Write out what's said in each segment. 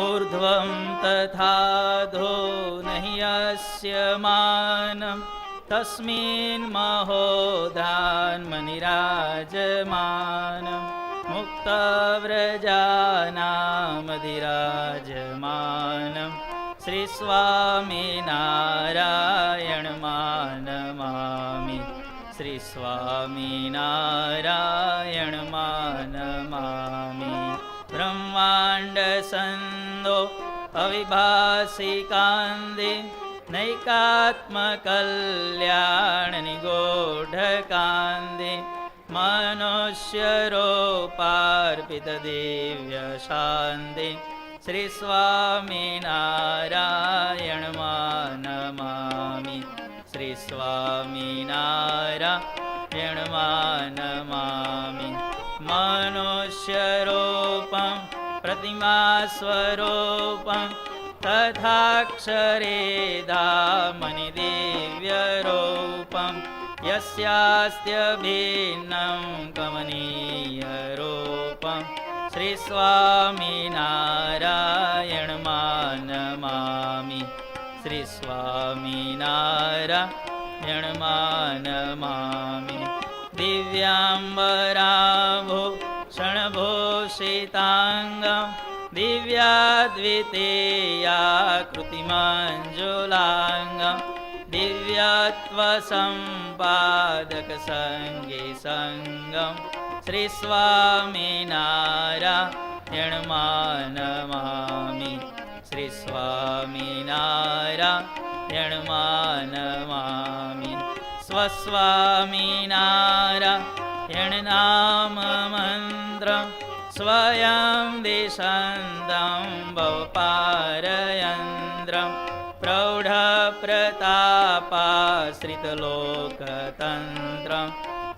ऊर्ध्वं तथाधो नहि यस्य मानं तस्मिन् महोधान्मनिराजमानं मुक्तव्रजानामधिराजमानं श्रीस्वामिनारायणमानमामि श्रीस्वामिनारायणमानमामि ब्रह्माण्डसन्दो अविभासिकान्दे नैकात्मकल्याणनिगूढकान्दे मनुष्यरूपार्पितदिव्यशान्ते श्रीस्वामिनारायणमानमामि श्रीस्वामिनारायणमानमामि मनुष्यरूपं प्रतिमास्वरूपं तथाक्षरेधामनि दिव्यरूपं यस्यास्त्यभिन्नं कमनीयरूपं श्रीस्वामिनारायणमानमामि श्रीस्वामिनारायणमानमामि दिव्याम्बराभूषणभूषिताङ्गं दिव्याद्वितीयाकृतिमञ्जुलाङ्गं दिव्यत्वसम्पादकसङ्गीसङ्गं श्रीस्वामिनारायणमानमामि श्रीस्वामिनारायणमानमामि स्वस्वामिनारायणनाममन्त्रं स्वयं दिशन्तं भवपारयन्त्रं प्रौढप्रतापाश्रितलोकतन्त्रं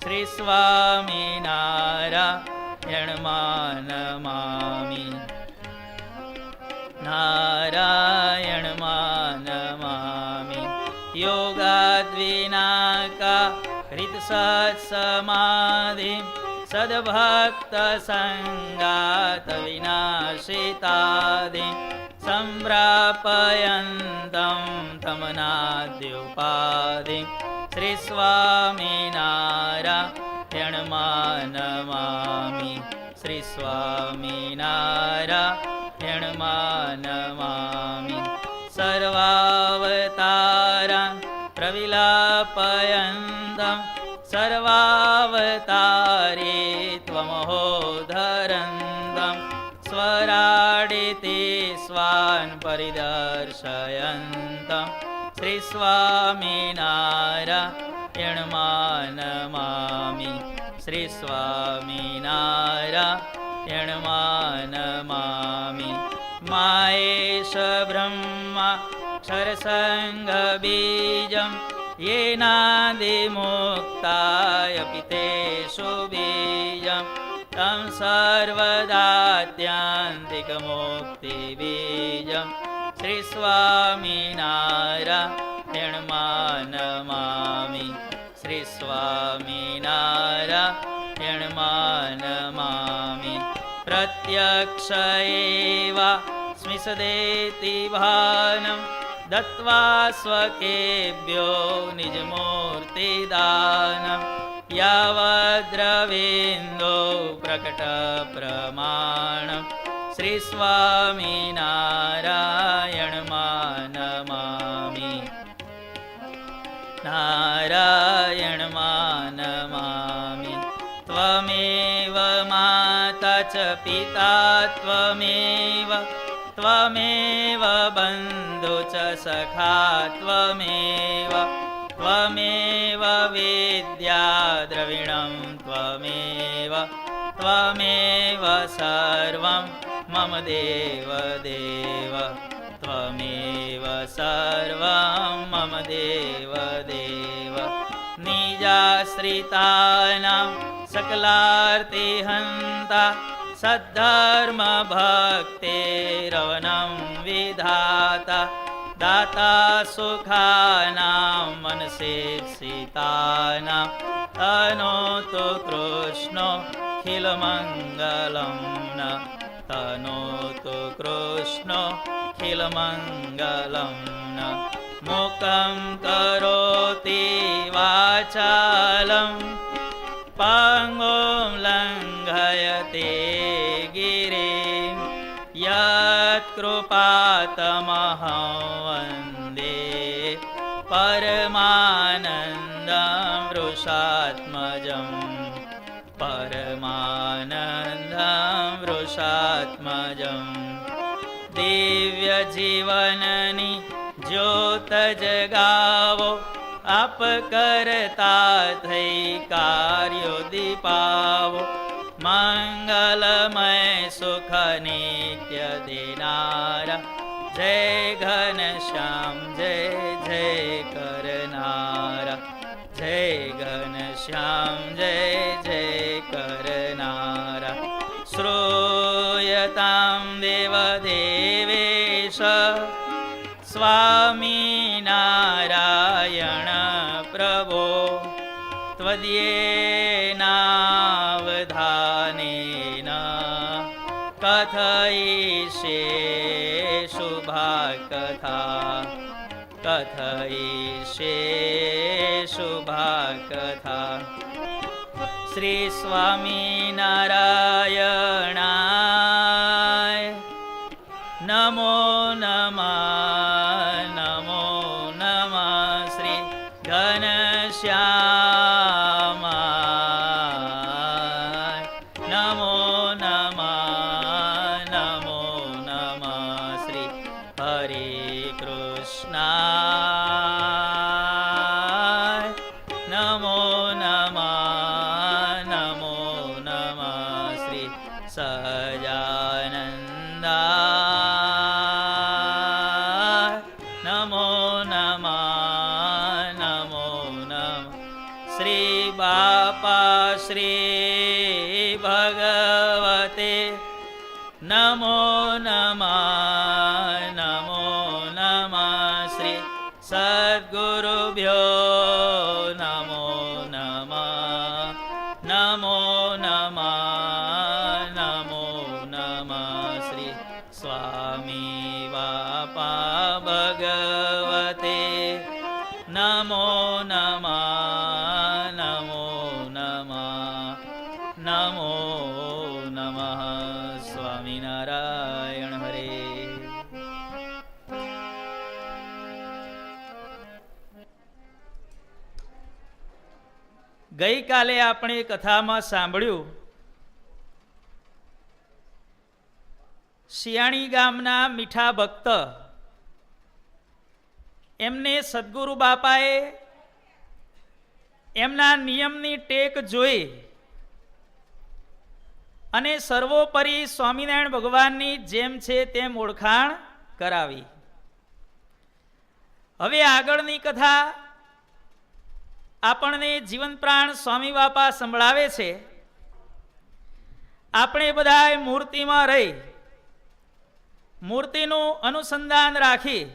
श्रीस्वामिनारायणमानमामि नारायणमानमामि योगाद्विनाकारितसत्समाधिं सद्भक्तसङ्गातविनाशितादिं सम्प्रापयन्तं तमनाद्युपाधिं श्रीस्वामिनारायणमानमामि श्रीस्वामिनारायणमानमामि सर्वावतारान् प्रविलापयन्तं सर्वावतारे त्वमहोधरन्तं स्वराडिते स्वान् परिदर्शयन्तं श्रीस्वामिनारायणमानमामि श्रीस्वामिनारायणमानमामि मायेश ब्रह्माक्षरसङ्गबीजं येनादिमुक्तायपि तेषु बीजं तं सर्वदात्यान्तिकमुक्तिबीजं श्रीस्वामिनारायणमानमामि श्रीस्वामिनारायणमानमामि प्रत्यक्ष एव स्मिसदेति भानं दत्त्वा स्वकेभ्यो निजमूर्तिदानं यावद्रवीन्दो प्रकटप्रमाणं श्रीस्वामिनारायणमानमामि नारायणमानमामि त्वमेव माता च पिता त्वमेव त्वमेव बन्धु च सखा त्वमेव त्वमेव विद्या द्रविणं त्वमेव त्वमेव सर्वं मम देवदेव त्वमेव सर्वं मम देवदेव निजाश्रितानां सकलार्तिहन्ता सद्धर्मभक्तेरवनं विधाता दाता सुखानां मनसेप्सितानां तनोतु कृष्णोऽखिलमङ्गलं न તનોતુ કૃષ્ણો ખિલમંગલમ મુખં કરોતિ વાચાલમ પંગું લંઘયતે ગિરિમ યત્કૃપાતમહં વંદે પરમાનંદં વૃષાત્મજં પરમાનંદં વૃષાત્મજં દિવ્ય જીવનની જ્યોત જગાવો આપ કરતા થઈ કાર્યો દીપાવો મંગલમય સુખ નિત્ય દેનારા જય ઘનશ્યામ જય જય કરનારા જય ઘનશ્યામ જય જય કરનારા શ્રૂયતામ દેવદેવેશ સ્વામિનારાયણ પ્રભો ત્વદીયેનાવધાનેન કથયિષ્યે શુભા કથા કથયિષ્યે શુભા કથા શ્રી સ્વામિનારાયણાય નમો નમઃ નમો નમઃ શ્રી ઘનશ્યામાય નમો નમઃ નમો નમઃ શ્રી હરે કૃષ્ણાય નમો નમઃ નમો નમઃ શ્રી સહજાનંદાય નમો નમઃ નમો નમઃ શ્રી બાપા શ્રી ભગવતે નમો નમઃ નમો નમઃ શ્રી સદ્ગુરુભ્યો નમો નમઃ નમો નમઃ નમો નમઃ શ્રી સ્વામી બાપા ભગવતે નમો નમઃ નમો નમઃ નમો નમઃ સ્વામિનારાયણ હરે. ગઈકાલે આપણે કથામાં સાંભળ્યું શિયાણી ગામના મીઠા ભક્ત એમને સદ્ગુરુ બાપાએ એમના નિયમની ટેક જોઈ અને સર્વોપરી સ્વામિનારાયણ ભગવાનની જેમ છે તેમ ઓળખાણ કરાવી. હવે આગળની કથા આપણને જીવન પ્રાણ સ્વામી બાપા સંભળાવે છે. આપણે બધા મૂર્તિમાં રહી મૂર્તિનું અનુસંધાન રાખી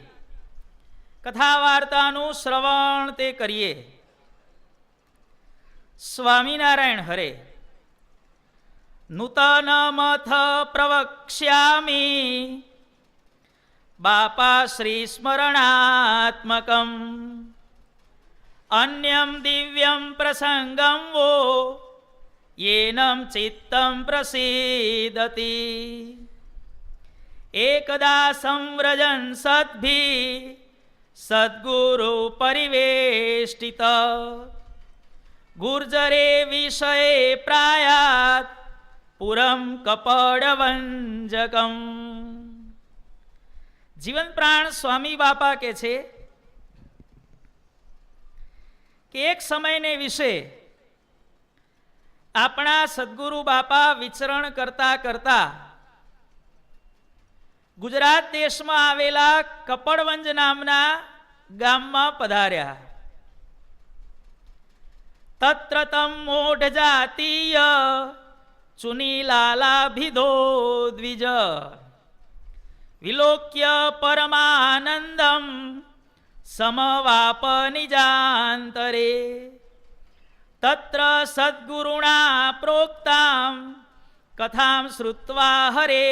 કથા વાર્તાનું શ્રવણ તે કરીએ. સ્વામિનારાયણ હરે. નૂતનમથ પ્રવક્ષ્યામિ બાપા શ્રી સ્મરણાત્મકમ અન્યમ દિવ્યમ પ્રસંગમ વો યેનમ ચિત્તમ પ્રસીદતિ એકદા સંવ્રજન સદ્ભી સદ્ગુરુ પરિવેષ્ટિત ગુર્જરે વિષયે પ્રાયાત પુરમ કપડવંજકમ. જીવન પ્રાણ સ્વામી બાપા કે છે કે એક સમયને વિશે આપણા સદ્ગુરુ બાપા વિચરણ કરતા કરતા ગુજરાત દેશમાં આવેલા કપડવંજ નામના ગામમાં પધાર્યા. તત્ર તમ મોઢ જાતીય ચુનીલાલાભિધો દ્વિજ વિલોક્ય પરમાનંદમ સમવાપ નિજાંતરે તત્ર સદ્ગુરુણા પ્રોક્તામ કથામ શ્રુત્વા હરે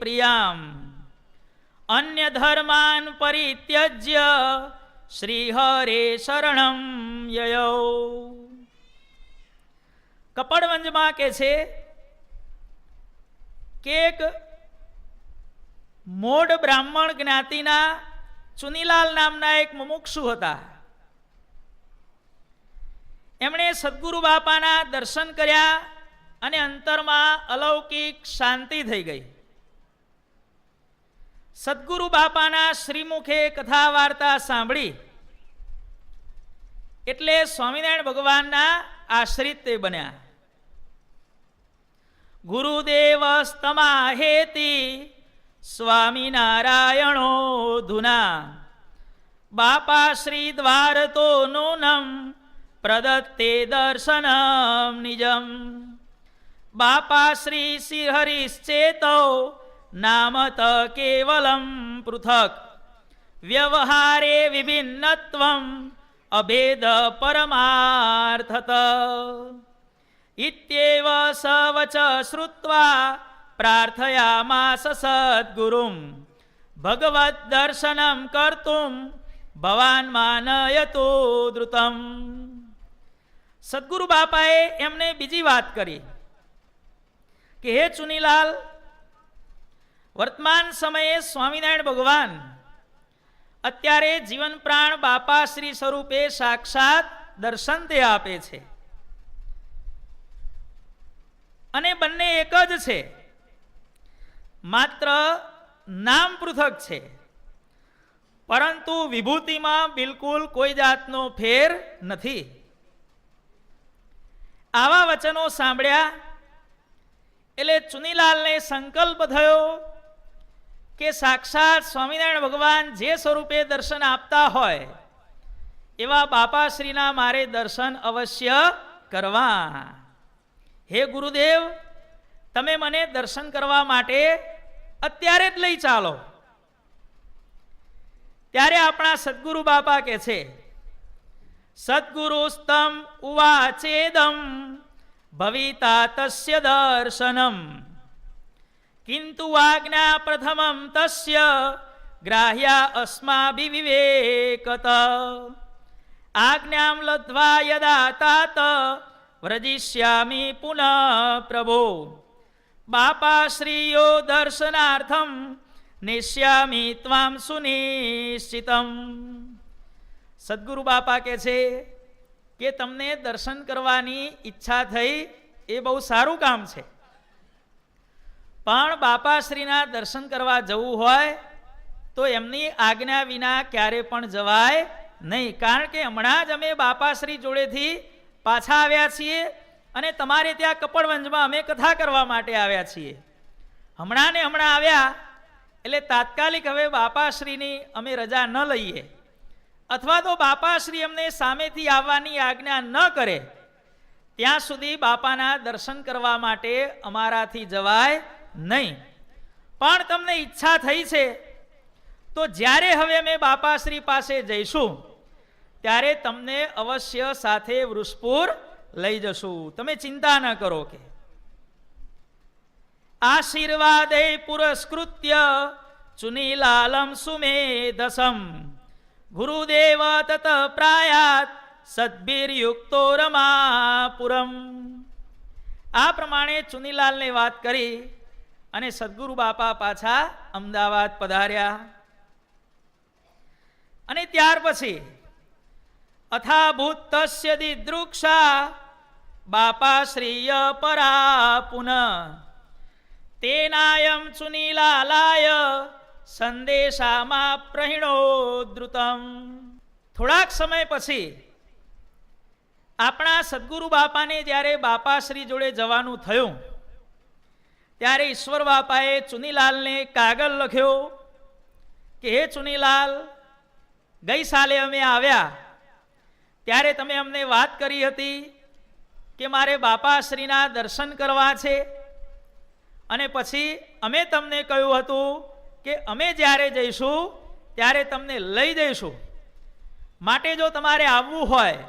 પ્રિયામ અન્ય ધર્માન પરિત્યજ્ય શ્રી હરે શરણમ યયો. કપડવંજમાં કે છે કે એક મોડ બ્રાહ્મણ જ્ઞાતિના ચુનીલાલ નામના એક મુમુક્ષુ હતા. એમણે સદગુરુ બાપાના દર્શન કર્યા અને અંતરમાં અલૌકિક શાંતિ થઈ ગઈ. સદગુરુ બાપાના શ્રીમુખે કથા વાર્તા સાંભળી એટલે સ્વામિનારાયણ ભગવાનના આશ્રિત તે બન્યા. ગુરુદેવ સ્તમાહેતિ સ્વામિનારાયણો ધુના બાપા શ્રી દ્વાર તો નૂનમ પ્રદત્તે દર્શનમ નિજમ બાપા શ્રી શ્રીહરિશ્ચેતો નામત કેવલમ પૃથક વ્યવહારે વિભિન્નત્વમ અભેદ પરમાર્થત ઇત્યેવ સવચ શ્રુત્વા પ્રાર્થયામાસ સદ્ગુરુમ ભગવદ દર્શનમ કર્તુમ ભવાન માનયતો દ્રુતમ. સદગુરુ બાપાએ એમને બીજી વાત કરી કે હે ચુનીલાલ, વર્તમાન સમયે સ્વામિનારાયણ ભગવાન અત્યારે જીવન પ્રાણ બાપા શ્રી સ્વરૂપે સાક્ષાત દર્શન તે આપે છે અને બંને એક જ છે, માત્ર નામ પૃથક છે, પરંતુ વિભૂતિમાં બિલકુલ કોઈ જાતનો ફેર નથી. આવા વચનો સાંભળ્યા એટલે ચુનીલાલને સંકલ્પ થયો કે સાક્ષાત સ્વામિનારાયણ ભગવાન જે સ્વરૂપે દર્શન આપતા હોય એવા બાપાશ્રીના મારે દર્શન અવશ્ય કરવા. હે ગુરુદેવ, તમે મને દર્શન કરવા માટે અત્યારે જ લઈ ચાલો. ત્યારે આપણા સદગુરુ બાપા કે છે સદગુરુસ્તમ ઉવાચેદમ ભવિતા તસ્ય દર્શનમ કિંતુ આજ્ઞા પ્રથમમ તસ્ય ગ્રાહ્યા અસ્માભિવિવેકત આજ્ઞામ લબ્ધ્વા યદા તાત વ્રજિષ્યામિ પુનઃ પ્રભો બાપાશ્રીયો દર્શનાર્થમ નિશ્યામિ ત્વામ સુનિશ્ચિતમ. સદગુરુ બાપા કે છે કે તમને દર્શન કરવાની ઈચ્છા થઈ એ બહુ સારું કામ છે, પણ બાપાશ્રીના દર્શન કરવા જવું હોય તો એમની આજ્ઞા વિના ક્યારે પણ જવાય નહીં. કારણ કે હમણાં જ અમે બાપાશ્રી જોડેથી પાછા આવ્યા છીએ અને તમારે ત્યાં કપડવંજમાં અમે કથા કરવા માટે આવ્યા છીએ. હમણાં ને હમણાં આવ્યા એટલે તાત્કાલિક હવે બાપાશ્રીની અમે રજા ન લઈએ અથવા તો બાપાશ્રી અમને સામેથી આવવાની આજ્ઞા ન કરે ત્યાં સુધી બાપાના દર્શન કરવા માટે અમારાથી જવાય નહીં. પણ તમને ઈચ્છા થઈ છે તો જ્યારે હવે અમે બાપાશ્રી પાસે જઈશું ત્યારે તમને અવશ્ય સાથે વૃષપુર લઈ જશું, તમે ચિંતા ન કરો. કે આશીર્વાદે પુરસ્કૃત્ય ચુનીલાલમ સુમેધસમ ગુરુદેવ તત પ્રાયાત સદ્ભિર્યુક્તો રમાપુરમ. આ પ્રમાણે ચુનીલાલને વાત કરી અને સદગુરુ બાપા પાછા અમદાવાદ પધાર્યા. અને ત્યાર પછી અથાભૂત તસ્ય દિદૃક્ષા બાપાશ્રીય પરા પુનઃ તેનાયમ ચુનીલાલાય સંદેશામાં પ્રહિણો દ્રુતમ. થોડાક સમય પછી આપણા સદગુરુ બાપાને જ્યારે બાપાશ્રી જોડે જવાનું થયું ત્યારે ઈશ્વર બાપાએ ચુનીલાલને કાગળ લખ્યો કે હે ચુનીલાલ, ગઈ સાલે અમે આવ્યા ત્યારે તમે અમને વાત કરી હતી કે મારે બાપાશ્રીના દર્શન કરવા છે અને પછી અમે તમને કહ્યું હતું કે અમે જ્યારે જઈશું ત્યારે તમને લઈ જઈશું, માટે જો તમારે આવવું હોય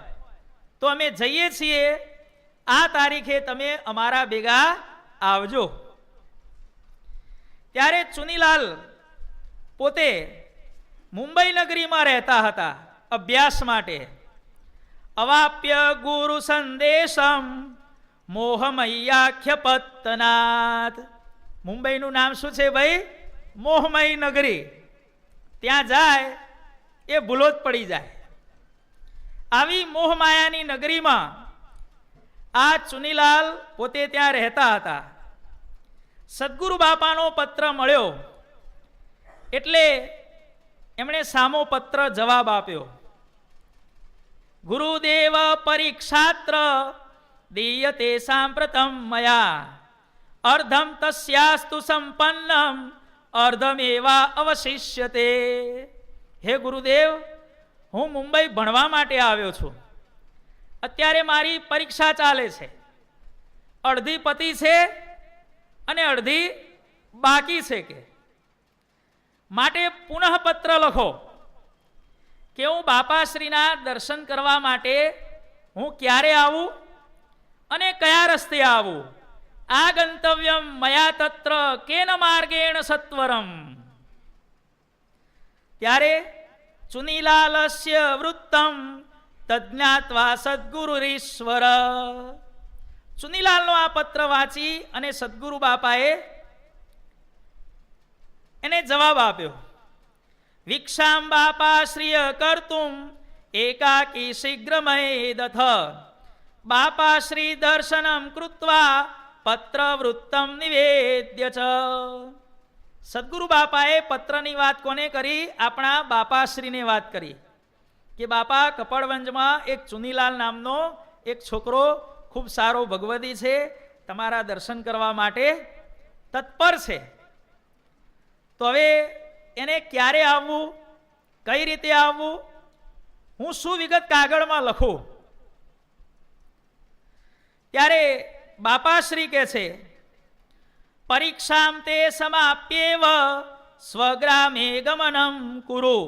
તો અમે જઈએ છીએ, આ તારીખે તમે અમારા ભેગા આવજો. ત્યારે ચુનીલાલ પોતે મુંબઈ નગરીમાં રહેતા હતા અભ્યાસ માટે. અવાપ્ય ગુરુ સંદેશમ મોહમય્યાખ્ય પત્તનાથ. મુંબઈનું નામ શું છે ભાઈ? મોહમય નગરી. ત્યાં જાય એ ભૂલો જ પડી જાય. આવી મોહમાયાની નગરીમાં આ ચુનીલાલ પોતે ત્યાં રહેતા હતા. સદગુરુ બાપાનો પત્ર મળ્યો એટલે એમણે સામો પત્ર જવાબ આપ્યો. ગુરુદેવ પરીક્ષાત્ર દીયતે સાંપ્રતમ મયા અર્ધમ તસ્યાસ્તુ સંપન્નમ અર્ધમેવા અવશિષ્યતે. હે ગુરુદેવ, હું મુંબઈ ભણવા માટે આવ્યો છું. અત્યારે મારી પરીક્ષા ચાલે છે. અડધી પતિ છે અને અડધી બાકી છે. કે માટે પુનઃ પત્ર લખો કે હું બાપાશ્રીના દર્શન કરવા માટે હું ક્યારે આવું અને કયા રસ્તે આવું. આ ગંતવ્યમ મયા તત્ર કેન માર્ગેણ સત્વરમ. ત્યારે ચુનીલાલસ્ય વૃત્તમ તજ્ઞાત્વા સદ્ગુરુરીશ્વર. ચુનીલાલનો આ પત્ર વાંચી અને સદગુરુ બાપાએ એને જવાબ આપ્યો. વિક્ષામ બાપાશ્રીય કર્તુમ એકાકી શીઘ્રમય દથ બાપાશ્રી દર્શનમ કૃત્વા પત્ર વૃત્તમ નિવેદ્ય ચ. સદગુરુ બાપાએ પત્રની વાત કોને કરી? આપણા બાપાશ્રીને વાત કરી કે બાપા, કપડવંજમાં એક ચુનીલાલ નામનો એક છોકરો ખૂબ સારો ભગવદી છે, તમારા દર્શન કરવા માટે તત્પર છે. તો હવે એને ક્યારે આવવું, કઈ રીતે આવવું, હું શું વિગત કાગળમાં લખું? ત્યારે બાપાશ્રી કહે છે, પરીક્ષામ તે સમાપ્યેવ સ્વગ્રામે ગમનમ કુરુ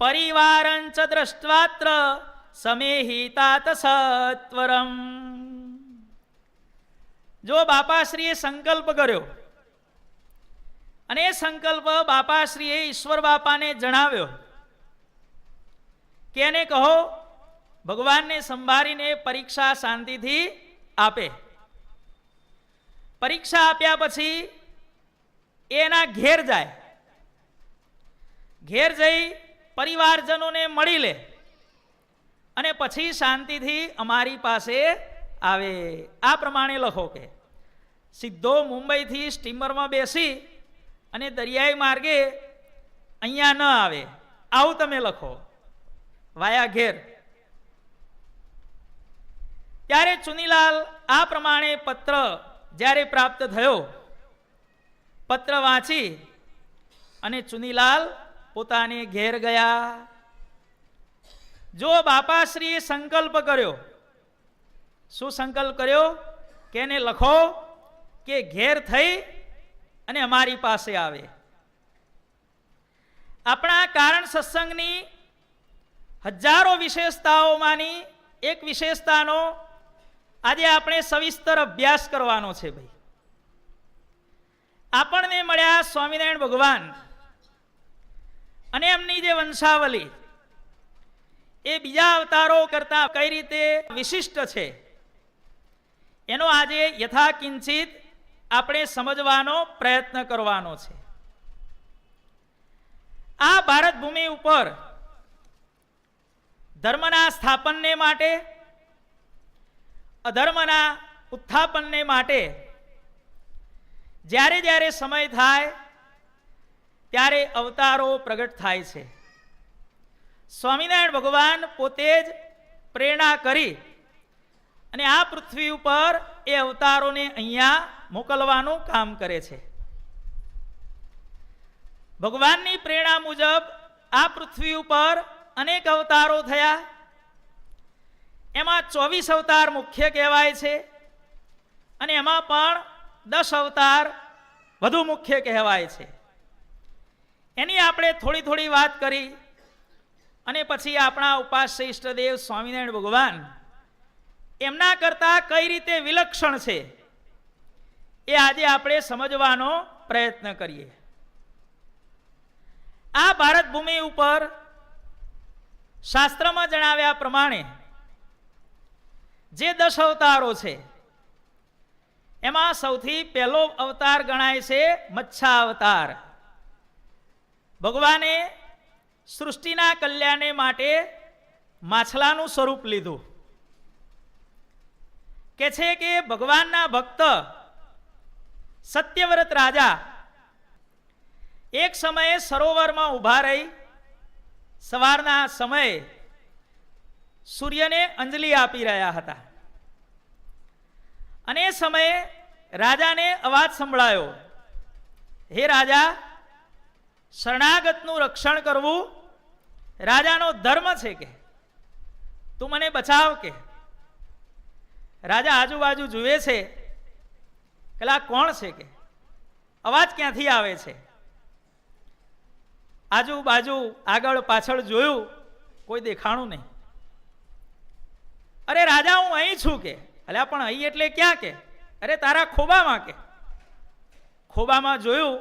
પરિવારંચ દ્રષ્ટવાત્ર સમેહિતાત સત્વરમ. જો બાપાશ્રીએ સંકલ્પ કર્યો અને એ સંકલ્પ બાપાશ્રીએ ઈશ્વર બાપાને જણાવ્યો કે એને કહો ભગવાનને સંભાળીને પરીક્ષા શાંતિથી આપે. પરીક્ષા આપ્યા પછી એના ઘેર જાય. ઘેર જઈ પરિવારજનોને મળી લે અને પછી શાંતિથી અમારી પાસે આવે. આ પ્રમાણે લખો કે સીધો મુંબઈથી સ્ટીમરમાં બેસી અને દરિયાઈ માર્ગે અહીંયા ન આવે, આવું તમે લખો વાયા ઘેર. ત્યારે ચુનીલાલ આ પ્રમાણે પત્ર જ્યારે પ્રાપ્ત થયો, પત્ર વાંચી અને ચુનીલાલ પોતાને ઘેર ગયા. જો બાપાશ્રીએ સંકલ્પ કર્યો, શું સંકલ્પ કર્યો? કે એને લખો કે ઘેર થઈ અને અમારી પાસે આવે. આપણા કારણ સત્સંગની હજારો વિશેષતાઓમાંની એક વિશેષતાનો આજે આપણે સવિસ્તર અભ્યાસ કરવાનો છે. ભાઈ, આપણને મળ્યા સ્વામિનારાયણ ભગવાન અને એમની જે વંશાવલી એ બીજા અવતારો કરતા કઈ રીતે વિશિષ્ટ છે એનો આજે યથાકિંચિત આપણે સમજવાનો પ્રયત્ન કરવાનો છે. આ ભારત ભૂમિ ઉપર ધર્મના સ્થાપનને માટે, અધર્મના ઉત્થાપનને માટે જ્યારે જ્યારે સમય થાય ત્યારે અવતારો પ્રગટ થાય છે. સ્વામિનારાયણ ભગવાન પોતે જ પ્રેરણા કરી અને આ પૃથ્વી ઉપર એ અવતારોને અહીંયા મોકલવાનું કામ કરે છે. ભગવાનની પ્રેરણા મુજબ આ પૃથ્વી ઉપર અનેક અવતારો થયા. એમાં 24 અવતાર મુખ્ય કહેવાય છે અને એમાં પણ 10 અવતાર વધુ મુખ્ય કહેવાય છે. એની આપણે થોડી થોડી વાત કરી અને પછી આપણા ઉપાસ્ય ઈષ્ટદેવ સ્વામિનારાયણ ભગવાન એમના કરતા કઈ રીતે વિલક્ષણ છે એ આજે આપણે સમજવાનો પ્રયત્ન કરીએ. આ ભારત ભૂમિ ઉપર શાસ્ત્રમાં જણાવ્યા પ્રમાણે જે 10 અવતારો છે એમાં સૌથી પહેલો અવતાર ગણાય છે મત્સ્યાવતાર. ભગવાને સૃષ્ટિના કલ્યાણ માટે માછલાનું સ્વરૂપ લીધું. કે છે કે ભગવાનના ભક્ત સત્યવ્રત રાજા એક સમયે સરોવરમાં ઊભા રહી સવારના સમયે સૂર્યને અંજલિ આપી રહ્યા હતા. અને એ સમયે રાજાને અવાજ સંભળાયો, હે રાજા, શરણાગતનું રક્ષણ કરવું રાજાનો ધર્મ છે, કે તું મને બચાવ. કે રાજા આજુબાજુ જુએ છે કે આ કોણ છે, કે અવાજ ક્યાંથી આવે છે. આજુબાજુ આગળ પાછળ જોયું, કોઈ દેખાણું નહીં. અરે રાજા, હું અહીં છું. કે અલ્યા પણ અહીં એટલે ક્યાં? કે અરે તારા ખોબામાં. કે ખોબામાં જોયું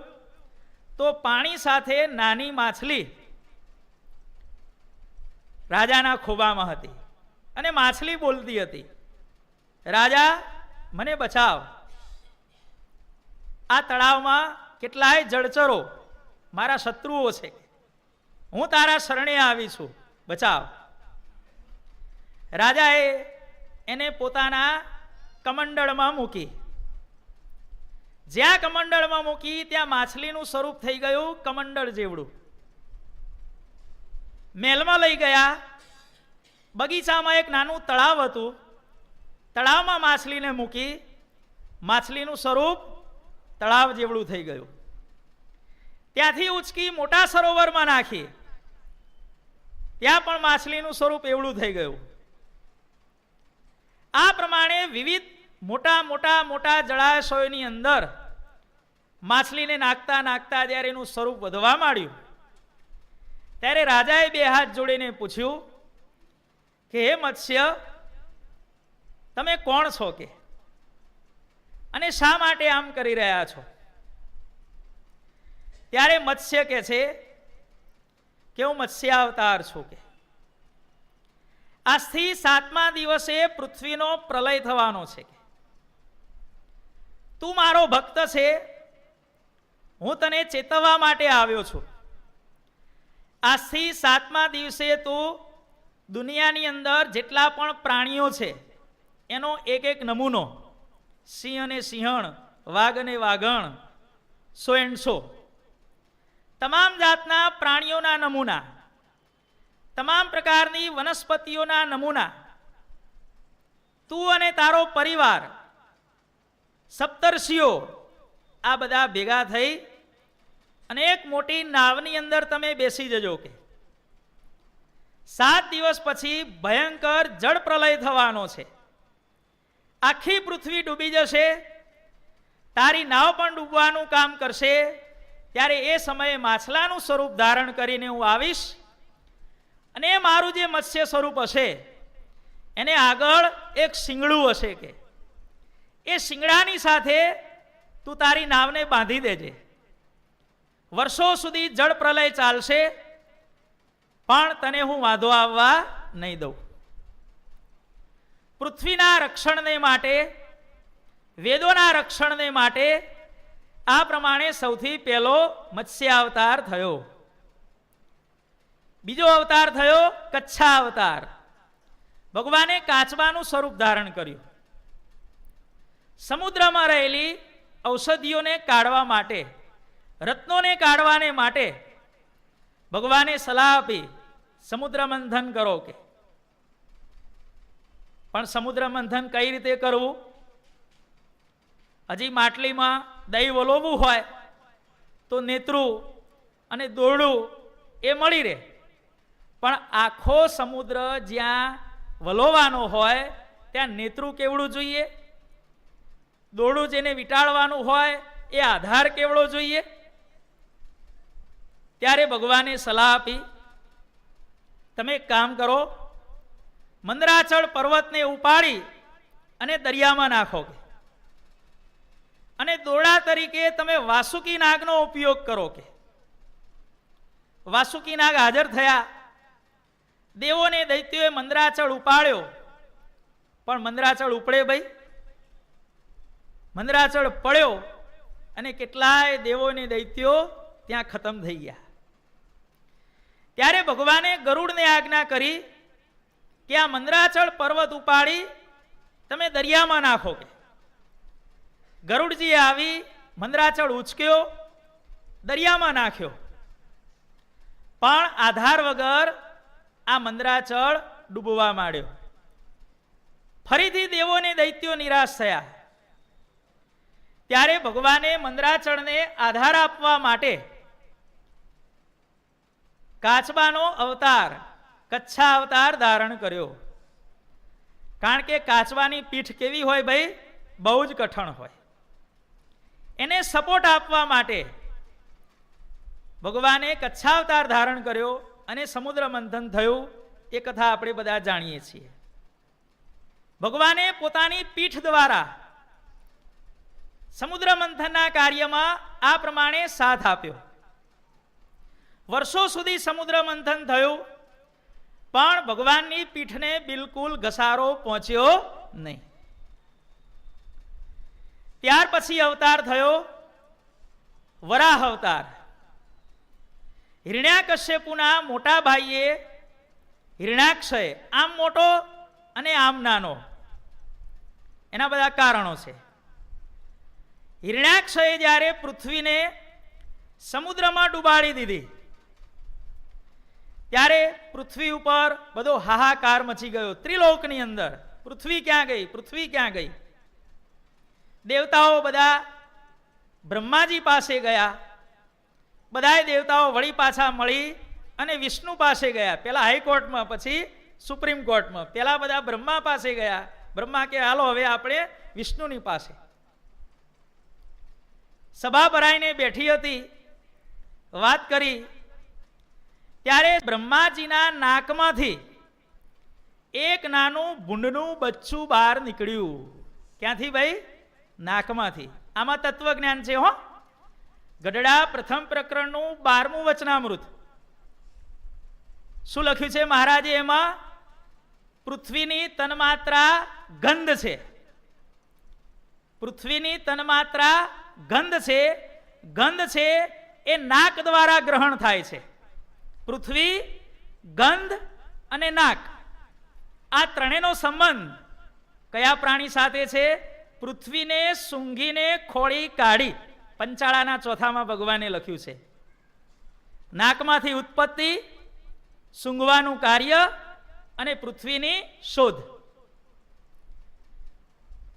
તો પાણી સાથે નાની માછલી રાજાના ખોબામાં હતી અને માછલી બોલતી હતી, રાજા મને બચાવ. આ તળાવમાં કેટલાય જળચરો મારા શત્રુઓ છે, હું તારા શરણે આવી છું, બચાવ. રાજાએ એને પોતાના કમંડળમાં મૂકી. જ્યાં કમંડળમાં મૂકી ત્યાં માછલીનું સ્વરૂપ થઈ ગયું કમંડળ જેવડું. મહેલમાં લઈ ગયા. બગીચામાં એક નાનું તળાવ હતું. તળાવમાં માછલીને મૂકી. માછલીનું સ્વરૂપ તળાવ જેવડું થઈ ગયું. ત્યાંથી ઉચકી મોટા સરોવરમાં નાખી. ત્યાં પણ માછલીનું સ્વરૂપ એવડું થઈ ગયું. આ પ્રમાણે વિવિધ મોટા જળાશયોની અંદર માછલીને નાખતા નાખતા જ્યારે એનું સ્વરૂપ વધવા માંડ્યું ત્યારે રાજાએ 2 હાથ જોડીને પૂછ્યું કે હે મત્સ્ય, તમે કોણ છો? કે અને શા માટે આમ કરી રહ્યા છો? ત્યારે મત્સ્ય કહે છે કે હું મત્સ્યાવતાર છું. કે આજથી 7મા દિવસે પૃથ્વીનો પ્રલય થવાનો છે. કે તું મારો ભક્ત છે, હું તને ચેતવવા માટે આવ્યો છું. આજથી 7મા દિવસે તું દુનિયાની અંદર જેટલા પણ પ્રાણીઓ છે એનો એક નમૂનો, સિંહ અને સિંહણ, વાઘ અને વાઘણ, 100 તમામ જાતના પ્રાણીઓના નમૂના, તમામ પ્રકારની વનસ્પતિઓના નમૂના તું અને તારો પરિવાર, સપ્તર્ષિઓ આ બધા ભેગા થઈ અને એક મોટી નાવની અંદર તમે બેસી જજો. કે 7 દિવસ પછી ભયંકર જળ પ્રલય થવાનો છે. આખી પૃથ્વી ડૂબી જશે. તારી નાવ પણ ડૂબવાનું કામ કરશે. ત્યારે એ સમયે માછલાનું સ્વરૂપ ધારણ કરીને હું આવીશ અને મારું જે મત્સ્ય સ્વરૂપ હશે એને આગળ એક શિંગડું હશે. કે એ શિંગડાની સાથે તું તારી નાવને બાંધી દેજે. વર્ષો સુધી જળ પ્રલય ચાલશે પણ તને હું વાંધો આવવા નહીં દઉં. પૃથ્વીના રક્ષણને માટે, વેદોના રક્ષણને માટે આ પ્રમાણે સૌથી પહેલો મત્સ્યાવતાર થયો. બીજો અવતાર થયો કચ્છાવતાર. ભગવાને કાચબાનું સ્વરૂપ ધારણ કર્યું. સમુદ્રમાં રહેલી ઔષધિઓને કાઢવા માટે, રત્નોને કાઢવાને માટે ભગવાને સલાહ આપી સમુદ્ર મંથન કરો. કે પણ સમુદ્ર મંથન કઈ રીતે કરવું? હજી માટલીમાં દહીં વલોવવું હોય તો નેત્રું અને દોરડું એ મળી રહે, પણ આખો સમુદ્ર જ્યાં વલોવાનો હોય ત્યાં નેત્રું કેવડું જોઈએ, દોરડું જેને વીંટાળવાનું હોય એ આધાર કેવડો જોઈએ. ત્યારે ભગવાને સલાહ આપી, તમે એક કામ કરો, મંદરાચળ પર્વતને ઉપાડી અને દરિયામાં નાખો અને દોરડા તરીકે તમે વાસુકી નાગનો ઉપયોગ કરો. કે વાસુકી નાગ હાજર થયા. દેવોને દૈત્યોએ મંદરાચળ ઉપાડ્યો, પણ મંદરાચળ ઉપડે ભાઈ? મંદરાચળ પડ્યો અને કેટલાય દેવોને દૈત્યો ત્યાં ખતમ થઈ ગયા. ત્યારે ભગવાને ગરુડને આજ્ઞા કરી કે આ મંદરાચળ પર્વત ઉપાડી તમે દરિયામાં નાખો. કે ગરુડજીએ આવી મંદરાચળ ઉચક્યો, દરિયામાં નાખ્યો, પણ આધાર વગર આ મંદરાચળ ડૂબવા માંડ્યો. ફરીથી દેવોને દૈત્યો નિરાશ થયા. ત્યારે ભગવાને મંદરાચળને આધાર આપવા માટે કાચબાનો અવતાર, કચ્છા અવતાર ધારણ કર્યો. કારણ કે કાચબાની પીઠ કેવી હોય ભાઈ? બહુ જ કઠણ હોય. એને સપોર્ટ આપવા માટે ભગવાને કચ્છા અવતાર ધારણ કર્યો અને સમુદ્ર મંથન થયું. એ કથા આપણે બધા જાણીએ છીએ. ભગવાને પોતાની પીઠ દ્વારા સમુદ્ર મંથનના કાર્યમાં આ પ્રમાણે સાથ આપ્યો. વર્ષો સુધી સમુદ્ર મંથન થયું, પણ ભગવાનની પીઠને બિલકુલ ઘસારો પહોંચ્યો નહીં. ત્યાર પછી અવતાર થયો વરાહ અવતાર. હિરણ્યકશ્યપુના મોટા ભાઈએ હિરણ્યાક્ષય, આમ મોટો અને આમ નાનો, એના બધા કારણો છે. હિરણ્યાક્ષયે જ્યારે પૃથ્વીને સમુદ્રમાં ડૂબાડી દીધી, ત્યારે પૃથ્વી ઉપર બધો હાહાકાર મચી ગયો. ત્રિલોકની અંદર પૃથ્વી ક્યાં ગઈ, પૃથ્વી ક્યાં ગઈ? દેવતાઓ બધા બ્રહ્માજી પાસે ગયા. બધાય દેવતાઓ વળી પાછા મળી અને વિષ્ણુ પાસે ગયા. પેલા હાઈકોર્ટમાં, પછી સુપ્રીમ કોર્ટમાં. પેલા બધા બ્રહ્મા પાસે ગયા. બ્રહ્મા કે હાલો હવે આપણે વિષ્ણુની પાસે. સભા ભરાઈને બેઠી હતી, વાત કરી. ત્યારે બ્રહ્માજીના નાકમાંથી એક નાનું ભૂંડનું બચ્ચું બહાર નીકળ્યું. ક્યાંથી ભાઈ? નાકમાંથી. આમાં તત્વજ્ઞાન છે હો. ગઢડા પ્રથમ પ્રકરણનું 12મું વચનામૃત. શું લખ્યું છે મહારાજે એમાં? પૃથ્વીની તન્માત્રા ગંધ છે. પૃથ્વીની તન્માત્રા ગંધ છે. ગંધ છે એ નાક દ્વારા ગ્રહણ થાય છે. પૃથ્વી, ગંધ અને નાક, આ ત્રણેયનો સંબંધ કયા પ્રાણી સાથે છે? પૃથ્વીને સૂંઘીને ખોળી કાઢી. પંચાળાના ચોથામાં ભગવાને લખ્યું છે. નાકમાંથી ઉત્પત્તિ, સૂંઘવાનું કાર્ય અને પૃથ્વીની શોધ.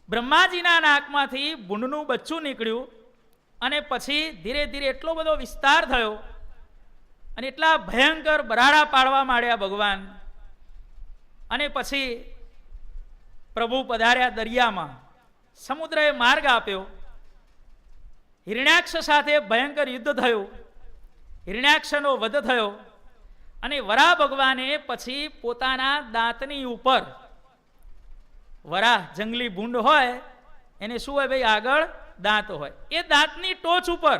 બ્રહ્માજીના નાકમાંથી ભૂંડનું બચ્ચું નીકળ્યું અને પછી ધીરે ધીરે એટલો બધો વિસ્તાર થયો અને એટલા ભયંકર બરાડા પાડવા માંડ્યા ભગવાન. અને પછી પ્રભુ પધાર્યા દરિયામાં. સમુદ્રએ માર્ગ આપ્યો. હિરણ્યાક્ષ સાથે ભયંકર યુદ્ધ થયું. હિરણ્યાક્ષનો વધ થયો અને વરાહ ભગવાને પછી પોતાના દાંતની ઉપર, વરાહ જંગલી ભૂંડ હોય એને શું હોય ભાઈ? આગળ દાંત હોય. એ દાંતની ટોચ ઉપર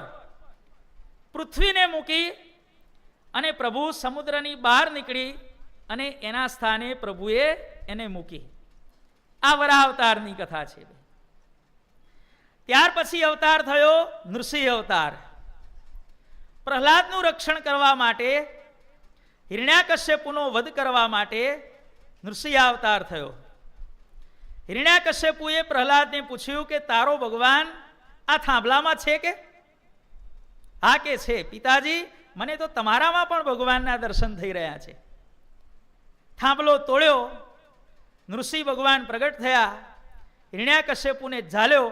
પૃથ્વીને મૂકી અને પ્રભુ સમુદ્રની બહાર નીકળી અને એના સ્થાને પ્રભુએ એને મૂકી. આ વરાહ અવતારની કથા છે. ત્યાર પછી અવતાર થયો નૃસિંહ અવતાર. પ્રહલાદનું રક્ષણ કરવા માટે, હિરણ્યકશ્યપુનો વધ કરવા માટે નૃસિંહ અવતાર થયો. હિરણ્યકશ્યપુએ પ્રહલાદને પૂછ્યું કે તારો ભગવાન આ થાંભલામાં છે કે? હા કે છે. પિતાજી, મને તો તમારામાં પણ ભગવાનના દર્શન થઈ રહ્યા છે. થાંભલો તોડ્યો, નૃસિંહ ભગવાન પ્રગટ થયા, હિરણ્યકશ્યપુને ઝાલ્યો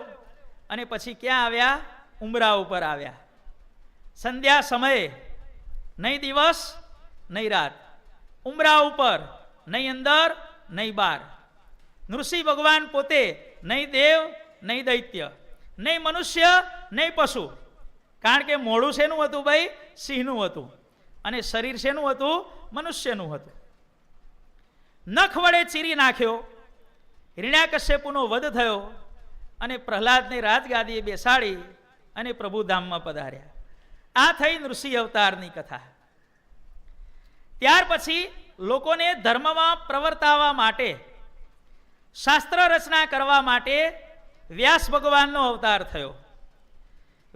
અને પછી ક્યાં આવ્યા? ઉંબરા ઉપર આવ્યા. સંધ્યા સમયે, નહીં દિવસ નહીં રાત, ઉંબરા ઉપર, નહીં અંદર નહીં બહાર. નૃસિંહ ભગવાન પોતે નહીં દેવ નહીં દૈત્ય, નહીં મનુષ્ય નહીં પશુ. કારણ કે મોઢું શેનું હતું ભાઈ? સિંહનું હતું. અને શરીર શેનું હતું? મનુષ્યનું હતું. નખ વડે ચીરી નાખ્યો. હિરણ્યકશ્યપુનો વધ થયો અને પ્રહલાદને રાજગાદીએ બેસાડી અને પ્રભુધામમાં પધાર્યા. આ થઈ નૃસિંહ અવતારની કથા. ત્યાર પછી લોકોને ધર્મમાં પ્રવર્તાવવા માટે, શાસ્ત્ર રચના કરવા માટે વ્યાસ ભગવાનનો અવતાર થયો.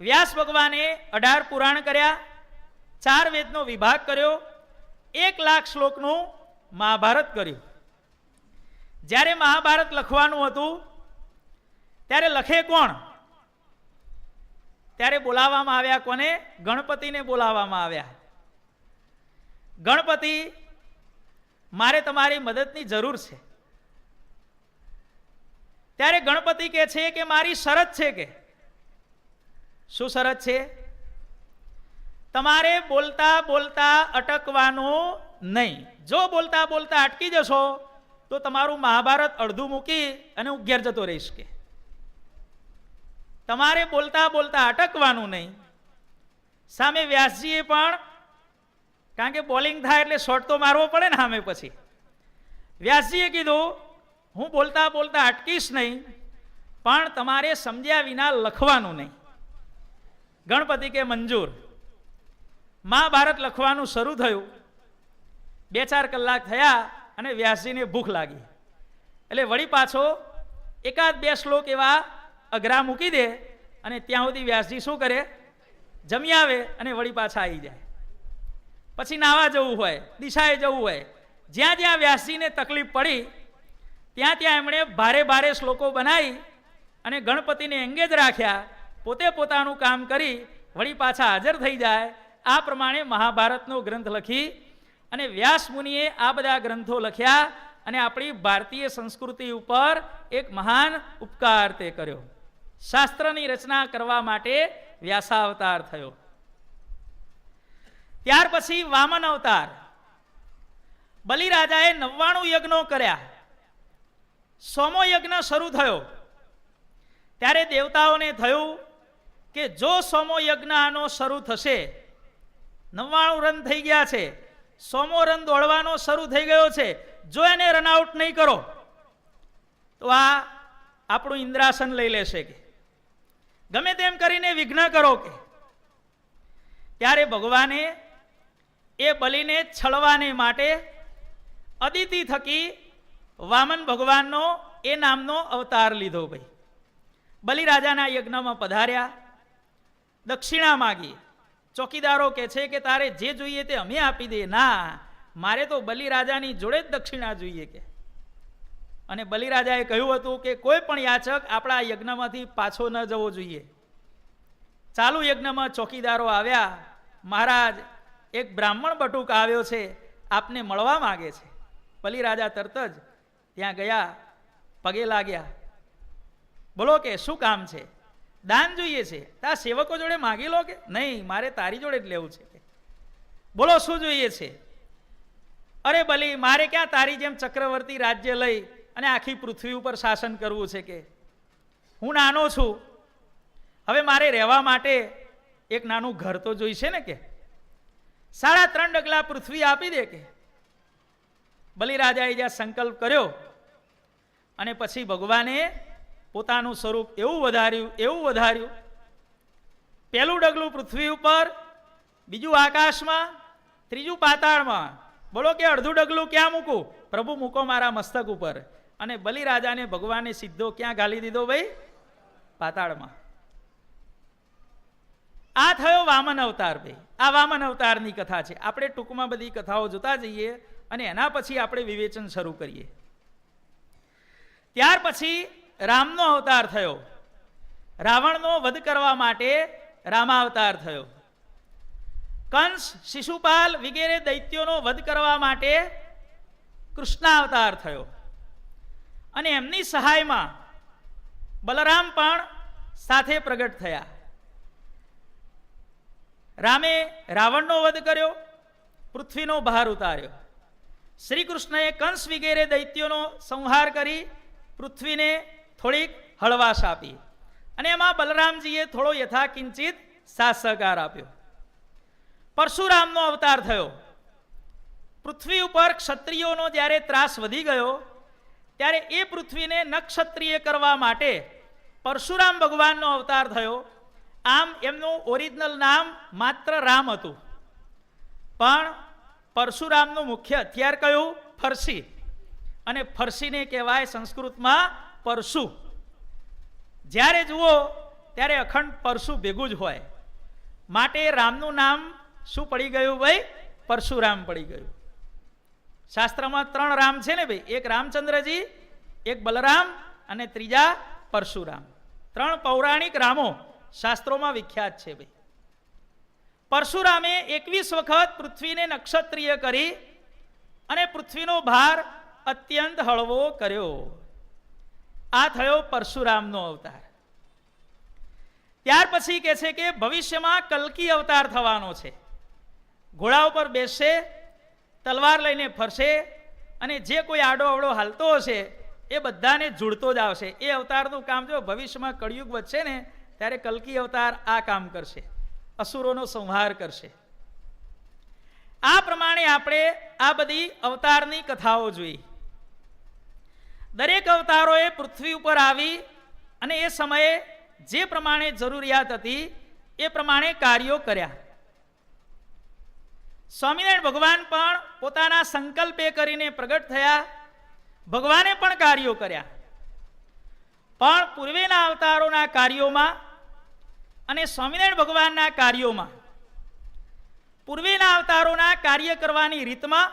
વ્યાસ ભગવાને 18 પુરાણ કર્યા, 4 વેદનો વિભાગ કર્યો, 1,00,000 શ્લોકનું મહાભારત કર્યું. જ્યારે મહાભારત લખવાનું હતું ત્યારે લખે કોણ? ત્યારે બોલાવવામાં આવ્યા કોને? ગણપતિને બોલાવવામાં આવ્યા. ગણપતિ, મારે તમારી મદદની જરૂર છે. ત્યારે ગણપતિ કહે છે કે મારી શરત છે. કે શું શરત છે? તમારે બોલતા બોલતા અટકવાનું નહીં. જો બોલતા બોલતા અટકી જશો તો તમારું મહાભારત અડધું મૂકી અને હું ઘેર જતો રહીશ. કે તમારે બોલતા બોલતા અટકવાનું નહીં. સામે વ્યાસજીએ પણ, કારણ કે બોલિંગ થાય એટલે શોટ તો મારવો પડે ને સામે. પછી વ્યાસજીએ કીધું હું બોલતા બોલતા અટકીશ નહીં, પણ તમારે સમજ્યા વિના લખવાનું નહીં. ગણપતિ કે મંજૂર. મહાભારત લખવાનું શરૂ થયું. 2-4 કલાક થયા અને વ્યાસજીને ભૂખ લાગી એટલે વળી પાછો 1-2 શ્લોક એવા અઘરા મૂકી દે અને ત્યાં સુધી વ્યાસજી શું કરે? જમી આવે અને વળી પાછા આવી જાય. પછી નાવા જવું હોય, દિશાએ જવું હોય, જ્યાં જ્યાં વ્યાસજીને તકલીફ પડી ત્યાં ત્યાં એમણે ભારે ભારે શ્લોકો બનાવી અને ગણપતિને એંગેજ રાખ્યા. પોતે પોતાનું કામ કરી વળી પાછા હાજર થઈ જાય. આ પ્રમાણે મહાભારતનો ગ્રંથ લખી અને વ્યાસ મુનિએ આ બધા ગ્રંથો લખ્યા અને આપણી ભારતીય સંસ્કૃતિ ઉપર એક મહાન ઉપકાર તે કર્યો. શાસ્ત્રની રચના કરવા માટે વ્યાસાવતાર થયો. ત્યાર પછી વામન અવતાર. બલિરાજાએ 99 યજ્ઞો કર્યા. 100મો યજ્ઞ શરૂ થયો ત્યારે દેવતાઓને થયું કે જો 100મો યજ્ઞ આનો શરૂ થશે, 99 રન થઈ ગયા છે, 100મો રન દોડવાનો શરૂ થઈ ગયો છે, જો એને રનઆઉટ નહીં કરો તો આ આપણું ઇન્દ્રાસન લઈ લેશે. કે ગમે તેમ કરીને વિઘ્ન કરો. કે ત્યારે ભગવાને એ બલિને છળવાને માટે અદિતિ થકી વામન ભગવાનનો એ નામનો અવતાર લીધો. ભાઈ બલિરાજાના યજ્ઞમાં પધાર્યા, દક્ષિણા માગી. ચોકીદારો કહે છે કે તારે જે જોઈએ તે અમે આપી દે. ના, મારે તો બલિરાજાની જોડે જ દક્ષિણા જોઈએ. કે અને બલિરાજાએ કહ્યું હતું કે કોઈ પણ યાચક આપણા યજ્ઞમાંથી પાછો ન જવો જોઈએ. ચાલુ યજ્ઞમાં ચોકીદારો આવ્યા, મહારાજ એક બ્રાહ્મણ બટુક આવ્યો છે, આપને મળવા માંગે છે. બલિરાજા તરત જ ત્યાં ગયા, પગે લાગ્યા. બોલો કે શું કામ છે? દાન જોઈએ છે. તા સેવકો જોડે માગી લો. કે નહીં, મારે તારી જોડે જ લેવું છે. બોલો શું જોઈએ છે? અરે બલી, મારે ક્યાં તારી જેમ ચક્રવર્તી રાજ્ય લઈ અને આખી પૃથ્વી ઉપર શાસન કરવું છે. કે હું નાનો છું, હવે મારે રહેવા માટે એક નાનું ઘર તો જોઈશે ને. કે 3.5 ડગલા પૃથ્વી આપી દે. કે બલિરાજાએ જ્યાં સંકલ્પ કર્યો અને પછી ભગવાને પોતાનું સ્વરૂપ એવું વધાર્યું. પહેલું ડગલું પૃથ્વી ઉપર, બીજું આકાશમાં, ત્રીજું પાતાળમાં. બોલો કે અડધું ડગલું ક્યાં મૂકું? પ્રભુ મૂકો મારા મસ્તક ઉપર. અને બલિરાજાને ભગવાને સીધો ક્યાં ગાલી દીધો? ભાઈ પાતાળમાં. આ થયો વામન અવતાર. ભાઈ આ વામન અવતારની કથા છે. આપણે ટૂંકમાં બધી કથાઓ જોતા જઈએ અને એના પછી આપણે વિવેચન શરૂ કરીએ. ત્યાર પછી રામનો અવતાર થયો. રાવણનો વધ કરવા માટે રામાવતાર થયો. કંસ, શિશુપાલ વગેરે દૈત્યોનો વધ કરવા માટે કૃષ્ણાવતાર થયો. અને એમની સહાયમાં બલરામ પણ સાથે પ્રગટ થયા. રામે રાવણનો વધ કર્યો, પૃથ્વીનો ભાર ઉતાર્યો. શ્રી કૃષ્ણએ કંસ વગેરે દૈત્યોનો સંહાર કરી પૃથ્વીને થોડીક હળવાશ આપી અને એમાં બલરામજીએ થોડો યથાકિંચિત સાથ સહકાર આપ્યો. પરશુરામનો અવતાર થયો. પૃથ્વી ઉપર ક્ષત્રિયોનો જ્યારે ત્રાસ વધી ગયો ત્યારે એ પૃથ્વીને નક્ષત્રિય કરવા માટે પરશુરામ ભગવાનનો અવતાર થયો. આમ એમનું ઓરિજિનલ નામ માત્ર રામ હતું, પણ પરશુરામનું મુખ્ય હથિયાર કયું? ફરસી. અને ફરસીને કહેવાય સંસ્કૃતમાં પરશુ. જ્યારે જુઓ ત્યારે અખંડ પરશુ ભેગું જ હોય, માટે રામનું નામ શું પડી ગયું ભાઈ? પરશુરામ પડી ગયું. શાસ્ત્રમાં 3 રામ છે ને ભાઈ, એક રામચંદ્રજી, એક બલરામ અને ત્રીજા પરશુરામ. 3 પૌરાણિક રામો શાસ્ત્રોમાં વિખ્યાત છે ભાઈ. પરશુરામે 21 વખત પૃથ્વીને નક્ષત્રિય કરી અને પૃથ્વીનો ભાર અત્યંત હળવો કર્યો. આ થયો પરશુરામનો અવતાર. ત્યાર પછી કહે છે કે ભવિષ્યમાં કલ્કી અવતાર થવાનો છે. ઘોડા ઉપર બેસશે, તલવાર લઈને ફરશે અને જે કોઈ આડો અવળો હાલતો હશે એ બધાને જોડતો જ આવશે. એ અવતારનું કામ જો ભવિષ્યમાં કળિયુગ વધશે ને ત્યારે કલ્કી અવતાર આ કામ કરશે, અસુરોનો સંહાર કરશે. આ પ્રમાણે આપણે આ બધી અવતારની કથાઓ જોઈ. દરેક અવતારોએ પૃથ્વી ઉપર આવી અને એ સમયે જે પ્રમાણે જરૂરિયાત હતી એ પ્રમાણે કાર્યો કર્યા. સ્વામિનારાયણ ભગવાન પણ પોતાના સંકલ્પે કરીને પ્રગટ થયા, ભગવાને પણ કાર્યો કર્યા. પણ પૂર્વેના અવતારોના કાર્યોમાં અને સ્વામિનારાયણ ભગવાનના કાર્યોમાં, પૂર્વેના અવતારોના કાર્ય કરવાની રીતમાં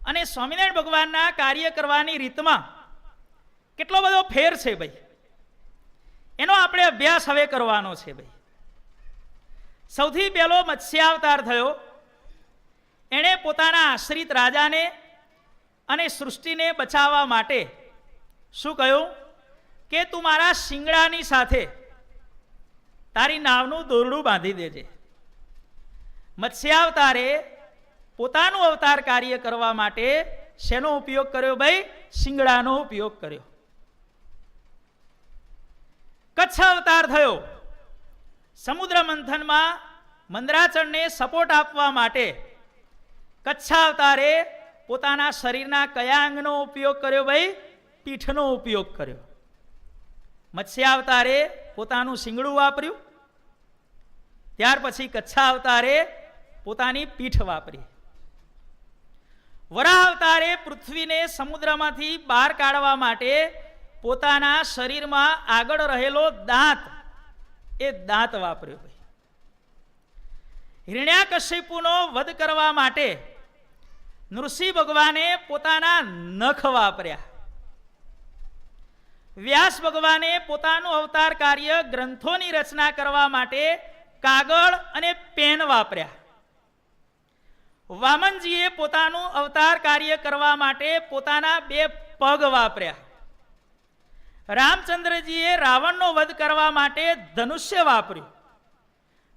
અને સ્વામિનારાયણ ભગવાનના કાર્ય કરવાની રીતમાં કેટલો બધો ફેર છે ભાઈ. એનો આપણે અભ્યાસ હવે કરવાનો છે ભાઈ. સૌથી પહેલો મત્સ્યાવતાર થયો. એણે પોતાના આશ્રિત રાજાને અને સૃષ્ટિને બચાવવા માટે શું કહ્યું કે તું મારા શિંગડાની સાથે તારી નાવનું દોરડું બાંધી દેજે. મત્સ્યાવતારે પોતાનું અવતાર કાર્ય કરવા માટે શેનો ઉપયોગ કર્યો ભાઈ? શિંગડાનો ઉપયોગ કર્યો. કચ્છ અવતાર થયો. સમુદ્ર મંથનમાં મંદરાચળને સપોર્ટ આપવા માટે કચ્છ અવતારે પોતાના શરીરના કયા અંગનો ઉપયોગ કર્યો ભાઈ? પીઠનો ઉપયોગ કર્યો. મત્સ્યાવતારે પોતાનું શિંગડું વાપર્યું, ત્યાર પછી કચ્છ અવતારે પોતાની પીઠ વાપરી. વરાહ અવતારે પૃથ્વીને સમુદ્રમાંથી બહાર કાઢવા માટે પોતાના શરીરમાં આગળ રહેલો દાંત, એ દાંત વાપર્યો. હિરણ્યકશિપુનો વધ કરવા માટે નૃસિંહ ભગવાને પોતાના નખ વાપર્યા. વ્યાસ ભગવાને પોતાનું અવતાર કાર્ય ગ્રંથોની રચના કરવા માટે કાગળ અને પેન વાપર્યા. વામનજીએ પોતાનું અવતાર કાર્ય કરવા માટે પોતાના 2 પગ વાપર્યા. રામચંદ્રજીએ રાવણનો વધ કરવા માટે ધનુષ્ય વાપર્યું.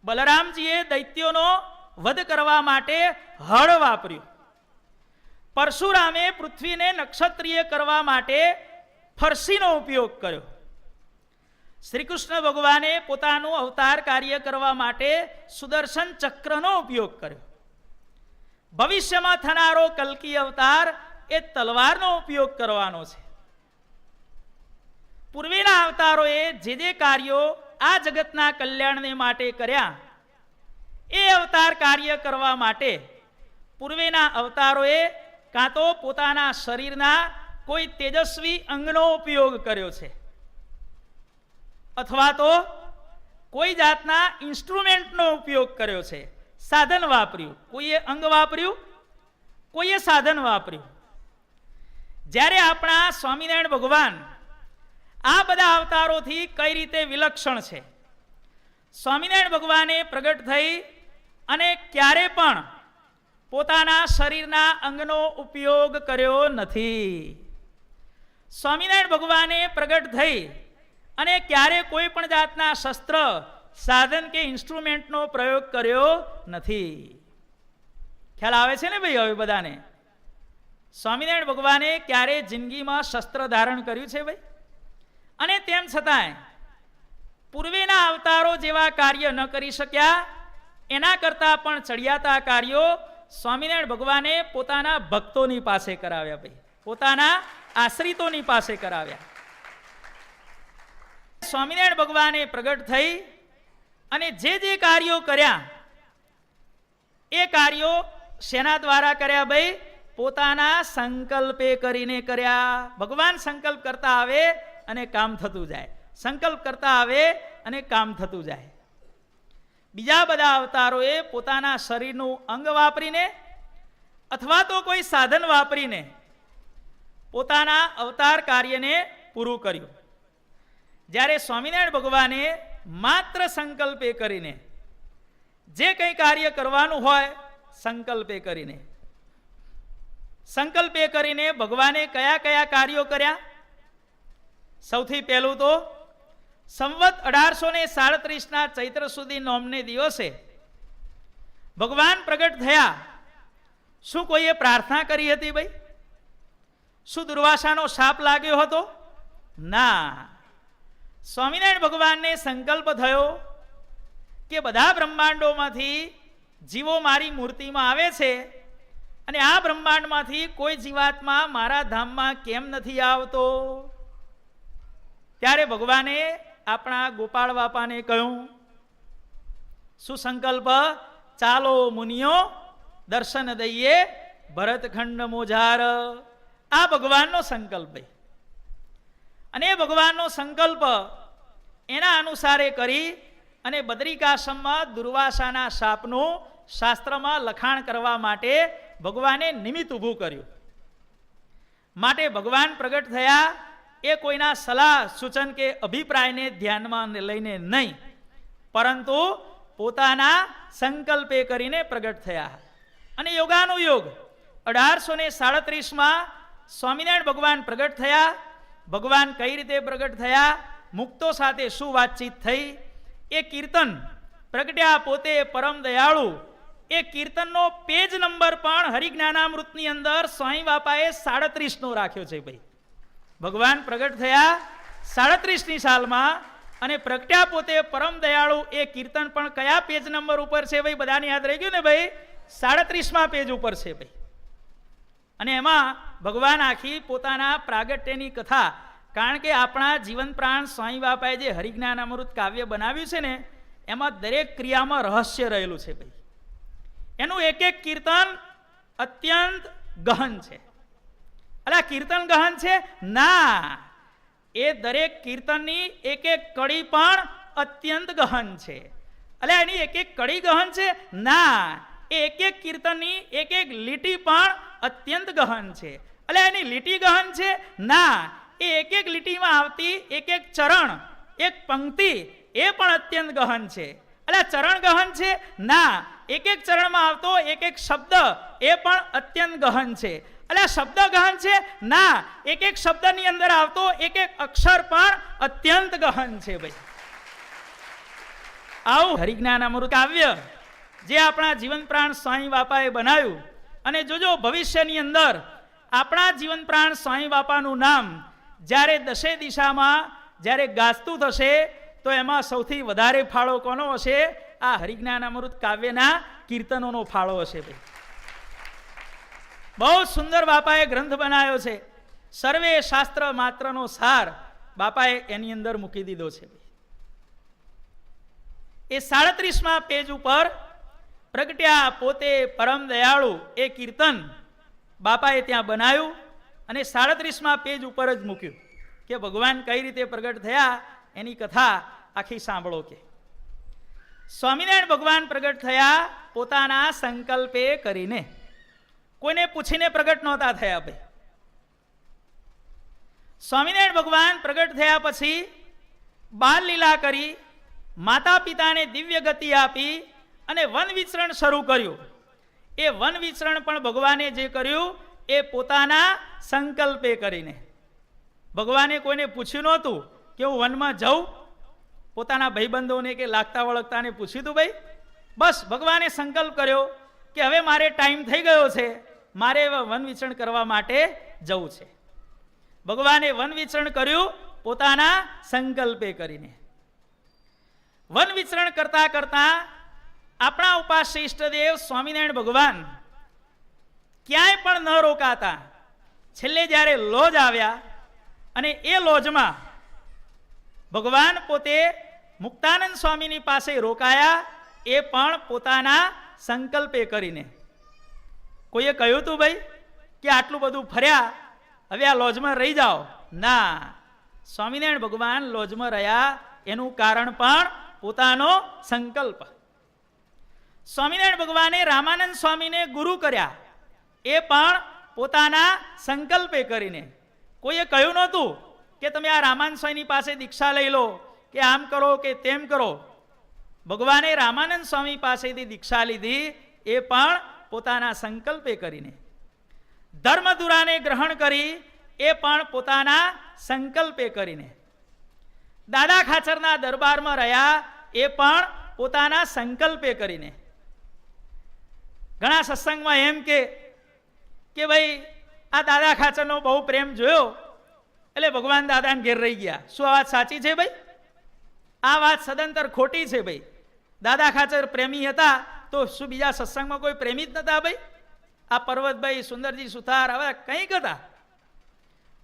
બલરામજીએ દૈત્યોનો વધ કરવા માટે હળ વાપર્યું. પરશુરામે પૃથ્વીને નક્ષત્રિય કરવા માટે ફરસીનો ઉપયોગ કર્યો. શ્રી કૃષ્ણ ભગવાને પોતાનું અવતાર કાર્ય કરવા માટે સુદર્શન ચક્રનો ઉપયોગ કર્યો. ભવિષ્યમાં થનારો કલ્કી અવતાર એ તલવારનો ઉપયોગ કરવાનો છે. પૂર્વેના અવતારોએ જે કાર્યો આ જગતના કલ્યાણને માટે કર્યા, એ અવતાર કાર્ય કરવા માટે પૂર્વેના અવતારોએ કાં તો પોતાના શરીરના કોઈ તેજસ્વી અંગનો ઉપયોગ કર્યો છે, અથવા તો કોઈ જાતના ઇન્સ્ટ્રુમેન્ટનો ઉપયોગ કર્યો છે, સાધન વાપર્યું. કોઈએ અંગ વાપર્યું, કોઈએ સાધન વાપર્યું. જ્યારે આપણા સ્વામિનારાયણ ભગવાન આ બધા અવતારોથી કઈ રીતે વિલક્ષણ છે? સ્વામિનારાયણ ભગવાને પ્રગટ થઈ અને ક્યારે પણ પોતાના શરીરના અંગનો ઉપયોગ કર્યો નથી. સ્વામિનારાયણ ભગવાને પ્રગટ થઈ અને ક્યારે કોઈ પણ જાતના શસ્ત્ર, સાધન કે ઇન્સ્ટ્રુમેન્ટનો પ્રયોગ કર્યો નથી. ખ્યાલ આવે છે ને ભાઈ હવે બધાને? સ્વામિનારાયણ ભગવાને ક્યારે જિંદગીમાં શસ્ત્ર ધારણ કર્યું છે ભાઈ? અને તેમ છતાંય પૂર્વેના અવતારો જેવા કાર્ય ન કરી શક્યા, એના કરતાં પણ ચડિયાતા કાર્યો સ્વામિનારાયણ ભગવાને પોતાના ભક્તોની પાસે કરાવ્યા ભાઈ, પોતાના આશ્રિતોની પાસે કરાવ્યા. સ્વામિનારાયણ ભગવાને પ્રગટ થઈ અને જે કાર્યો કર્યા એ કાર્યો શેના દ્વારા કર્યા ભાઈ? પોતાના સંકલ્પે કરીને કર્યા. ભગવાન સંકલ્પ કરતા આવે અને કામ થતું જાય, સંકલ્પ કરતા આવે અને કામ થતું જાય. બીજા બધા અવતારોએ પોતાના શરીરનું અંગ વાપરીને અથવા તો કોઈ સાધન વાપરીને પોતાના અવતાર કાર્યને પૂરું કર્યું. જ્યારે સ્વામિનારાયણ ભગવાને માત્ર સંકલ્પે કરીને જે કંઈ કાર્ય કરવાનું હોય સંકલ્પે કરીને ભગવાને કયા કયા કાર્યો કર્યા? સૌથી પહેલું તો સંવત 1837 ચૈત્ર સુધી નોમને દિવસે ભગવાન પ્રગટ થયા. શું કોઈએ પ્રાર્થના કરી હતી ભાઈ? શું દુર્વાસાનો શાપ લાગ્યો હતો? ના. સ્વામિનારાયણ ભગવાનને સંકલ્પ થયો કે બધા બ્રહ્માંડોમાંથી જીવો મારી મૂર્તિમાં આવે છે અને આ બ્રહ્માંડમાંથી કોઈ જીવાત્મા મારા ધામમાં કેમ નથી આવતો? ત્યારે ભગવાને આપણા ગોપાળ બાપાને કહ્યું, શું સંકલ્પ? ચાલો મુનિઓ દર્શન દઈએ ભરતખંડ મોજાર. આ ભગવાનનો સંકલ્પ. અને એ ભગવાનનો સંકલ્પ એના અનુસારે કરી અને બદ્રિકાશ્રમમાં દુર્વાસાના શાપનું શાસ્ત્રમાં લખાણ કરવા માટે ભગવાને નિમિત્ત ઊભું કર્યું. માટે ભગવાન પ્રગટ થયા એ કોઈના સલાહ સૂચન કે અભિપ્રાયને ધ્યાનમાં લઈને નહીં, પરંતુ પોતાના સંકલ્પે કરીને પ્રગટ થયા. અને યોગાનુયોગ 1837 સ્વામિનારાયણ ભગવાન પ્રગટ થયા. ભગવાન કઈ રીતે પ્રગટ થયા, મુક્તો સાથે શું વાતચીત થઈ, એ કીર્તન પ્રગટ્યા પોતે પરમ દયાળુ, એ કીર્તનનો પેજ નંબર પણ હરિજ્ઞાનામૃતની અંદર સ્વામી બાપાએ 37 રાખ્યો છે ભાઈ. ભગવાન પ્રગટ થયા 37ની સાલમાં અને પ્રગટ્યા પોતે પરમ દયાળુ, એ કીર્તન પણ કયા પેજ નંબર ઉપર છે ભાઈ? બધાને યાદ રહી ગયું ને ભાઈ? 37મા પેજ ઉપર છે ભાઈ. અને એમાં ભગવાન આખી પોતાના પ્રાગટ્યની કથા, કારણ કે આપણા જીવન પ્રાણ સ્વામી બાપાએ જે હરિજ્ઞાનામૃત કાવ્ય બનાવ્યું છે ને, એમાં દરેક ક્રિયામાં રહસ્ય રહેલું છે ભાઈ. એનું એક એક કીર્તન અત્યંત ગહન છે. અલા કીર્તન ગહન છે? ના, એ દરેક કીર્તનની એક એક કડી પણ અત્યંત ગહન છે. અલા એની એક એક કડી ગહન છે? ના, એ એક એક કીર્તનની એક એક લીટી પણ અત્યંત ગહન છે. અલા એની લીટી ગહન છે? ના, એ એક એક લીટીમાં આવતી એક એક ચરણ, એક પંક્તિ, એ પણ અત્યંત ગહન છે. અલા ચરણ ગહન છે? ના, એક એક ચરણમાં આવતો એક એક શબ્દ, એ પણ અત્યંત ગહન છે. અલા શબ્દ ગહન છે? ના, એક એક શબ્દની અંદર આવતો એક એક અક્ષર પણ અત્યંત ગહન છે ભાઈ. આવું હરિજ્ઞાનામૃત કાવ્ય જે આપણા જીવન પ્રાણ સ્વામી બાપાએ બનાવ્યું. અને જોજો ભવિષ્યની અંદર આપણા જીવન પ્રાણ સ્વામી બાપાનું નામ જ્યારે દશે દિશામાં જ્યારે ગાજતું થશે, તો એમાં સૌથી વધારે ફાળો કોનો હશે? આ હરિજ્ઞાનામૃત કાવ્યના કીર્તનોનો ફાળો હશે ભાઈ. બહુ સુંદર બાપાએ ગ્રંથ બનાવ્યો છે. સર્વે શાસ્ત્ર માત્રનો સાર બાપાએ એની અંદર મૂકી દીધો છે. એ 37મા પેજ ઉપર પ્રગટ્યા પોતે પરમ દયાળુ, એ કીર્તન બાપાએ ત્યાં બનાવ્યું અને 37મા પેજ ઉપર જ મૂક્યું કે ભગવાન કઈ રીતે પ્રગટ થયા એની કથા આખી સાંભળો. કે સ્વામિનારાયણ ભગવાન પ્રગટ થયા પોતાના સંકલ્પે કરીને, કોઈને પૂછીને પ્રગટ નહોતા થયા ભાઈ. સ્વામિનારાયણ ભગવાન પ્રગટ થયા પછી બાલ લીલા કરી, માતા પિતાને દિવ્ય ગતિ આપી અને વન વિચરણ શરૂ કર્યું. એ વન વિચરણ પણ ભગવાને જે કર્યું એ પોતાના સંકલ્પે કરીને. ભગવાને કોઈને પૂછ્યું નહોતું કે હું વનમાં જાઉં, પોતાના ભાઈબંધોને કે લાગતા વળગતાને પૂછ્યું હતું ભાઈ? બસ ભગવાને સંકલ્પ કર્યો કે હવે મારે ટાઈમ થઈ ગયો છે, મારે વન વિચરણ કરવા માટે જવું છે. ભગવાને વન વિચરણ કર્યું પોતાના સંકલ્પે કરીને. વન વિચરણ કરતા કરતા આપણા ઉપાસ્ય ઈષ્ટદેવ સ્વામિનારાયણ ભગવાન ક્યાંય પણ ન રોકાતા. છેલ્લે જ્યારે લોજ આવ્યા અને એ લોજમાં ભગવાન પોતે મુક્તાનંદ સ્વામીની પાસે રોકાયા, એ પણ પોતાના સંકલ્પે કરીને. કોઈએ કહ્યું હતું ભાઈ કે આટલું બધું ફર્યા, હવે આ લોજમાં રહી જાઓ? ના, સ્વામિનારાયણ ભગવાન લોજમાં રહ્યા એનું કારણ પણ પોતાનો સંકલ્પ. સ્વામિનારાયણ ભગવાને રામાનંદ સ્વામીને ગુરુ કર્યા, એ પણ પોતાના સંકલ્પે કરીને. કોઈએ કહ્યું નહોતું કે તમે આ રામાનંદ સ્વામીની પાસે દીક્ષા લઈ લો, કે આમ કરો કે તેમ કરો. ભગવાને રામાનંદ સ્વામી પાસેથી દીક્ષા લીધી, એ પણ પોતાના સંકલ્પે કરીને. ધર્મધુરાને ગ્રહણ કરી, એ પણ પોતાના સંકલ્પે કરીને. દાદા ખાચરના દરબારમાં રહ્યા, એ પણ પોતાના સંકલ્પે કરીને. ઘણા સત્સંગમાં એમ કે ભાઈ આ દાદા ખાચરનો બહુ પ્રેમ જોયો એટલે ભગવાન દાદાને ઘેર રહી ગયા. શું આ વાત સાચી છે ભાઈ? આ વાત સદંતર ખોટી છે ભાઈ. દાદા ખાચર પ્રેમી હતા તો શું બીજા સત્સંગમાં કોઈ પ્રેમી જ નતા ભાઈ? આ પર્વતભાઈ, સુંદરજી સુથાર, હવે કંઈક હતા.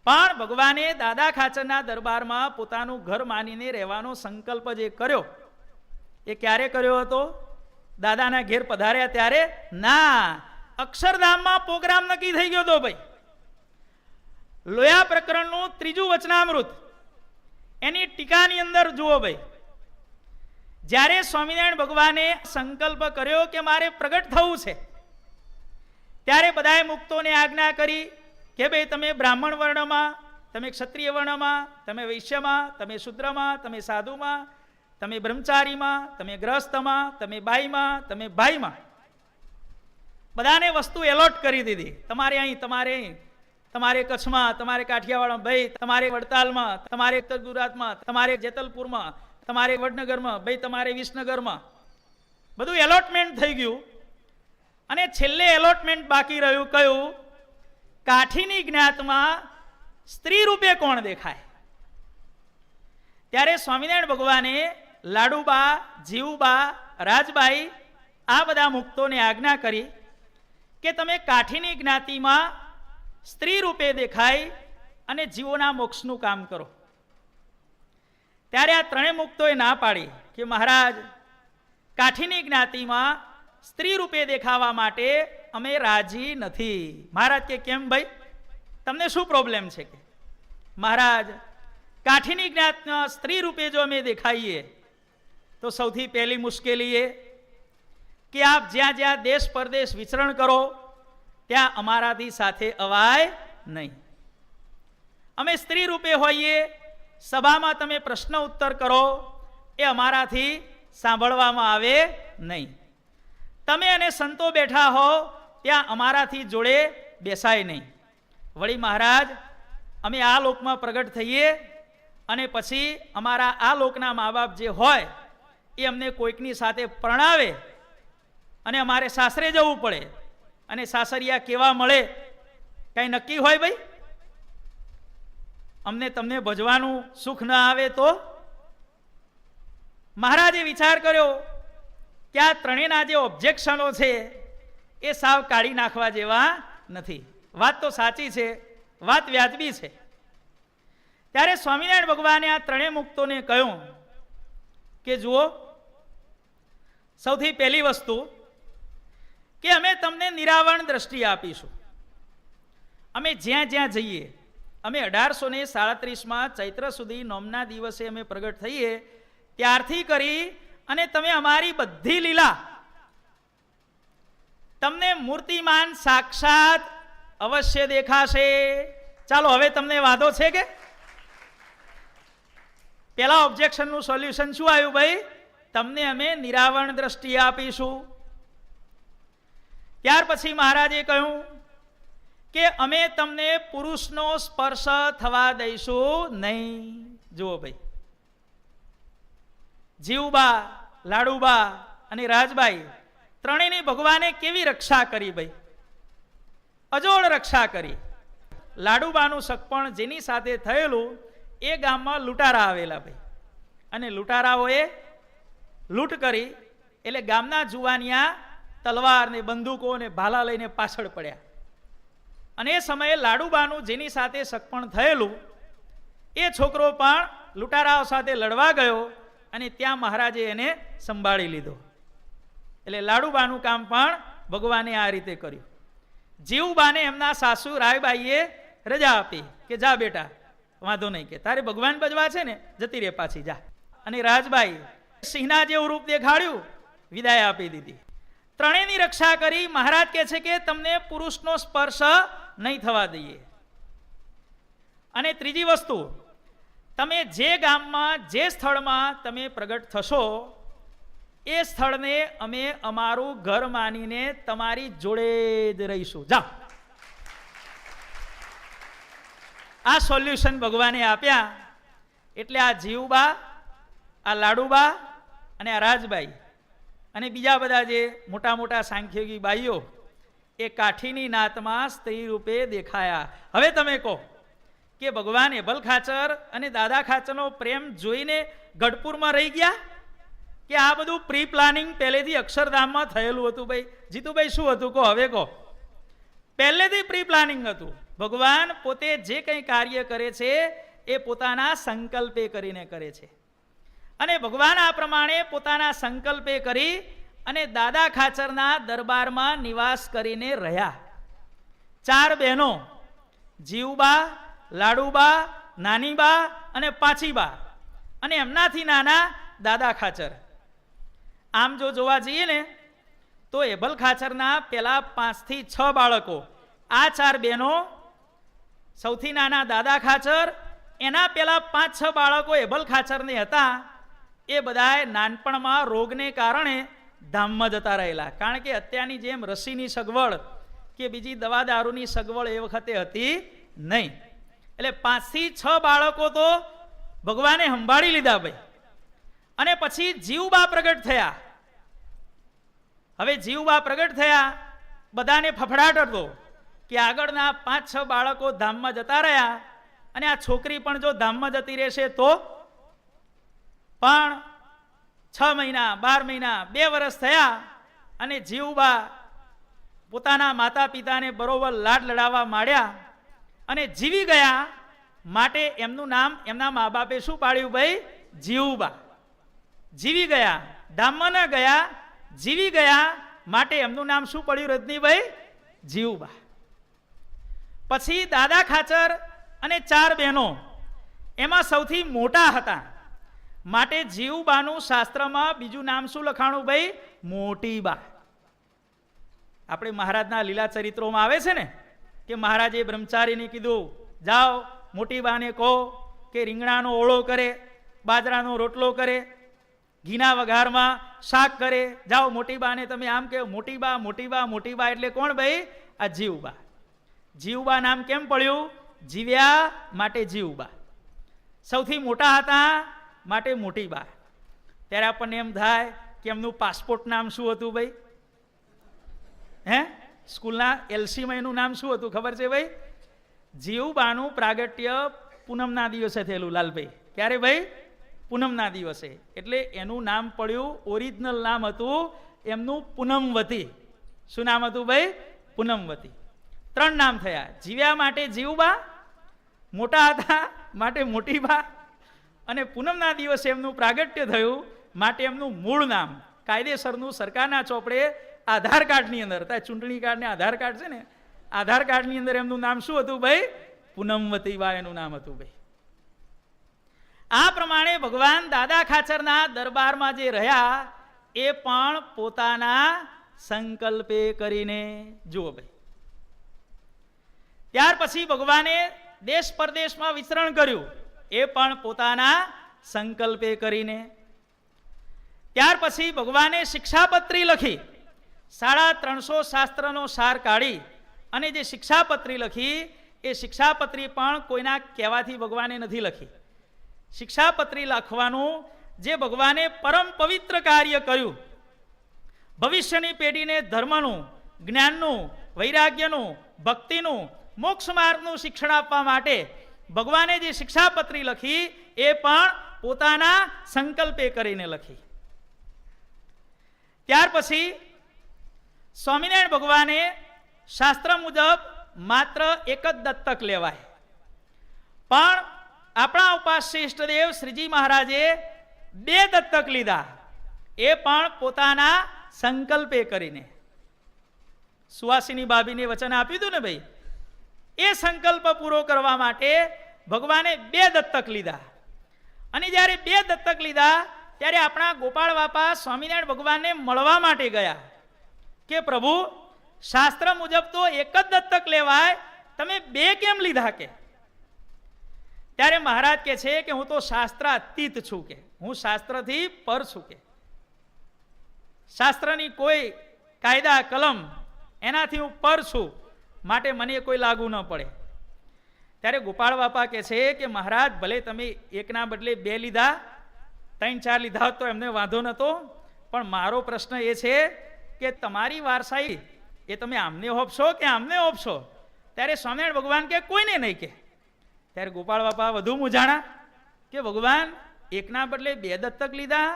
પણ ભગવાને દાદા ખાચરના દરબારમાં પોતાનું ઘર માનીને રહેવાનો સંકલ્પ જે કર્યો, એ ક્યારે કર્યો હતો? દાદાના ઘેર પધાર્યા ત્યારે? ના, અક્ષરધામમાં પ્રોગ્રામ નક્કી થઈ ગયો હતો ભાઈ. લોયા પ્રકરણનું 3જું વચનામૃત, એની ટીકાની અંદર જુઓ ભાઈ. જ્યારે સ્વામિનારાયણ ભગવાને સંકલ્પ કર્યો કે મારે પ્રગટ થવું છે, ત્યારે બધાએ મુક્તોને આજ્ઞા કરી કે ભાઈ તમે બ્રાહ્મણ વર્ણમાં, તમે ક્ષત્રિય વર્ણમાં, તમે વૈશ્યમાં, તમે શૂદ્રમાં, તમે સાધુમાં, તમે બ્રહ્મચારીમાં, તમે ગ્રહસ્થમાં, તમે બાઈમાં, તમે ભાઈમાં, બધાને વસ્તુ એલોટ કરી દીધી. તમારે અહીં, તમારે અહીં, તમારે કચ્છમાં, તમારે કાઠિયાવાડમાં, ભાઈ તમારે વડતાલમાં, તમારે ઉત્તર ગુજરાતમાં, તમારે જેતલપુરમાં, તમારે વડનગરમાં, ભાઈ તમારે વિસનગરમાં, બધું એલોટમેન્ટ થઈ ગયું. અને છેલ્લે એલોટમેન્ટ બાકી રહ્યું કયું? કાઠીની જ્ઞાતમાં સ્ત્રી રૂપે કોણ દેખાય? ત્યારે સ્વામિનારાયણ ભગવાને લાડુબા, જીવુબા, રાજબાઈ, આ બધા મુક્તોને આજ્ઞા કરી કે તમે કાઠીની જ્ઞાતિમાં સ્ત્રી રૂપે દેખાય અને જીવોના મોક્ષનું કામ કરો. ત્યારે આ ત્રણેય મુક્તોએ ના પાડી કે મહારાજ, કાઠીની જ્ઞાતિમાં સ્ત્રી રૂપે દેખાવા માટે અમે રાજી નથી. મહારાજ કે કેમ ભાઈ, તમને શું પ્રોબ્લેમ છે? કે મહારાજ, કાઠીની જ્ઞાતમાં સ્ત્રી રૂપે જો અમે દેખાઈએ તો સૌથી પહેલી મુશ્કેલી એ કે આપ જ્યાં જ્યાં દેશ પરદેશ વિચરણ કરો ત્યાં અમારાથી સાથે અવાય નહીં. અમે સ્ત્રી રૂપે હોઈએ, સભામાં તમે પ્રશ્ન ઉત્તર કરો, એ અમારાથી સાંભળવામાં આવે નહીં. તમે અને સંતો બેઠા હો ત્યાં અમારાથી જોડે બેસાય નહીં. વળી મહારાજ, અમે આ લોકમાં પ્રગટ થઈએ અને પછી અમારા આ લોકના મા બાપ જે હોય એ અમને કોઈકની સાથે પરણાવે અને અમારે સાસરે જવું પડે, અને સાસરિયા કેવા મળે કઈ નક્કી હોય ભાઈ? અમને તમને ભજવાનું સુખ ન આવે તો? મહારાજે વિચાર કર્યો કે આ ત્રણેયના જે ઓબ્જેક્શનો છે એ સાવ કાઢી નાખવા જેવા નથી. વાત તો સાચી છે, વાત વ્યાજબી છે. ત્યારે સ્વામિનારાયણ ભગવાને આ ત્રણેય મુક્તોને કહ્યું કે જુઓ, સૌથી પહેલી વસ્તુ કે અમે તમને નિરાવરણ દ્રષ્ટિ આપીશું. અમે જ્યાં જ્યાં જઈએ, અમે 1837માં ચૈત્ર સુધી નોમના દિવસે અમે પ્રગટ થઈએ ત્યારથી કરી અને તમે અમારી બધી લીલા, તમને મૂર્તિમાન સાક્ષાત અવશ્ય દેખાશે. ચાલો, હવે તમને વાંધો છે કે? પેલા ઓબ્જેક્શનનું સોલ્યુશન શું આવ્યું ભાઈ? તમને અમે નિરાવરણ દ્રષ્ટિ આપીશું. ત્યાર પછી મહારાજે કહ્યું કે અમે તમને પુરુષનો સ્પર્શ થવા દઈશું નહીં. જુઓ ભાઈ, જીવુબા, લાડુબા અને રાજબાઈ ત્રણેયની ભગવાને કેવી રક્ષા કરી ભાઈ? અજોડ રક્ષા કરી. લાડુબાનું સગપણ જેની સાથે થયેલું એ ગામમાં લૂંટારા આવેલા ભાઈ, અને લૂંટારાઓએ લૂંટ કરી એટલે ગામના જુવાનિયા તલવાર ને બંદૂકો ને ભાલા લઈને પાછળ પડ્યા. અને એ સમયે લાડુબાનું જેની સાથે સગપણ થયેલું એ છોકરો પણ લૂંટારાઓ સાથે લડવા ગયો અને ત્યાં મહારાજે એને સંભાળી લીધો. એટલે લાડુબાનું કામ પણ ભગવાને આ રીતે કર્યું. જીવુબાને એમના સાસુ રાયબાઈએ રજા આપી કે જા બેટા, વાંધો નહીં, કે તારે ભગવાન બજવા છે ને, જતી રે પાછી, જા. અને રાજબાઈ સિંહના જેવું રૂપ દેખાડ્યું, વિદાય આપી દીધી. ત્રણેયની રક્ષા કરી. મહારાજ કહે છે કે તમને પુરુષનો સ્પર્શ નહીં થવા દઈએ. અને ત્રીજી વસ્તુ, તમે જે ગામમાં, જે સ્થળમાં તમે પ્રગટ થશો, એ સ્થળને અમે અમારું ઘર માનીને તમારી જોડે જ રહીશું. જા. આ સોલ્યુશન ભગવાને આપ્યા. એટલે આ જીવુબા, આ લાડુબા અને આ રાજબાઈ અને બીજા બધા જે મોટા મોટા સાંખ્યોગી બાઈઓ એ કાઠીની નાતમાં સ્ત્રી રૂપે દેખાયા. હવે તમે કહો કે ભગવાન એભલ ખાચર અને દાદા ખાચરનો પ્રેમ જોઈને ગઢપુરમાં રહી ગયા, કે આ બધું પ્રી પ્લાનિંગ પહેલેથી અક્ષરધામમાં થયેલું હતું? ભાઈ જીતુભાઈ, શું હતું કહો, હવે કહો. પહેલેથી પ્રી પ્લાનિંગ હતું. ભગવાન પોતે જે કંઈ કાર્ય કરે છે એ પોતાના સંકલ્પે કરીને કરે છે. અને ભગવાન આ પ્રમાણે પોતાના સંકલ્પે કરી અને દાદા ખાચરના દરબારમાં નિવાસ કરીને રહ્યા. 4 બહેનો, જીવુબા, લાડુબા, નાનીબા અને પાછીબા, અને એમનાથી નાના દાદા ખાચર. આમ જો જોવા જઈએ ને તો એભલ ખાચરના પેલા 5 થી 6 બાળકો, આ 4 બહેનો, સૌથી નાના દાદા ખાચર, એના પેલા 5-6 બાળકો એભલ ખાચરને હતા. એ બધાએ નાનપણમાં રોગને કારણે ધામમાં જતા રહેલા. કારણ કે અત્યારની જેમ રસીની સગવડ કે બીજી દવા દારૂની સગવડ એ વખતે હતી નહીં. એટલે 5 થી 6 બાળકો તો ભગવાને સંભાળી લીધા ભાઈ. અને પછી જીવુબા પ્રગટ થયા. હવે જીવુબા પ્રગટ થયા, બધાને ફફડાટ હતો કે આગળના 5-6 બાળકો ધામમાં જતા રહ્યા અને આ છોકરી પણ જો ધામમાં જતી રહેશે તો. પણ 6 મહિના, 12 મહિના, 2 વર્ષ થયા અને જીવુબા પોતાના માતા પિતાને બરોબર લાડ લડાવવા માંડ્યા અને જીવી ગયા. માટે એમનું નામ એમના મા બાપે શું પાડ્યું ભાઈ? જીવુબા. જીવી ગયા, ધામમાં ન ગયા, જીવી ગયા, માટે એમનું નામ શું પડ્યું રજનીભાઈ? જીવુબા. પછી દાદા ખાચર અને 4 બહેનો, એમાં સૌથી મોટા હતા, માટે જીવુબાનું શાસ્ત્રમાં બીજું નામ શું લખાણું ભાઈ? મોટીબા. આપણે મહારાજના લીલા ચરિત્રોમાં આવે છે ને કે મહારાજે બ્રહ્મચારીને કીધું, જાઓ મોટીબાને કહો કે રીંગણાનો ઓળો કરે, બાજરાનો રોટલો કરે, ઘીના વઘારમાં શાક કરે. જાઓ મોટીબાને તમે આમ કહો. મોટીબા, મોટીબા, મોટીબા એટલે કોણ ભાઈ? આ જીવુબા. જીવુબા નામ કેમ પડ્યું? જીવ્યા માટે જીવુબા. સૌથી મોટા હતા માટે મોટીબા. ત્યારે આપણને એમ થાય કે એમનું પાસપોર્ટ નામ શું હતું ભાઈ? હે, સ્કૂલના એલસીમાં એનું નામ શું હતું ખબર છે ભાઈ? જીવુબાનું પ્રાગટ્ય પૂનમના દિવસે થયેલું લાલભાઈ. ક્યારે ભાઈ? પૂનમના દિવસે. એટલે એનું નામ પડ્યું, ઓરિજિનલ નામ હતું એમનું પૂનમવતી. શું નામ હતું ભાઈ? પૂનમવતી. 3 નામ થયા. જીવ્યા માટે જીવુબા, મોટા હતા માટે મોટીબા, અને પૂનમના દિવસે એમનું પ્રાગટ્ય થયું માટે એમનું મૂળ નામ કાયદેસરનું સરકારના ચોપડે આધાર કાર્ડની અંદર, ચૂંટણી કાર્ડ ને આધાર કાર્ડ છે ને, આધાર કાર્ડની અંદર એમનું નામ શું હતું ભાઈ? પૂનમવતીબા એનું નામ હતું ભાઈ. આ પ્રમાણે ભગવાન દાદા ખાચરના દરબારમાં જે રહ્યા એ પણ પોતાના સંકલ્પે કરીને. જુઓ ભાઈ, ત્યાર પછી ભગવાને દેશ પરદેશમાં વિચરણ કર્યું, એ પણ પોતાના સંકલ્પે કરીને. ત્યાર પછી ભગવાને શિક્ષાપત્રી લખી, 350 શાસ્ત્રનો સાર કાઢી અને જે શિક્ષાપત્રી લખી એ શિક્ષાપત્રી પણ કોઈના કહેવાથી ભગવાને નથી લખી. શિક્ષાપત્રી લખવાનું જે ભગવાને પરમ પવિત્ર કાર્ય કર્યું, ભવિષ્યની પેઢીને ધર્મનું, જ્ઞાનનું, વૈરાગ્યનું, ભક્તિનું, મોક્ષ માર્ગનું શિક્ષણ આપવા માટે ભગવાને જે શિક્ષાપત્રી લખી એ પણ પોતાના સંકલ્પે કરીને લખી. ત્યાર પછી સ્વામિનારાયણ ભગવાને શાસ્ત્ર મુજબ માત્ર એક જ દત્તક લેવાય, પણ આપણા ઉપાસ્ય ઇષ્ટદેવ શ્રીજી મહારાજે 2 દત્તક લીધા, એ પણ પોતાના સંકલ્પે કરીને. સુવાસિની ભાભીને વચન આપ્યું હતું ને ભાઈ, એ સંકલ્પ પૂરો કરવા માટે ભગવાને 2 દત્તક લીધા. અને જ્યારે 2 દત્તક લીધા ત્યારે આપણા ગોપાળ બાપા સ્વામિનારાયણ ભગવાનને મળવા માટે ગયા કે પ્રભુ, શાસ્ત્ર મુજબ તો 1 જ દત્તક લેવાય, તમે 2 કેમ લીધા? કે ત્યારે મહારાજ કહે છે કે હું તો શાસ્ત્ર અતીત છું, કે હું શાસ્ત્રથી પર છું, કે શાસ્ત્રની કોઈ કાયદા કલમ એનાથી હું પર છું, માટે મને કોઈ લાગુ ન પડે. ત્યારે ગોપાળ બાપા કહે છે કે મહારાજ, ભલે તમે 1ના બદલે 2 લીધા, 3-4 લીધા હોત તો એમને વાંધો નહોતો, પણ મારો પ્રશ્ન એ છે કે તમારી વારસાઈ એ તમે આમને હોપશો કે આમને હોપશો? ત્યારે સ્વામિનારાયણ ભગવાન કે કોઈને નહીં. કે ત્યારે ગોપાળ બાપા વધુ મૂંઝાણા કે ભગવાન, 1ના બદલે 2 દત્તક લીધા,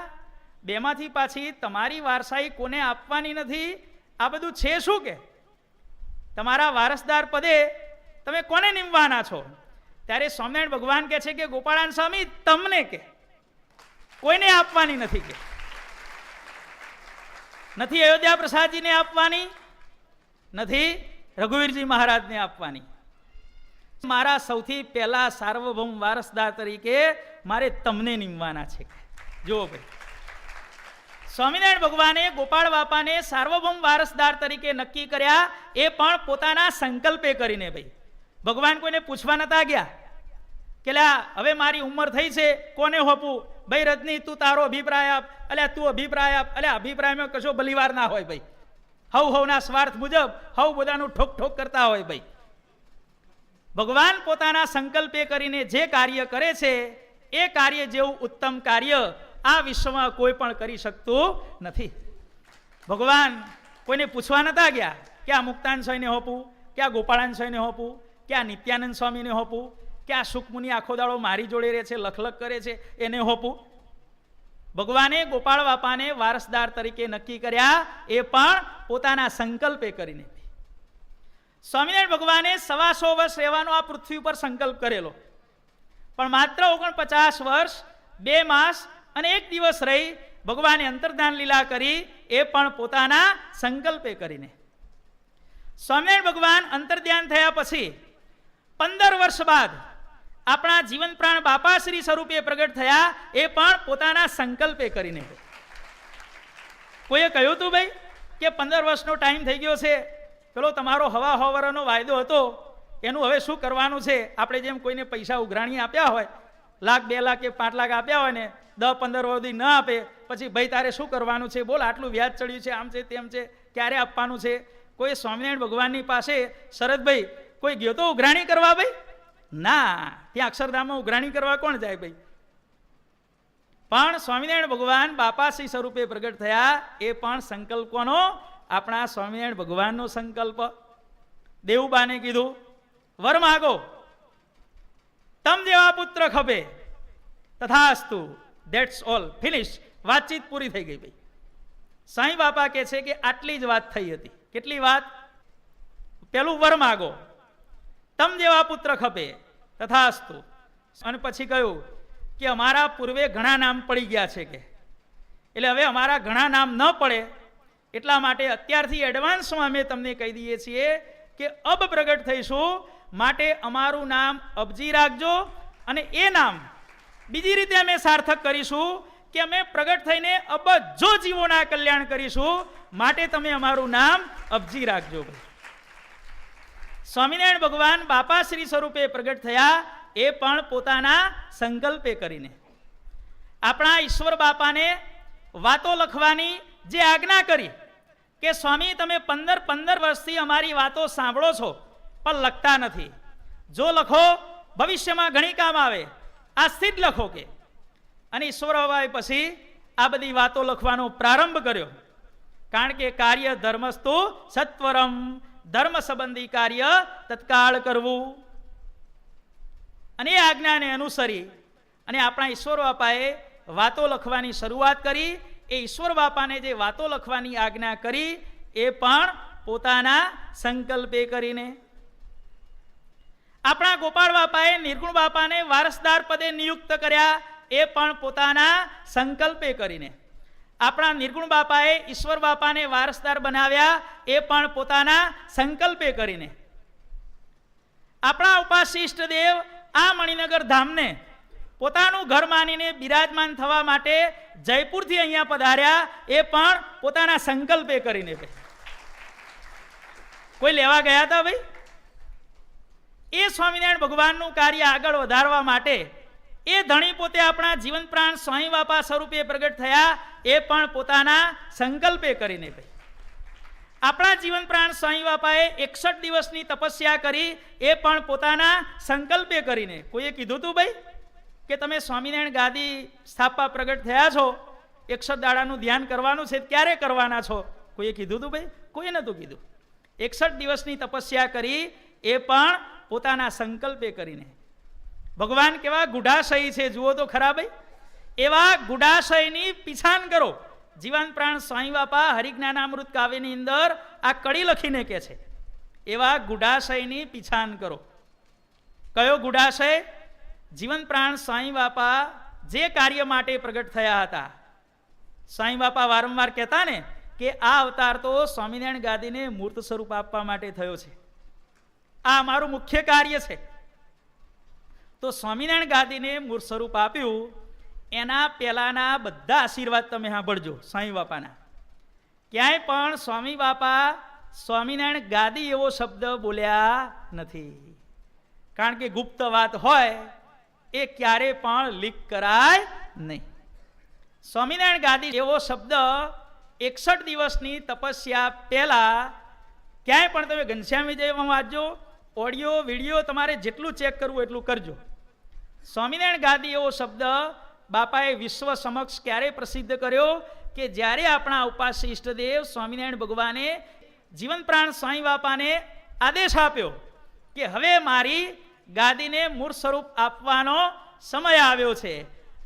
2માંથી પાછી તમારી વારસાઈ કોને આપવાની નથી, આ બધું છે શું? કે તમારા વારસદાર પદે તમે કોને નિમવાના છો? ત્યારે સ્વામિનારાયણ ભગવાન કહે છે કે ગોપાળાન સ્વામી, તમને કે કોઈને આપવાની નથી. કે નથી અયોધ્યા પ્રસાદજીને આપવાની, નથી રઘુવીરજી મહારાજને આપવાની. મારા સૌથી પહેલા સાર્વભૌમ વારસદાર તરીકે મારે તમને નિમવાના છે. જુઓ ભાઈ, સ્વામિનારાયણ ભગવાને ગોપાળ બાપાને સાર્વભૌમ વારસદાર તરીકે નક્કી કર્યા, એ પણ પોતાના સંકલ્પે કરીને. ભાઈ, ભગવાન કોઈને પૂછવા નતા ગયા કે હવે મારી ઉંમર થઈ છે, કોને હોપું? ભાઈ રજની, તું તારો અભિપ્રાય આપ. અલ્યા તું અભિપ્રાય આપ. અલ્યા અભિપ્રાયમાં કશો ભલીવાર ના હોય ભાઈ. હવના સ્વાર્થ મુજબ બધાનું ઠોક ઠોક કરતા હોય. ભાઈ, ભગવાન પોતાના સંકલ્પે કરીને જે કાર્ય કરે છે, એ કાર્ય જેવું ઉત્તમ કાર્ય આ વિશ્વમાં કોઈ પણ કરી શકતું નથી. ભગવાન કોઈને પૂછવા નતા ગયા કે આ મુક્તાન સ્વામીને હોપું, કે આ ગોપાળાન સ્વામીને હોપું, કે આ નિત્યાનંદ સ્વામીને હોપું, કે આ સુખમુનિ આખો દાડો મારી જોડે રહે છે, લખલખ કરે છે, એને હોપું. ભગવાને ગોપાળ બાપાને વારસદાર તરીકે નક્કી કર્યા, એ પણ પોતાના સંકલ્પે કરીને. સ્વામિનારાયણ ભગવાને 125 વર્ષ રહેવાનો આ પૃથ્વી ઉપર સંકલ્પ કરેલો, પણ માત્ર 49 વર્ષ 2 માસ અને 1 દિવસ રહી ભગવાને અંતર્ધાન લીલા કરી, એ પણ પોતાના સંકલ્પે કરીને. સ્વામિનારાયણ ભગવાન અંતર્ધ્યાન થયા પછી 15 વર્ષ બાદ આપણા જીવન પ્રાણ બાપાશ્રી સ્વરૂપે પ્રગટ થયા, એ પણ પોતાના સંકલ્પે કરીને. કોઈએ કહ્યું હતું ભાઈ કે 15 વર્ષનો ટાઈમ થઈ ગયો છે, પેલો તમારો હવાનો વાયદો હતો એનું હવે શું કરવાનું છે? આપણે જેમ કોઈને પૈસા ઉઘરાણી આપ્યા હોય, 1 લાખ 2 લાખ કે 5 લાખ આપ્યા હોય ને, 10-15 વર્ષથી ન આપે, પછી ભાઈ તારે શું કરવાનું છે? બોલ, આટલું વ્યાજ ચડ્યું છે, આમ છે તેમ છે, ક્યારે આપવાનું છે? કોઈ સ્વામિનારાયણ ભગવાનની પાસે શરદભાઈ કોઈ ગયો તો ઉઘરાણી કરવા? ભાઈ ના, ત્યાં અક્ષરધામમાં ઉઘરાણી કરવા કોણ જાય ભાઈ? પણ સ્વામિનારાયણ ભગવાન બાપાશ્રી સ્વરૂપે પ્રગટ થયા, એ પણ સંકલ્પ કોનો? આપણા સ્વામિનારાયણ ભગવાનનો સંકલ્પ. દેવુબાને કીધું, વર માગો, તમ જેવા પુત્ર ખપે, તથાસ્તુ, ધેટ્સ ઓલ, ફિનિશ. વાતચીત પૂરી થઈ ગઈ. ભાઈ, સાંઈ બાપા કહે છે કે આટલી જ વાત થઈ હતી. કેટલી વાત? પેલું વર માગો, તમ જેવા પુત્ર ખપે, તથાસ્તુ. અને પછી કહ્યું કે અમારા પૂર્વે ઘણા નામ પડી ગયા છે, કે એટલે હવે અમારા ઘણા નામ ન પડે એટલા માટે અત્યારથી એડવાન્સમાં અમે તમને કહી દઈએ છીએ કે અબ પ્રગટ થઈશું, માટે અમારું નામ અબજી રાખજો, અને એ નામ બીજી રીતે અમે સાર્થક કરીશું કે અમે પ્રગટ થઈને અબજો જીવોના કલ્યાણ કરીશું, માટે તમે અમારું નામ અબજી રાખજો. સ્વામિનારાયણ ભગવાન બાપાશ્રી સ્વરૂપે પ્રગટ થયા, એ પણ પોતાના સંકલ્પે કરીને. આપણા ઈશ્વર બાપાને વાતો લખવાની જે આજ્ઞા કરી કે સ્વામી તમે 15 વર્ષથી અમારી વાતો સાંભળો છો પણ લખતા નથી, જો લખો ભવિષ્યમાં ઘણી કામ આવે, આજથી જ લખો. કે અને ઈશ્વર બાબાએ પછી આ બધી વાતો લખવાનો પ્રારંભ કર્યો, કારણ કે કાર્ય ધર્મસ્તુ સત્વરમ, ધર્મ સંબંધી કાર્ય તત્કાળ કરવું. અને એ આજ્ઞાને અનુસરી અને આપણા ઈશ્વર બાપાએ વાતો લખવાની શરૂઆત કરી. એ ઈશ્વર બાપાને જે વાતો લખવાની આજ્ઞા કરી, એ પણ પોતાના સંકલ્પે કરીને. આપણા ગોપાળ બાપાએ નિર્ગુણ બાપાને વારસદાર પદે નિયુક્ત કર્યા, એ પણ પોતાના સંકલ્પે કરીને. આપણા નિર્ગુણ બાપાએ ઈશ્વર બાપાને વારસદાર બનાવ્યા, એ પણ પોતાના સંકલ્પે કરીને. આપણા ઉપાસ્ય ઈષ્ટદેવ આ મણિનગર ધામને પોતાનું ઘર માનીને બિરાજમાન થવા માટે જયપુરથી અહીંયા પધાર્યા, એ પણ પોતાના સંકલ્પે કરીને. કોઈ લેવા ગયા હતા ભાઈ? એ સ્વામિનારાયણ ભગવાનનું કાર્ય આગળ વધારવા માટે એ ધણી પોતે આપણા જીવન પ્રાણ સ્વામી બાપા સ્વરૂપે પ્રગટ થયા, એ પણ પોતાના સંકલ્પે કરીને. ભાઈ આપણા જીવન પ્રાણ સ્વામી બાપાએ 61 દિવસની તપસ્યા કરી, એ પણ પોતાના સંકલ્પે કરીને. કોઈએ કીધું હતું ભાઈ કે તમે સ્વામિનારાયણ ગાદી સ્થાપવા પ્રગટ થયા છો, 61 દાડાનું ધ્યાન કરવાનું છે, ક્યારે કરવાના છો? કોઈએ કીધું હતું ભાઈ? કોઈ નહોતું કીધું. 61 દિવસની તપસ્યા કરી, એ પણ પોતાના સંકલ્પે કરીને. ભગવાન કેવા ગુઢાશયી છે, જુઓ તો ખરા ભાઈ. એવા ગુઢાશયની પીછાન કરો. જીવન પ્રાણ સ્વામી બાપા હરિજ્ઞાનામૃત કાવ્યની અંદર આ કડી લખીને કે છે, એવા ગુઢાશયની પીછાન કરો. કયો ગુઢાશય? જીવન પ્રાણ સ્વામી બાપા જે કાર્ય માટે પ્રગટ થયા હતા. સ્વામી બાપા વારંવાર કહેતા ને કે આ અવતાર તો સ્વામિનારાયણ ગાદીને મૂર્ત સ્વરૂપ આપવા માટે થયો છે, આ અમારું મુખ્ય કાર્ય છે. તો સ્વામિનારાયણ ગાદીને મૂર્ત સ્વરૂપ આપ્યું, એના પહેલાના બધા આશીર્વાદ તમે સાંભળજો સ્વામી બાપાના. ક્યાંય પણ સ્વામી બાપા સ્વામિનારાયણ ગાદી એવો શબ્દ બોલ્યા નથી, કારણ કે ગુપ્ત વાત હોય એ ક્યારે પણ લીક કરાય નહીં. સ્વામિનારાયણ ગાદી એવો શબ્દ 61 દિવસની તપસ્યા પહેલા ક્યાંય પણ તમે ઘનશ્યામ વિજયમાં વાંચજો, ઓડિયો વિડીયો તમારે જેટલું ચેક કરવું એટલું કરજો. સ્વામિનારાયણ ગાદી એવો શબ્દ બાપાએ વિશ્વ સમક્ષ ક્યારે પ્રસિદ્ધ કર્યો કે જ્યારે આપણા ઉપાસ્ય ઈષ્ટદેવ સ્વામિનારાયણ ભગવાને જીવન પ્રાણ સ્વામી બાપાને આદેશ આપ્યો કે હવે મારી ગાદીને મૂળ સ્વરૂપ આપવાનો સમય આવ્યો છે.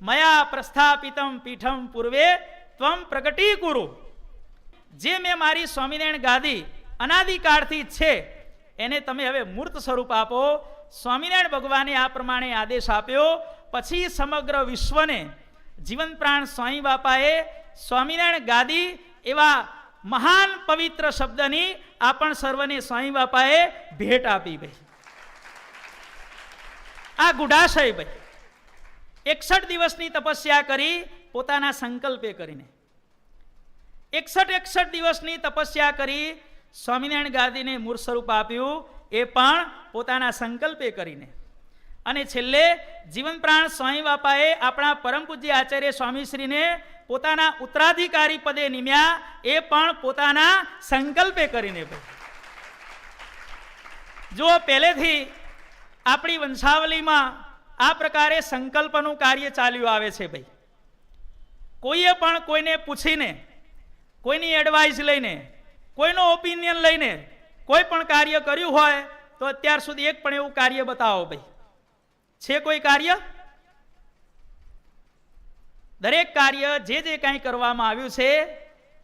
મયા પ્રસ્થાપિતમ પીઠમ પૂર્વે ત્વમ પ્રગટી કુરુ. જે મેં મારી સ્વામિનારાયણ ગાદી અનાદિકાળથી છે એને તમે હવે મૂર્ત સ્વરૂપ આપો. સ્વામિનારાયણ ભગવાને આ પ્રમાણે આદેશ આપ્યો. પછી સમગ્ર વિશ્વને જીવન પ્રાણ સ્વામી બાપાએ સ્વામિનારાયણ ગાદી એવા મહાન પવિત્ર શબ્દની આપણ સર્વને સ્વામી બાપાએ ભેટ આપી. ભાઈ આ ગુઢાશય ભાઈ 61 દિવસની તપસ્યા કરી, પોતાના સંકલ્પે કરીને. 61 દિવસની તપસ્યા કરી સ્વામિનારાયણ ગાદીને મૂળ સ્વરૂપ આપ્યું, એ પણ પોતાના સંકલ્પે કરીને. અને છેલ્લે જીવન પ્રાણ સ્વામી બાપાએ આપણા પરમ પૂજ્ય આચાર્ય સ્વામીશ્રીને પોતાના ઉત્તરાધિકારી પદે નિમ્યા, એ પણ પોતાના સંકલ્પે કરીને. જો પહેલેથી આપણી વંશાવલીમાં આ પ્રકારે સંકલ્પનું કાર્ય ચાલ્યું આવે છે. ભાઈ કોઈએ પણ કોઈને પૂછીને, કોઈની એડવાઇસ લઈને, કોઈનો ઓપિનિયન લઈને કોઈ પણ કાર્ય કર્યું હોય તો અત્યાર સુધી એક પણ એવું કાર્ય બતાવો ભાઈ. છે કોઈ કાર્ય? દરેક કાર્ય જે કાંઈ કરવામાં આવ્યું છે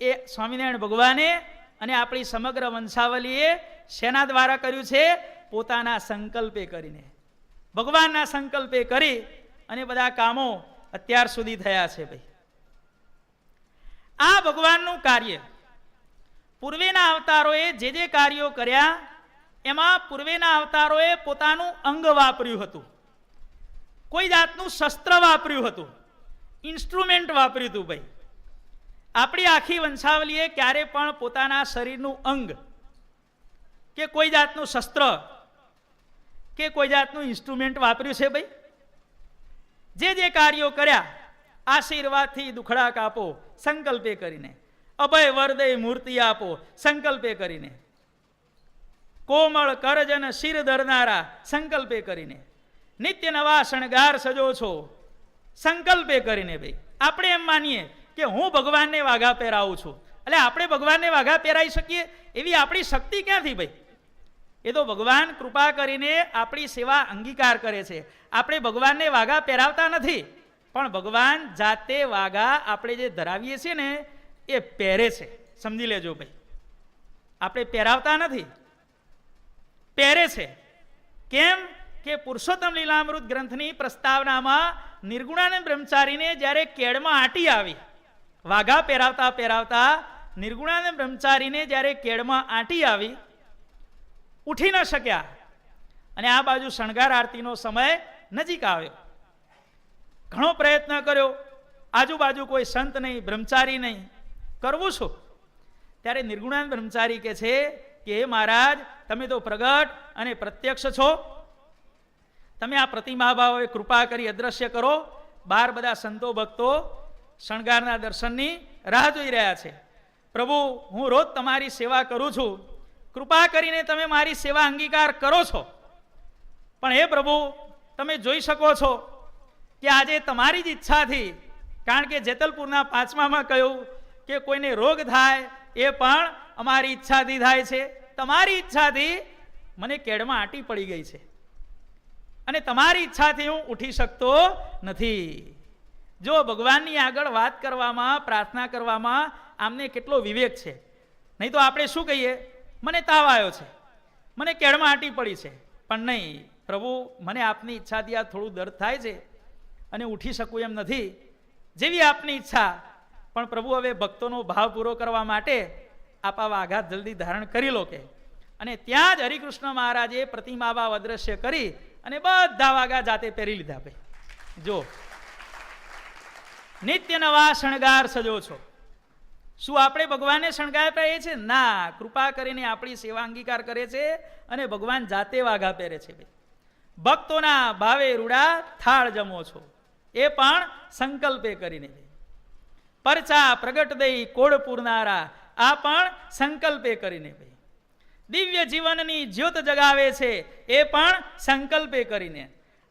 એ સ્વામિનારાયણ ભગવાને અને આપણી સમગ્ર વંશાવલીએ શેના દ્વારા કર્યું છે? પોતાના સંકલ્પે કરીને. ભગવાનના સંકલ્પે કરી અને બધા કામો અત્યાર સુધી થયા છે. ભાઈ આ ભગવાનનું કાર્ય પૂર્વેના અવતારોએ જે કાર્યો કર્યા એમાં પૂર્વેના અવતારોએ પોતાનું અંગ વાપર્યું હતું, કોઈ જાતનું શસ્ત્ર વાપર્યું હતું, ઇન્સ્ટ્રુમેન્ટ વાપર્યું હતું. ભાઈ આપણી આખી વંશાવલીએ ક્યારે પણ પોતાના શરીરનું અંગ કે કોઈ જાતનું શસ્ત્ર કે કોઈ જાતનું ઇન્સ્ટ્રુમેન્ટ વાપર્યું છે? ભાઈ જે કાર્યો કર્યા, આશીર્વાદથી દુખડા કાપો સંકલ્પે કરીને, અભય વરદય મૂર્તિ આપો સંકલ્પે કરીને, કોમળ કરજન શિર ધરનારા સંકલ્પે કરીને, નિત્ય નવા શણગાર સજો છો સંકલ્પે કરીને. ભાઈ આપણે એમ માનીએ કે હું ભગવાનને વાઘા પહેરાવું છું, એટલે આપણે ભગવાનને વાઘા પહેરાવી શકીએ એવી આપણી શક્તિ ક્યાંથી? ભાઈ એ તો ભગવાન કૃપા કરીને આપણી સેવા અંગીકાર કરે છે. આપણે ભગવાનને વાઘા પહેરાવતા નથી, પણ ભગવાન જાતે વાઘા આપણે જે ધરાવીએ છીએ ને એ પહેરે છે. સમજી લેજો ભાઈ, આપણે પહેરાવતા નથી, પહેરે છે. કેમ કે પુરુષોત્તમ લીલામૃત ગ્રંથની પ્રસ્તાવનામાં નિર્ગુણાનંદ બ્રહ્મચારીને જ્યારે કેળમાં આંટી આવી, વાઘા પહેરાવતા પહેરાવતા નિર્ગુણાનંદ બ્રહ્મચારીને જ્યારે કેળમાં આંટી આવી, ઉઠી ન શક્યા અને આ બાજુ શણગાર આરતીનો સમય નજીક આવ્યો. ઘણો પ્રયત્ન કર્યો, આજુબાજુ કોઈ સંત નહીં, બ્રહ્મચારી નહીં, કરવું શું? ત્યારે નિર્ગુણાનંદ બ્રહ્મચારી કહે છે કે હે મહારાજ, તમે તો પ્રગટ અને પ્રત્યક્ષ છો, તમે આ પ્રતિમા ભાવે કૃપા કરી અદ્રશ્ય કરો. બહાર બધા સંતો ભક્તો શણગારના દર્શનની રાહ જોઈ રહ્યા છે. પ્રભુ, હું રોજ તમારી સેવા કરું છું, કૃપા કરીને તમે મારી સેવા અંગીકાર કરો છો. પણ હે પ્રભુ, તમે જોઈ શકો છો કે આજે તમારી જ ઈચ્છાથી, કારણ કે જેતલપુરના 5મામાં કહ્યું કે કોઈને રોગ થાય એ પણ અમારી ઈચ્છાથી થાય છે. તમારી ઈચ્છાથી મને કેળમાં આંટી પડી ગઈ છે અને તમારી ઈચ્છાથી હું ઉઠી શકતો નથી. જો ભગવાનની આગળ વાત કરવામાં, પ્રાર્થના કરવામાં આમને કેટલો વિવેક છે. નહીં તો આપણે શું કહીએ, મને તાવ આવ્યો છે, મને કેળમાં આંટી પડી છે, પણ નહીં પ્રભુ, મને આપની ઈચ્છાથી આ થોડું દર્દ થાય છે અને ઉઠી શકું એમ નથી, જેવી આપની ઈચ્છા. પણ પ્રભુ, હવે ભક્તોનો ભાવ પૂરો કરવા માટે આપ આવા આઘાત જલ્દી ધારણ કરી લો કે. અને ત્યાં જ હરિકૃષ્ણ મહારાજે પ્રતિમા ભાવ અદ્રશ્ય કરી અને બધા વાઘા જાતે પહેરી લીધા. ભાઈ જો, નિત્ય નવા શણગાર સજો છો. શું આપણે ભગવાનને શણગાર પહેરીએ છીએ? ના, કૃપા કરીને આપણી સેવા અંગીકાર કરે છે અને ભગવાન જાતે વાઘા પહેરે છે. ભાઈ, ભક્તોના ભાવે રૂડા થાળ જમો છો, એ પણ સંકલ્પે કરીને. પરચા પ્રગટ દઈ કોડ પૂરનારા, આ પણ સંકલ્પે કરીને. ભાઈ, દિવ્ય જીવનની જ્યોત જગાવે છે, એ પણ સંકલ્પે કરીને.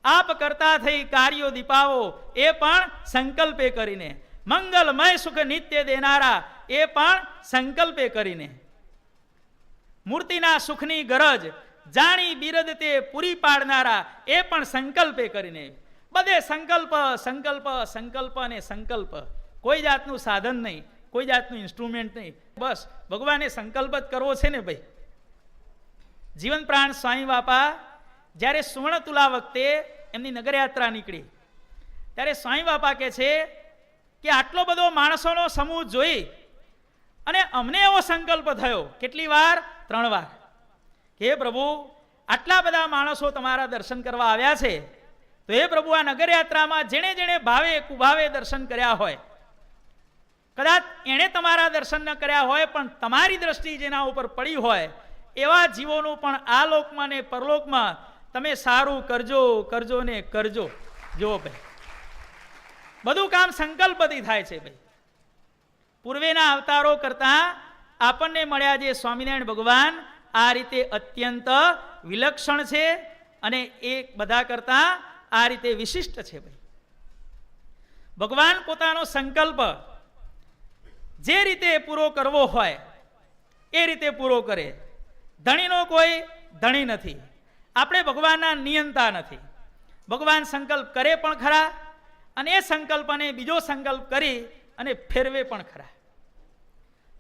આપ કરતા થઈ કાર્યો દીપાવો, એ પણ સંકલ્પે કરીને. મંગલમય સુખ નિત્ય દેનારા, એ પણ સંકલ્પે કરીને. મૂર્તિના સુખની ગરજ જાણી બિરદ તે પૂરી પાડનારા, એ પણ સંકલ્પે કરીને. બધે સંકલ્પ સંકલ્પ સંકલ્પ અને સંકલ્પ. કોઈ જાતનું સાધન નહીં, કોઈ જાતનું ઇન્સ્ટ્રુમેન્ટ નહીં, બસ ભગવાને સંકલ્પ જ કરવો છે ને. ભાઈ, જીવન પ્રાણ સ્વામી બાપા જ્યારે સુવર્ણ તુલા વખતે એમની નગરયાત્રા નીકળી, ત્યારે સ્વામી બાપા કહે છે કે આટલો બધો માણસોનો સમૂહ જોઈ અને અમને એવો સંકલ્પ થયો. કેટલી વાર? 3 વાર. હે પ્રભુ, આટલા બધા માણસો તમારા દર્શન કરવા આવ્યા છે, તો હે પ્રભુ, આ નગરયાત્રામાં જેણે જેણે ભાવે કુભાવે દર્શન કર્યા હોય, કદાચ એણે તમારા દર્શન ન કર્યા હોય, પણ તમારી દ્રષ્ટિ જેના ઉપર પડી હોય, એવા જીવોનું પણ આ લોકમાં ને પરલોકમાં તમે સારું કરજો કરજો ને કરજો. જો ભાઈ, બધું કામ સંકલ્પથી થાય છે. ભાઈ, પૂર્વેના અવતારો કરતા આપણને મળ્યા જે સ્વામિનારાયણ ભગવાન આ રીતે અત્યંત વિલક્ષણ છે અને એ બધા કરતા આ રીતે વિશિષ્ટ છે. ભાઈ, ભગવાન પોતાનો સંકલ્પ જે રીતે પૂરો કરવો હોય એ રીતે પૂરો કરે. ધણીનો કોઈ ધણી નથી, આપણે ભગવાનના નિયંતા નથી. ભગવાન સંકલ્પ કરે પણ ખરા અને એ સંકલ્પને બીજો સંકલ્પ કરી અને ફેરવે પણ ખરા.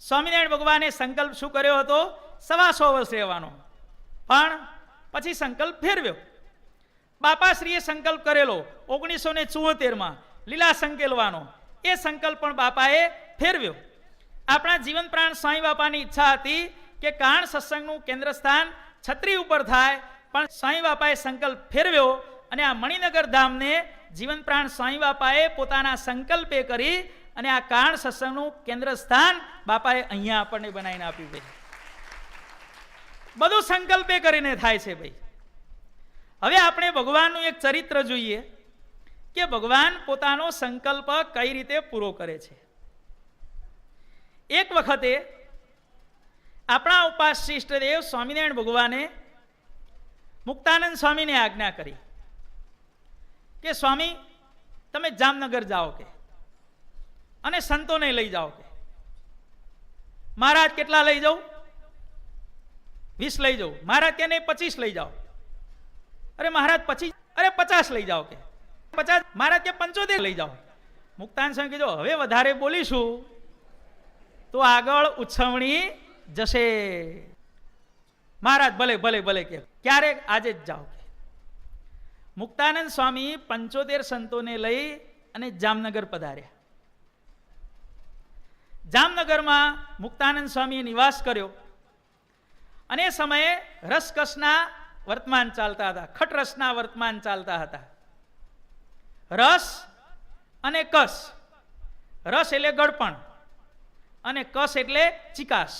સ્વામિનારાયણ ભગવાને સંકલ્પ શું કર્યો હતો? 125 વર્ષ રહેવાનો, પણ પછી સંકલ્પ ફેરવ્યો. બાપાશ્રીએ સંકલ્પ કરેલો 1974માં લીલા સંકેલવાનો, એ સંકલ્પ પણ બાપાએ ફેરવ્યો. આપણા જીવન પ્રાણ સ્વામી બાપાની ઈચ્છા હતી કે કાણ સત્સંગનું કેન્દ્ર સ્થાન છત્રી ઉપર થાય, પણ સ્વામી બાપાએ સંકલ્પ ફેરવ્યો અને આ મણિનગર ધામને જીવન પ્રાણ સ્વામી બાપાએ પોતાના સંકલ્પે કરી અને આ કાણ સત્સંગનું કેન્દ્ર સ્થાન બાપાએ અહીંયા આપણને બનાવીને આપ્યું. ભાઈ, બધું સંકલ્પે કરીને થાય છે. ભાઈ, હવે આપણે ભગવાનનું એક ચરિત્ર જોઈએ કે ભગવાન પોતાનો સંકલ્પ કઈ રીતે પૂરો કરે છે. એક વખતે આપણા ઉપાસ્ય ઇષ્ટદેવ સ્વામિનારાયણ ભગવાને મુક્તાનંદ સ્વામીને આજ્ઞા કરી કે સ્વામી, તમે જામનગર જાઓ કે અને સંતોને લઈ જાઓ કે. મહારાજ, કેટલા લઈ જાઉં? 20 લઈ જાઉં. મહારાજ કે નહીં, 25 લઈ જાઓ. અરે મહારાજ 25, અરે 50 લઈ જાઓ કે. 50. મહારાજ કે 75 લઈ જાઓ. મુક્તાનંદ સ્વામી કીધું, હવે વધારે બોલીશું તો આગળ ઉછવણી જશે. મહારાજ ભલે ભલે ભલે કે ક્યારેક આજે જ જાઓ કે. મુક્તાનંદ સ્વામી 75 સંતોને લઈ અને જામનગર પધાર્યા. જામનગરમાં મુક્તાનંદ સ્વામીએ નિવાસ કર્યો અને એ સમયે રસકસના વર્તમાન ચાલતા હતા, ખટરસના વર્તમાન ચાલતા હતા. રસ અને કસ. રસ એટલે ગળપણ અને કસ એટલે ચિકાસ.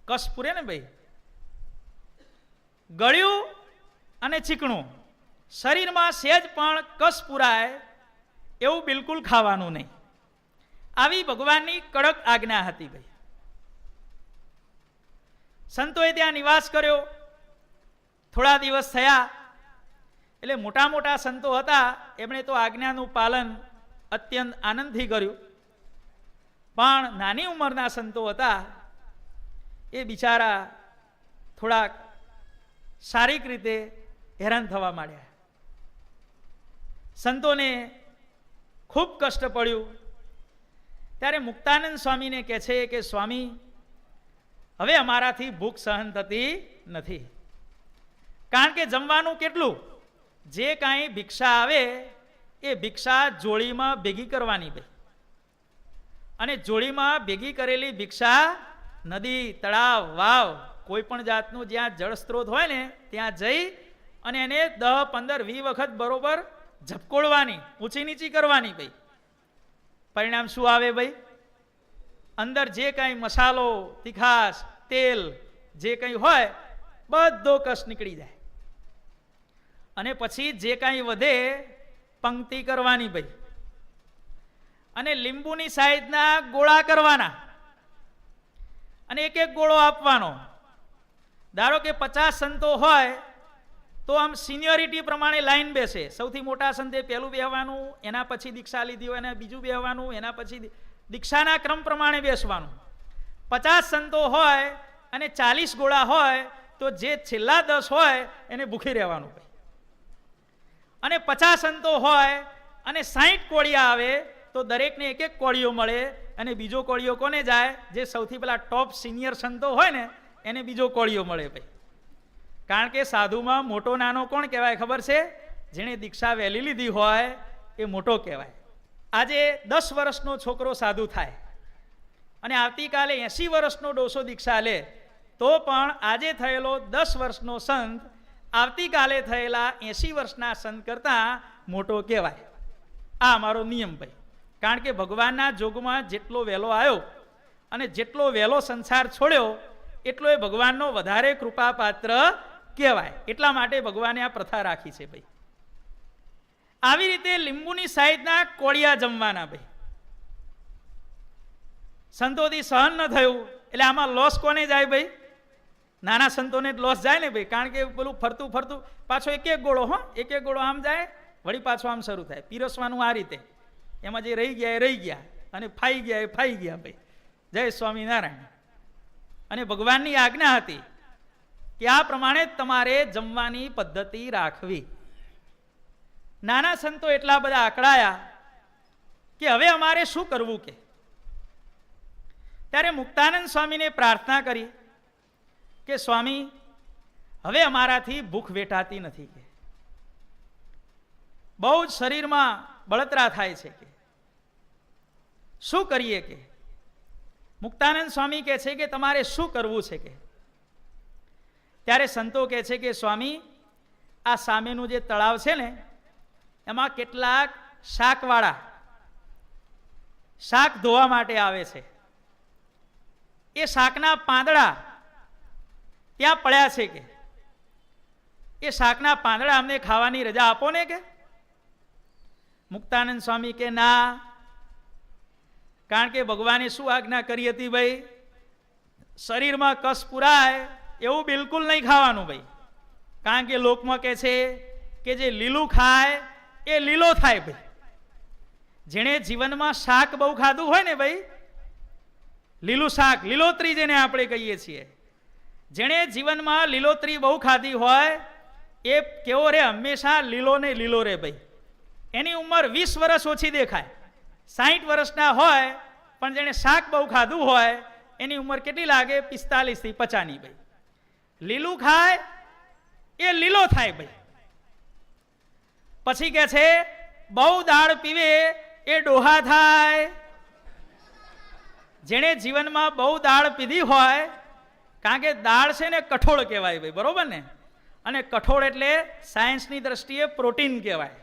કસ પૂરે ને ભાઈ, ગળ્યું અને ચીકણું, શરીરમાં સહેજ પણ કસ પુરાય એવું બિલકુલ ખાવાનું નહીં. આવી ભગવાનની કડક આજ્ઞા હતી ભાઈ. સંતોએ ત્યાં નિવાસ કર્યો. થોડા દિવસ થયા એટલે મોટા મોટા સંતો હતા, એમણે તો આજ્ઞાનું પાલન અત્યંત આનંદથી કર્યું. પણ નાની ઉંમરના સંતો હતા એ બિચારા થોડાક શારીરિક રીતે હેરાન થવા માંડ્યા. સંતોને ખૂબ કષ્ટ પડ્યું. ત્યારે મુક્તાનંદ સ્વામીને કહે છે કે સ્વામી, હવે અમારાથી ભૂખ સહન થતી નથી. કારણ કે જમવાનું કેટલું, જે કાંઈ ભિક્ષા આવે એ ભિક્ષા જોડીમાં ભેગી કરવાની ભાઈ. અને જોડીમાં ભેગી કરેલી ભિક્ષા નદી, તળાવ, વાવ, કોઈ પણ જાતનું જ્યાં જળ સ્ત્રોત હોય ને ત્યાં જઈ અને એને 10, 15, 20 વખત બરોબર ઝપકોળવાની, ઊંચી નીચી કરવાની ભાઈ. પરિણામ શું આવે ભાઈ? અંદર જે કાંઈ મસાલો, તીખાશ, તેલ જે કંઈ હોય બધો કસ નીકળી જાય. અને પછી જે કાંઈ વધે પંક્તિ કરવાની ભાઈ. અને લીંબુની સાઈઝના ગોળા કરવાના અને એક એક ગોળો આપવાનો. ધારો કે 50 સંતો હોય તો આમ સિનિયોરિટી પ્રમાણે લાઈન બેસે. સૌથી મોટા સંતે પહેલું બેહવાનું, એના પછી દીક્ષા લીધી હોય એને બીજું બેહવાનું, એના પછી દીક્ષાના ક્રમ પ્રમાણે બેસવાનું. 50 સંતો હોય અને 40 ગોળા હોય તો જે છેલ્લા 10 હોય એને ભૂખી રહેવાનું. અને 50 સંતો હોય અને 60 કોળિયા આવે તો દરેકને એક એક કોળિયો મળે. અને બીજો કોળિયો કોને જાય? જે સૌથી પહેલા ટોપ સિનિયર સંતો હોય ને એને બીજો કોળિયો મળે ભાઈ. કારણ કે સાધુમાં મોટો નાનો કોણ કહેવાય ખબર છે? જેણે દીક્ષા વહેલી લીધી હોય એ મોટો કહેવાય. આજે 10 વર્ષનો છોકરો સાધુ થાય અને આવતીકાલે 80 વર્ષનો ડોસો દીક્ષા લે તો પણ આજે થયેલો 10 વર્ષનો સંત આવતીકાલે થયેલા 80 વર્ષના સંત કરતાં મોટો કહેવાય. આ અમારો નિયમ ભાઈ. કારણ કે ભગવાનના જોગમાં જેટલો વહેલો આવ્યો અને જેટલો વહેલો સંસાર છોડ્યો એટલો એ ભગવાનનો વધારે કૃપાપાત્ર કહેવાય. એટલા માટે ભગવાને આ પ્રથા રાખી છે ભાઈ. આવી રીતે લીંબુની સાઈઝના કોળિયા જમવાના ભાઈ. સંતોથી સહન ન થયું એટલે આમાં લોસ કોને જાય ભાઈ? નાના સંતોને જ લોસ જાય ને ભાઈ. કારણ કે પેલું ફરતું ફરતું પાછો એક એક ગોળો, એક એક ગોળો આમ જાય, વળી પાછો આમ શરૂ થાય. પીરસવાનું આ રીતે. એમાં જે રહી ગયા એ રહી ગયા અને ફાઈ ગયા એ ફાઈ ગયા ભાઈ. જય સ્વામિનારાયણ. અને ભગવાનની આજ્ઞા હતી કે આ પ્રમાણે તમારે જમવાની પદ્ધતિ રાખવી. નાના સંતો એટલા બધા આકળાયા કે હવે અમારે શું કરવું કે. ત્યારે મુક્તાનંદ સ્વામીને પ્રાર્થના કરી કે સ્વામી, હવે અમારાથી ભૂખ વેઠાતી નથી કે બહુ જ શરીરમાં બળતરા થાય છે કે શું કરીએ કે. મુક્તાનંદ સ્વામી કહે છે કે તમારે શું કરવું છે કે. ત્યારે સંતો કહે છે કે સ્વામી, આ સામેનું જે તળાવ છે ને એમાં કેટલાક શાકવાળા શાક ધોવા માટે આવે છે. એ શાકના પાંદડા ત્યાં પડ્યા છે કે એ શાકના પાંદડા અમને ખાવાની રજા આપો ને કે. મુક્તાનંદ સ્વામી કે ના, કારણ કે ભગવાને શું આજ્ઞા કરી હતી ભાઈ? શરીરમાં કસ પુરાય એવું બિલકુલ નહીં ખાવાનું ભાઈ. કારણ કે લોકમાં કહે છે કે જે લીલું ખાય એ લીલો થાય ભાઈ. જેણે જીવનમાં શાક બહુ ખાધું હોય ને ભાઈ, લીલું શાક, લીલોતરી જેને આપણે કહીએ છીએ, જેણે જીવનમાં લીલોતરી બહુ ખાધી હોય એ કેવો રે? હંમેશા લીલો ને લીલો રે ભાઈ. એની ઉંમર 20 વર્ષ ઓછી દેખાય. 60 વર્ષના હોય પણ જેણે શાક બહુ ખાધું હોય એની ઉંમર કેટલી લાગે? 45 થી 50 ની ભાઈ. લીલું ખાય એ લીલો થાય ભાઈ. પછી કે છે બહુ દાળ પીવે એ ડોહા થાય. જેણે જીવનમાં બહુ દાળ પીધી હોય, કારણ કે દાળ છે ને કઠોળ કહેવાય ભાઈ, બરોબર ને? અને કઠોળ એટલે સાયન્સની દ્રષ્ટિએ પ્રોટીન કહેવાય.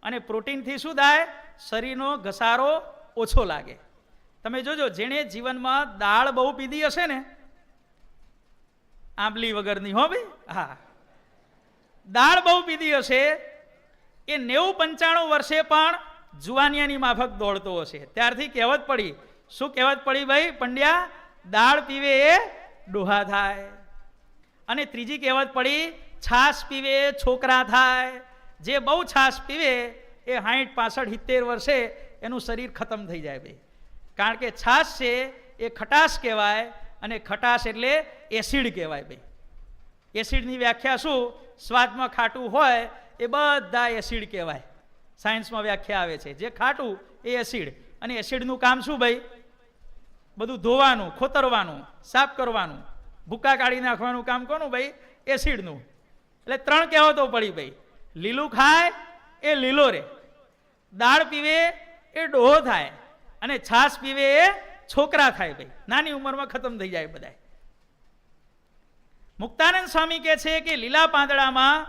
અને પ્રોટીનથી શું થાય? શરીરનો ઘસારો ઓછો લાગે. તમે જોજો, જેણે જીવનમાં દાળ બહુ પીધી હશે ને, આંબલી વગરની, હો ભાઈ, હા, દાળ બહુ પીધી હશે, એ 90-95 વર્ષે પણ જુવાનિયાની માફક દોડતો હશે. ત્યારથી કહેવત પડી. શું કહેવત પડી ભાઈ પંડ્યા? દાળ પીવે એ ડોહા થાય. અને ત્રીજી કહેવત પડી, છાશ પીવે એ છોકરા થાય. જે બહુ છાશ પીવે એ 60, 65, 70 વર્ષે એનું શરીર ખતમ થઈ જાય ભાઈ. કારણ કે છાશ છે એ ખટાશ કહેવાય, અને ખટાશ એટલે એસિડ કહેવાય ભાઈ. એસિડની વ્યાખ્યા શું? સ્વાદમાં ખાટું હોય એ બધા એસિડ કહેવાય. સાયન્સમાં વ્યાખ્યા આવે છે. જે ખાટું એ એસિડ. અને એસિડનું કામ શું ભાઈ? બધું ધોવાનું, ખોતરવાનું, સાફ કરવાનું, ભૂકા કાઢી નાખવાનું કામ કોનું ભાઈ? એસિડનું. એટલે 3 કહેવતો પડી ભાઈ. લીલું ખાય એ લીલો રે, દાળ પીવે એ ડોહો થાય, અને છાશ પીવે એ છોકરા થાય ભાઈ. નાની ઉંમરમાં ખતમ થઈ જાય બધા. મુક્તાનંદ સ્વામી કહે છે કે લીલા પાંદડામાં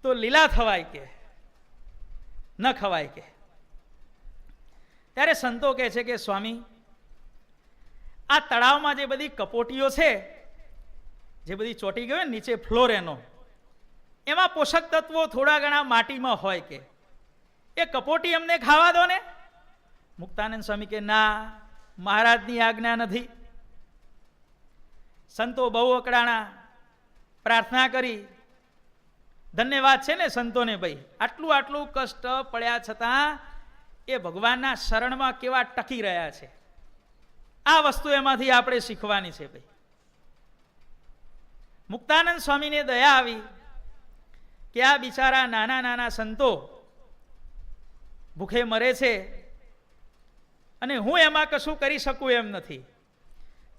તો લીલા થવાય કે ન ખવાય કે. ત્યારે સંતો કહે છે કે સ્વામી, આ તળાવમાં જે બધી કપોટીઓ છે, જે બધી ચોટી ગયો નીચે ફ્લોર એનો, એમાં પોષક તત્વો થોડા ઘણા માટીમાં હોય કે એ કપોટી અમને ખાવા દો ને. મુક્તાનંદ સ્વામી કે ના, મહારાજની આજ્ઞા નથી. સંતો બહુ અકળાણા, પ્રાર્થના કરી. ધન્યવાદ છે ને સંતોને ભાઈ, આટલું કષ્ટ પડ્યા છતાં એ ભગવાનના શરણમાં કેવા ટકી રહ્યા છે. આ વસ્તુ એમાંથી આપણે શીખવાની છે ભાઈ. મુક્તાનંદ સ્વામીને દયા આવી કે આ બિચારા નાના નાના સંતો ભૂખે મરે છે, અને હું એમાં કશું કરી શકું એમ નથી.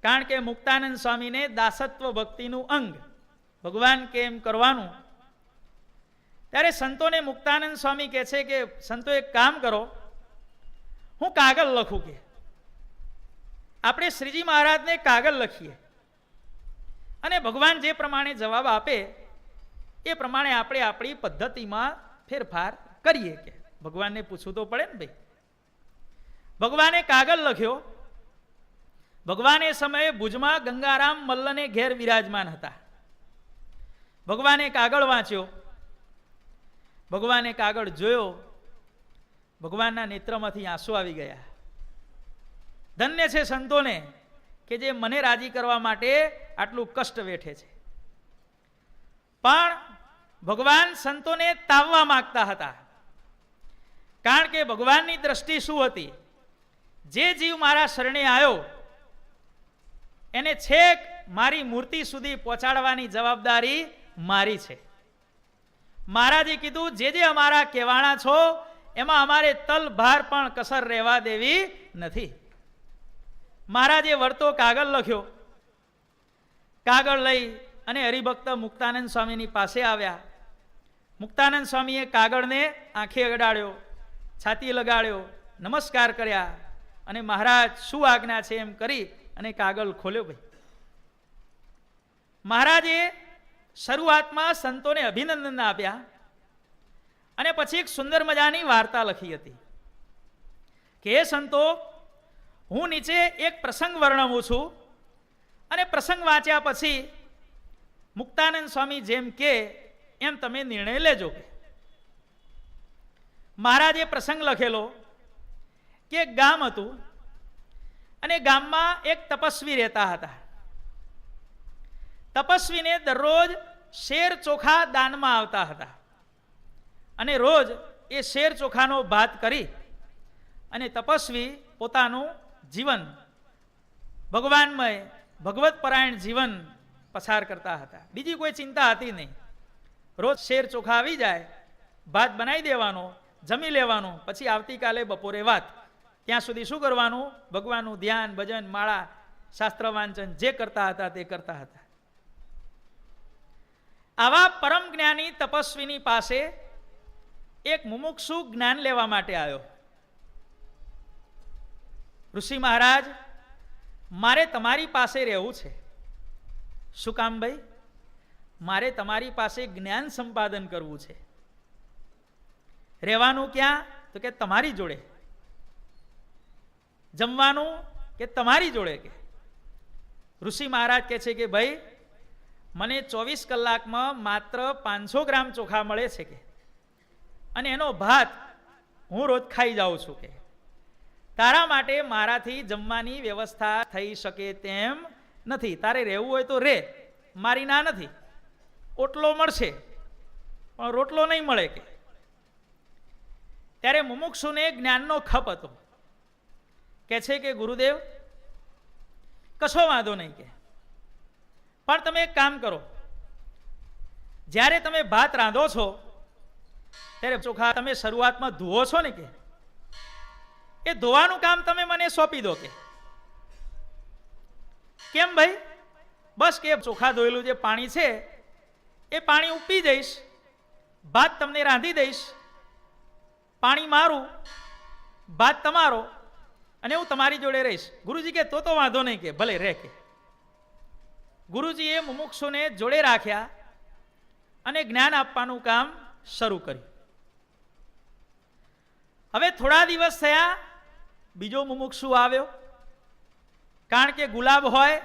કારણ કે મુક્તાનંદ સ્વામીને દાસત્વ ભક્તિનું અંગ ભગવાન કેમ કરવાનું. ત્યારે સંતોને મુક્તાનંદ સ્વામી કહે છે કે સંતો એક કામ કરો, હું કાગળ લખું કે આપણે શ્રીજી મહારાજને કાગળ લખીએ, અને ભગવાન જે પ્રમાણે જવાબ આપે એ પ્રમાણે આપણે આપણી પદ્ધતિમાં ફેરફાર કરીએ. કે ભગવાનને પૂછવું તો પડે ને ભાઈ. ભગવાને કાગળ લખ્યો. ભગવાન એ સમયે ભુજમાં ગંગારામ મલ્લને ઘેર વિરાજમાન હતા. ભગવાને કાગળ વાંચ્યો, ભગવાને કાગળ જોયો, ભગવાનના નેત્રમાંથી આંસુ આવી ગયા. ધન્ય છે સંતોને કે જે મને રાજી કરવા માટે આટલું કષ્ટ વેઠે છે. પણ ભગવાન સંતોને તાવવા માંગતા હતા. કારણ કે ભગવાનની દ્રષ્ટિ શું હતી? જે જીવ મારા શરણે આવ્યો એને છેક મારી મૂર્તિ સુધી પહોંચાડવાની જવાબદારી મારી છે. મહારાજે કીધું, જે અમારા કહેવાના છો એમાં અમારે તલભાર પણ કસર રહેવા દેવી નથી. મહારાજે વળતો કાગળ લખ્યો. કાગળ લઈ અને હરિભક્ત મુક્તાનંદ સ્વામીની પાસે આવ્યા. મુક્તાનંદ સ્વામીએ કાગળને આંખે અડાડ્યો, છાતી લગાડ્યો, નમસ્કાર કર્યા, અને મહારાજ શું આજ્ઞા છે એમ કરી અને કાગળ ખોલ્યો ભાઈ. મહારાજે શરૂઆતમાં સંતોને અભિનંદન આપ્યા, અને પછી એક સુંદર મજાની વાર્તા લખી હતી કે હે સંતો, હું નીચે એક પ્રસંગ વર્ણવું છું, અને પ્રસંગ વાંચ્યા પછી મુક્તાનંદ સ્વામી જેમ કે એમ તમે નિર્ણય લેજો. મહારાજે પ્રસંગ લખેલો કે એક ગામ હતું, અને ગામમાં એક તપસ્વી રહેતા હતા. તપસ્વીને દરરોજ શેર ચોખા દાનમાં આવતા હતા, અને રોજ એ શેર ચોખાનો ભાત કરી અને તપસ્વી પોતાનું જીવન ભગવાનમય ભગવત પરાયણ જીવન પસાર કરતા હતા. બીજી કોઈ ચિંતા હતી નહીં. રોજ શેર ચોખા આવી જાય, ભાત બનાવી દેવાનો, જમી લેવાનું, પછી આવતીકાલે બપોરે વાત. ત્યાં સુધી શું કરવાનું? ભગવાનનું ધ્યાન, ભજન, માળા, શાસ્ત્ર વાંચન જે કરતા હતા તે કરતા હતા. આવા પરમ જ્ઞાની તપસ્વીની પાસે એક મુમુક્ષુ જ્ઞાન લેવા માટે આવ્યો. ઋષિ મહારાજ, મારે તમારી પાસે રહેવું છે. શું કામ ભાઈ? મારે તમારી પાસે જ્ઞાન સંપાદન કરવું છે. રહેવાનું ક્યાં? તો કે તમારી જોડે. જમવાનું કે તમારી જોડે. કે ઋષિ મહારાજ કહે છે કે ભાઈ, મને 24 કલાકમાં માત્ર 500 ગ્રામ ચોખા મળે છે કે, અને એનો ભાત હું રોજ ખાઈ જાઉં છું. કે તારા માટે મારાથી જમવાની વ્યવસ્થા થઈ શકે તેમ નથી. તારે રહેવું હોય તો રે, મારી ના નથી. ઓટલો મળશે પણ રોટલો નહીં મળે. કે ત્યારે મુમુક્ષુને જ્ઞાનનો ખપ હતો. કે છે કે ગુરુદેવ, કશો વાંધો નહીં. કે પણ તમે એક કામ કરો, જ્યારે તમે ભાત રાંધો છો ત્યારે ચોખા તમે શરૂઆતમાં ધુઓ છો ને, કે એ ધોવાનું કામ તમે મને સોંપી દો. કે કેમ ભાઈ? બસ કે ચોખા ધોયેલું જે પાણી છે એ પાણી હું પી જઈશ, ભાત તમને રાંધી દઈશ, પાણી મારું, ભાત તમારો, અને હું તમારી જોડે રહીશ. ગુરુજી કે તો વાંધો નહીં. કે ભલે રહે. કે ગુરુજીએ મુમુક્ષુને જોડે રાખ્યા અને જ્ઞાન આપવાનું કામ શરૂ કર્યું. હવે થોડા દિવસ થયા, બીજો મુમુક્ષુ આવ્યો. કારણ કે ગુલાબ હોય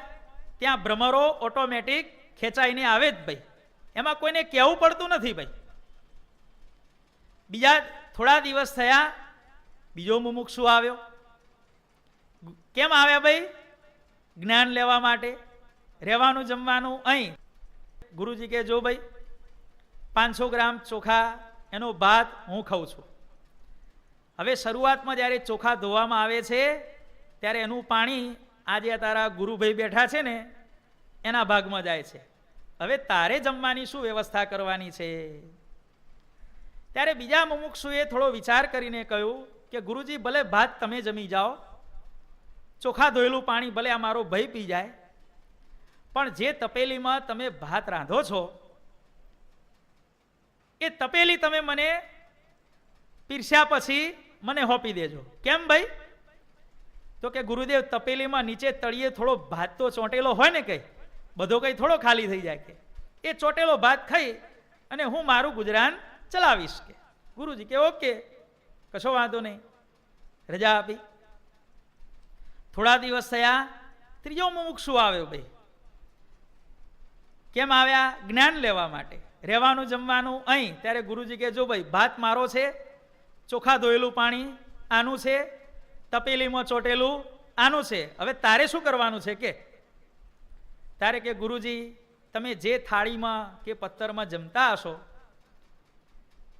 ત્યાં ભ્રમરો ઓટોમેટિક ખેંચાઈને આવે જ ભાઈ, એમાં કોઈને કહેવું પડતું નથી ભાઈ. બીજા થોડા દિવસ થયા, બીજો મુમુક્ષુ આવ્યો. કેમ આવ્યા ભાઈ? જ્ઞાન લેવા માટે. રહેવાનું જમવાનું અહીં. ગુરુજી કે જો ભાઈ, 500 ગ્રામ ચોખા એનો ભાત હું ખાઉં છું. હવે શરૂઆતમાં જ્યારે ચોખા ધોવામાં આવે છે ત્યારે એનું પાણી આજે તારા ગુરુભાઈ બેઠા છે ને એના ભાગમાં જાય છે. હવે તારે જમવાની શું વ્યવસ્થા કરવાની છે? ત્યારે બીજા મુમુક્ષુએ થોડો વિચાર કરીને કહ્યું કે ગુરુજી, ભલે ભાત તમે જમી જાઓ, ચોખા ધોયેલું પાણી ભલે આ મારો ભાઈ પી જાય, પણ જે તપેલીમાં તમે ભાત રાંધો છો એ તપેલી તમે મને પીરસ્યા પછી મને હોપી દેજો. કેમ ભાઈ? તો કે ગુરુદેવ, તપેલીમાં નીચે તળિયે થોડો ભાત તો ચોંટેલો હોય ને, કઈ બધો કઈ થોડો ખાલી થઈ જાય. કે એ ચોટેલો ભાત ખાઈ અને હું મારું ગુજરાન ચલાવીશ. કે ગુરુજી કે ઓકે, કશો વાંધો નહીં. રજા આપી. થોડા દિવસ થયા, ત્રીજો મુમુક્ષુ આવ્યો ભાઈ. કેમ આવ્યા? જ્ઞાન લેવા માટે. રહેવાનું જમવાનું અહીં. ત્યારે ગુરુજી કે જો ભાઈ, ભાત મારો છે, ચોખા ધોયેલું પાણી આનું છે, તપેલીમાં ચોટેલું આનું છે. હવે તારે શું કરવાનું છે? કે તારે કે ગુરુજી, તમે જે થાળીમાં કે પત્તરમાં જમતા હશો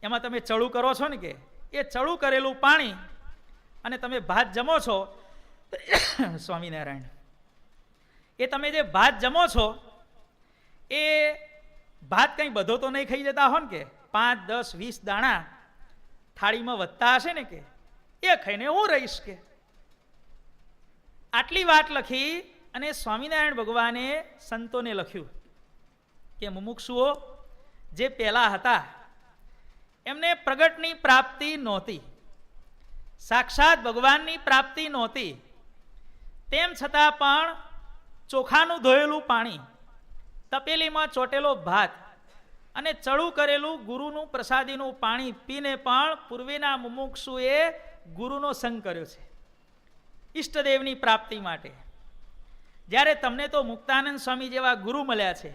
એમાં તમે ચડું કરો છો ને, કે એ ચડું કરેલું પાણી અને તમે ભાત જમો છો સ્વામિનારાયણ, એ તમે જે ભાત જમો છો એ ભાત કંઈ બધો તો નહીં ખાઈ જતા હો ને, કે 5, 10, 20 દાણા થાળીમાં વધતા હશે ને, કે એ ખાઈને હું રહીશ. કે આટલી વાત લખી અને સ્વામિનારાયણ ભગવાને સંતોને લખ્યું કે મુમુક્ષુઓ જે પહેલા હતા એમને પ્રગટની પ્રાપ્તિ નહોતી, સાક્ષાત ભગવાનની પ્રાપ્તિ નહોતી, તેમ છતાં પણ ચોખાનું ધોયેલું પાણી, તપેલીમાં ચોટેલો ભાત અને ચડું કરેલું ગુરુનું પ્રસાદીનું પાણી પીને પણ પૂર્વેના મુમુક્ષુએ ગુરુનો સંગ કર્યો છે ઈષ્ટદેવની પ્રાપ્તિ માટે. જ્યારે તમને તો મુક્તાનંદ સ્વામી જેવા ગુરુ મળ્યા છે,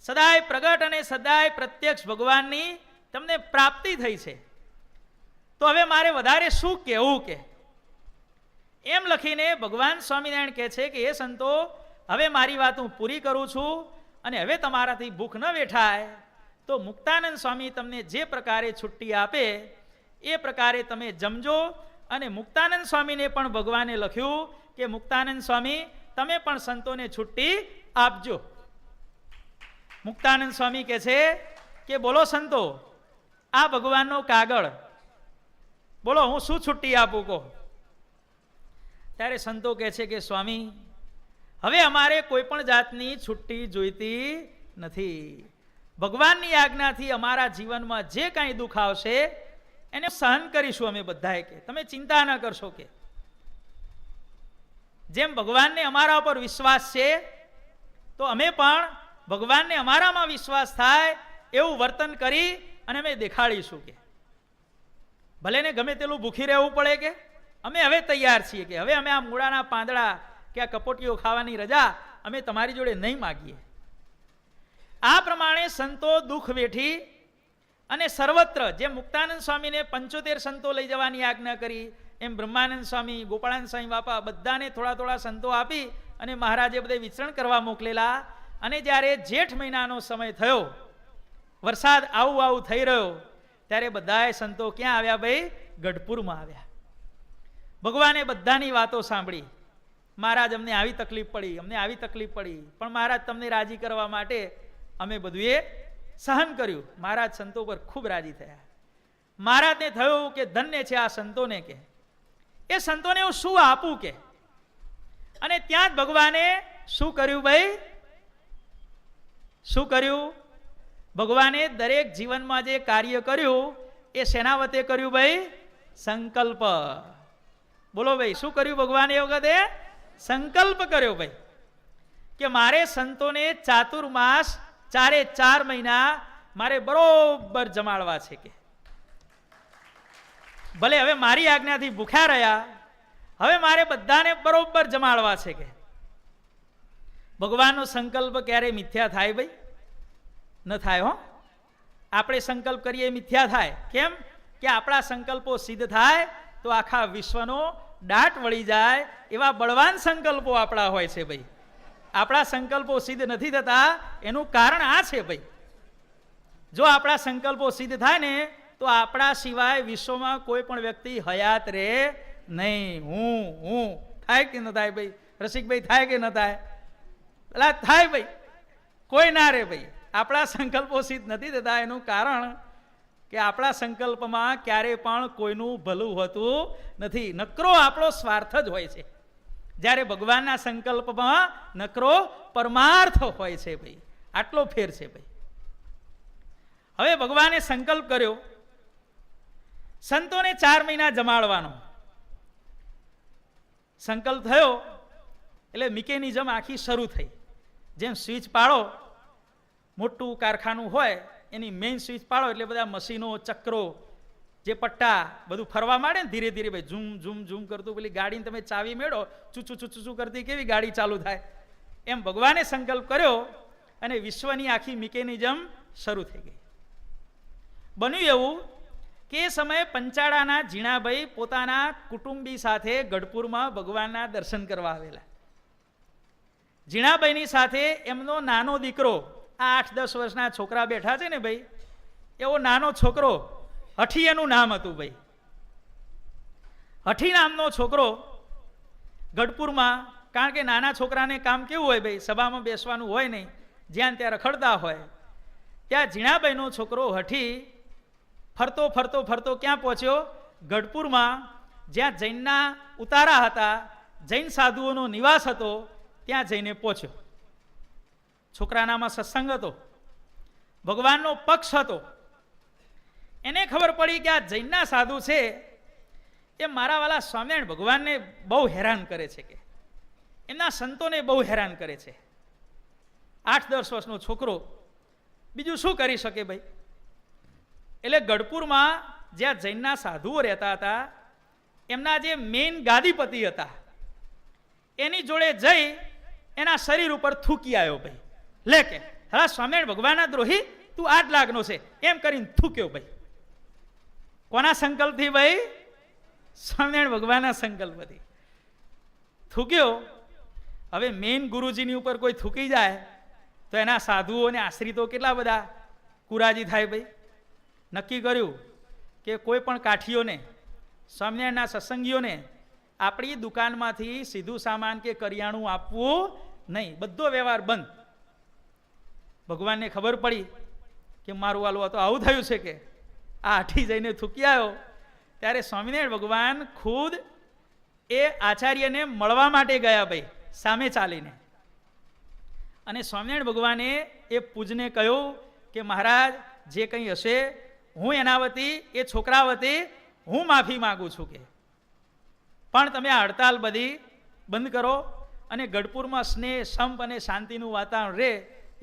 સદાય પ્રગટ અને સદાય પ્રત્યક્ષ ભગવાનની તમને પ્રાપ્તિ થઈ છે, તો હવે મારે વધારે શું કહેવું? કે એમ લખીને ભગવાન સ્વામિનારાયણ કહે છે કે એ સંતો, હવે મારી વાત હું પૂરી કરું છું અને હવે તમારાથી ભૂખ ન વેઠાય તો મુક્તાનંદ સ્વામી તમને જે પ્રકારે છુટ્ટી આપે એ પ્રકારે તમે જમજો. અને મુક્તાનંદ સ્વામીને પણ ભગવાને લખ્યું કે મુક્તાનંદ સ્વામી, તમે પણ સંતોને છુટ્ટી આપજો. મુક્તાનંદ સ્વામી કહે છે કે બોલો સંતો, આ ભગવાનનો કાગળ, બોલો હું શું છુટ્ટી આપું કહો. ત્યારે સંતો કહે છે કે સ્વામી, હવે અમારે કોઈ પણ જાતની છુટ્ટી જોઈતી નથી. ભગવાનની આજ્ઞાથી અમારા જીવનમાં જે કાંઈ દુઃખ આવશે એને સહન કરીશું અમે બધાએ, કે તમે ચિંતા ન કરશો. કે જેમ ભગવાનને અમારા ઉપર વિશ્વાસ છે તો અમે પણ ભગવાનને અમારામાં વિશ્વાસ થાય એવું વર્તન કરી અને અમે દેખાડીશું. કે ભલે ને ગમે તેટલું ભૂખી રહેવું પડે, કે અમે હવે તૈયાર છીએ, કે હવે અમે આ મૂળાના પાંદડા કે આ કપોટીઓ ખાવાની રજા અમે તમારી જોડે નહીં માગીએ. આ પ્રમાણે સંતો દુઃખ વેઠી અને સર્વત્ર જેમ મુક્તાનંદ સ્વામીને 75 સંતો લઈ જવાની આજ્ઞા કરી, એમ બ્રહ્માનંદ સ્વામી, ગોપાળાનંદ સ્વામી બાપા બધાને થોડા થોડા સંતો આપી અને મહારાજે બધે વિચરણ કરવા મોકલેલા. અને જ્યારે જેઠ મહિનાનો સમય થયો, વરસાદ આવું થઈ રહ્યો, ત્યારે બધાએ સંતો ક્યાં આવ્યા ભાઈ? ગઢપુરમાં આવ્યા. ભગવાને બધાની વાતો સાંભળી. મહારાજ અમને આવી તકલીફ પડી, અમને આવી તકલીફ પડી, પણ મહારાજ તમને રાજી કરવા માટે અમે બધું એ સહન કર્યું. મહારાજ સંતો પર ખૂબ રાજી થયા. મહારાજને થયું કે ધન્ય છે આ સંતોને, કે એ સંતોને હું શું આપું. કે અને ત્યાં જ ભગવાને શું કર્યું ભાઈ? શું કર્યું? ભગવાને દરેક જીવનમાં જે કાર્ય કર્યું એ શેના વતે કર્યું ભાઈ? સંકલ્પ. બોલો ભાઈ, શું કર્યું ભગવાને એ વખતે? સંકલ્પ કર્યો ભાઈ, કે મારે સંતોને ચાતુર્માસ 4 મહિના મારે બરોબર જમાડવા છે. કે ભલે હવે મારી આજ્ઞાથી ભૂખ્યા રહ્યા, હવે મારે બધાને બરોબર જમાડવા છે. કે ભગવાનનો સંકલ્પ ક્યારે મિથ્યા થાય ભાઈ? ન થાય હો. આપણે સંકલ્પ કરીએ મિથ્યા થાય. કેમ? કે આપણા સંકલ્પો સિદ્ધ થાય તો આખા વિશ્વનો દાટ વળી જાય એવા બળવાન સંકલ્પો આપણા હોય છે ભાઈ. આપણા સંકલ્પો સિદ્ધ નથી થતા એનું કારણ આ છે ભાઈ. જો આપણા સંકલ્પો સિદ્ધ થાય ને તો આપણા સિવાય વિશ્વમાં કોઈ પણ વ્યક્તિ હયાત રહે નહીં. હું થાય કે ન થાય ભાઈ? રસિકભાઈ, થાય કે ન થાય? પેલા થાય ભાઈ, કોઈ ના રે ભાઈ. આપણા સંકલ્પો સિદ્ધ નથી થતા એનું કારણ કે આપણા સંકલ્પમાં ક્યારે પણ કોઈનું ભલું હોતું નથી. નકરો આપણો સ્વાર્થ જ હોય છે. જ્યારે ભગવાનના સંકલ્પમાં નકરો પરમાર્થ હોય છે ભાઈ. આટલો ફેર છે ભાઈ. હવે ભગવાને સંકલ્પ કર્યો સંતોને 4 મહિના જમાડવાનો. સંકલ્પ થયો એટલે મિકેનિઝમ આખી શરૂ થઈ. જેમ સ્વિચ પાડો, મોટું કારખાનું હોય એની મેઇન સ્વિચ પાડો એટલે બધા મશીનો, ચક્રો, જે પટ્ટા બધું ફરવા માંડે ને ધીરે ધીરે ભાઈ, ઝૂમ ઝૂમ ઝૂમ કરતું પેલી ગાડીને તમે ચાવી મેળો, ચૂચું ચૂચું ચૂ કરતી કેવી ગાડી ચાલુ થાય, એમ ભગવાને સંકલ્પ કર્યો અને વિશ્વની આખી મિકેનિઝમ શરૂ થઈ ગઈ. બન્યું એવું કે એ સમયે પંચાળાના ઝીણાભાઈ પોતાના કુટુંબી સાથે ગઢપુરમાં ભગવાનના દર્શન કરવા આવેલા. ઝીણાભાઈની સાથે એમનો નાનો દીકરો, આ 8-10 વર્ષના છોકરા બેઠા છે ને ભાઈ, એવો નાનો છોકરો, હઠી એનું નામ હતું ભાઈ. હઠી નામનો છોકરો ગઢપુરમાં, કારણ કે નાના છોકરાને કામ કેવું હોય ભાઈ, સભામાં બેસવાનું હોય નહીં, જ્યાં ત્યાં રખડતા હોય. ત્યાં ઝીણાભાઈનો છોકરો હઠી ફરતો ફરતો ફરતો ક્યાં પહોંચ્યો? ગઢપુરમાં, જ્યાં જૈનના ઉતારા હતા, જૈન સાધુઓનો નિવાસ હતો, ત્યાં જઈને પહોંચ્યો. છોકરાનામાં સત્સંગ હતો, ભગવાનનો પક્ષ હતો. એને ખબર પડી કે આ જૈનના સાધુ છે એ મારા વાલા સ્વામિનારાયણ ભગવાનને બહુ હેરાન કરે છે, કે એમના સંતોને બહુ હેરાન કરે છે. 8-10 વર્ષનો છોકરો બીજું શું કરી શકે ભાઈ? એટલે ગઢપુરમાં જ્યાં જૈનના સાધુઓ રહેતા હતા, એમના જે મેઇન ગાદીપતિ હતા, એની જોડે જઈ એના શરીર ઉપર થૂકી આવ્યો ભાઈ. લે કે હા સ્વામિનારાયણ ભગવાનના દ્રોહી, તું 8 લાખનો છે, એમ કરીને થૂક્યો ભાઈ. કોના સંકલ્પથી ભાઈ? સ્વામિનારાયણ ભગવાનના સંકલ્પથી થૂક્યો. હવે મેઇન ગુરુજીની ઉપર કોઈ થૂકી જાય તો એના સાધુઓ અને આશ્રિતો કેટલા બધા કુરાજી થાય ભાઈ. નક્કી કર્યું કે કોઈ પણ કાઠીઓને, સ્વામિનારાયણના સત્સંગીઓને આપણી દુકાનમાંથી સીધું સામાન કે કરિયાણું આપવું નહીં, બધો વ્યવહાર બંધ. ભગવાનને ખબર પડી કે મારું વાલું તો આવું થયું છે, કે આ હઠી જઈને થૂકી આવ્યો. ત્યારે સ્વામિનારાયણ ભગવાન ખુદ એ આચાર્યને મળવા માટે ગયા ભાઈ, સામે ચાલીને. અને સ્વામિનારાયણ ભગવાને એ પૂજને કહ્યું કે મહારાજ જે કંઈ હશે હું એના વતી એ છોકરા વતી હું માફી માગું છું કે પણ તમે આ હડતાલ બધી બંધ કરો અને ગઢપુરમાં સ્નેહ સંપ અને શાંતિનું વાતાવરણ રહે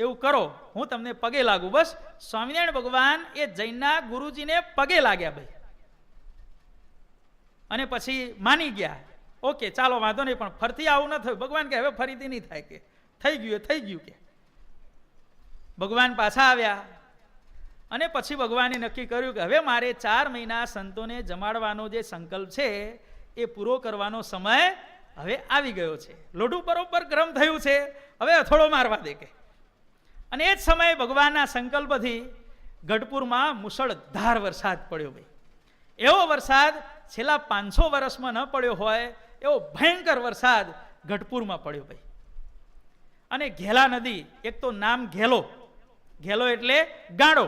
એવું કરો, હું તમને પગે લાગુ. બસ સ્વામિનારાયણ ભગવાન એ જૈનના ગુરુજીને પગે લાગ્યા ભાઈ, અને પછી માની ગયા. ઓકે ચાલો વાંધો નહીં, પણ ફરતી આવું ન થયું. ભગવાન કે હવે ફરીથી નહીં થાય, કે થઈ ગયું કે. ભગવાન પાછા આવ્યા અને પછી ભગવાને નક્કી કર્યું કે હવે મારે 4 મહિના સંતોને જમાડવાનો જે સંકલ્પ છે એ પૂરો કરવાનો સમય હવે આવી ગયો છે. લોઢું બરોબર ગરમ થયું છે, હવે અથોડો મારવા દે કે. અને એ જ સમયે ભગવાનના સંકલ્પથી ગઢપુરમાં મુશળધાર વરસાદ પડ્યો ભાઈ. એવો વરસાદ છેલ્લા 500 વર્ષમાં ન પડ્યો હોય એવો ભયંકર વરસાદ ગઢપુરમાં પડ્યો ભાઈ. અને ઘેલા નદી, એક તો નામ ઘેલો, ઘેલો એટલે ગાળો,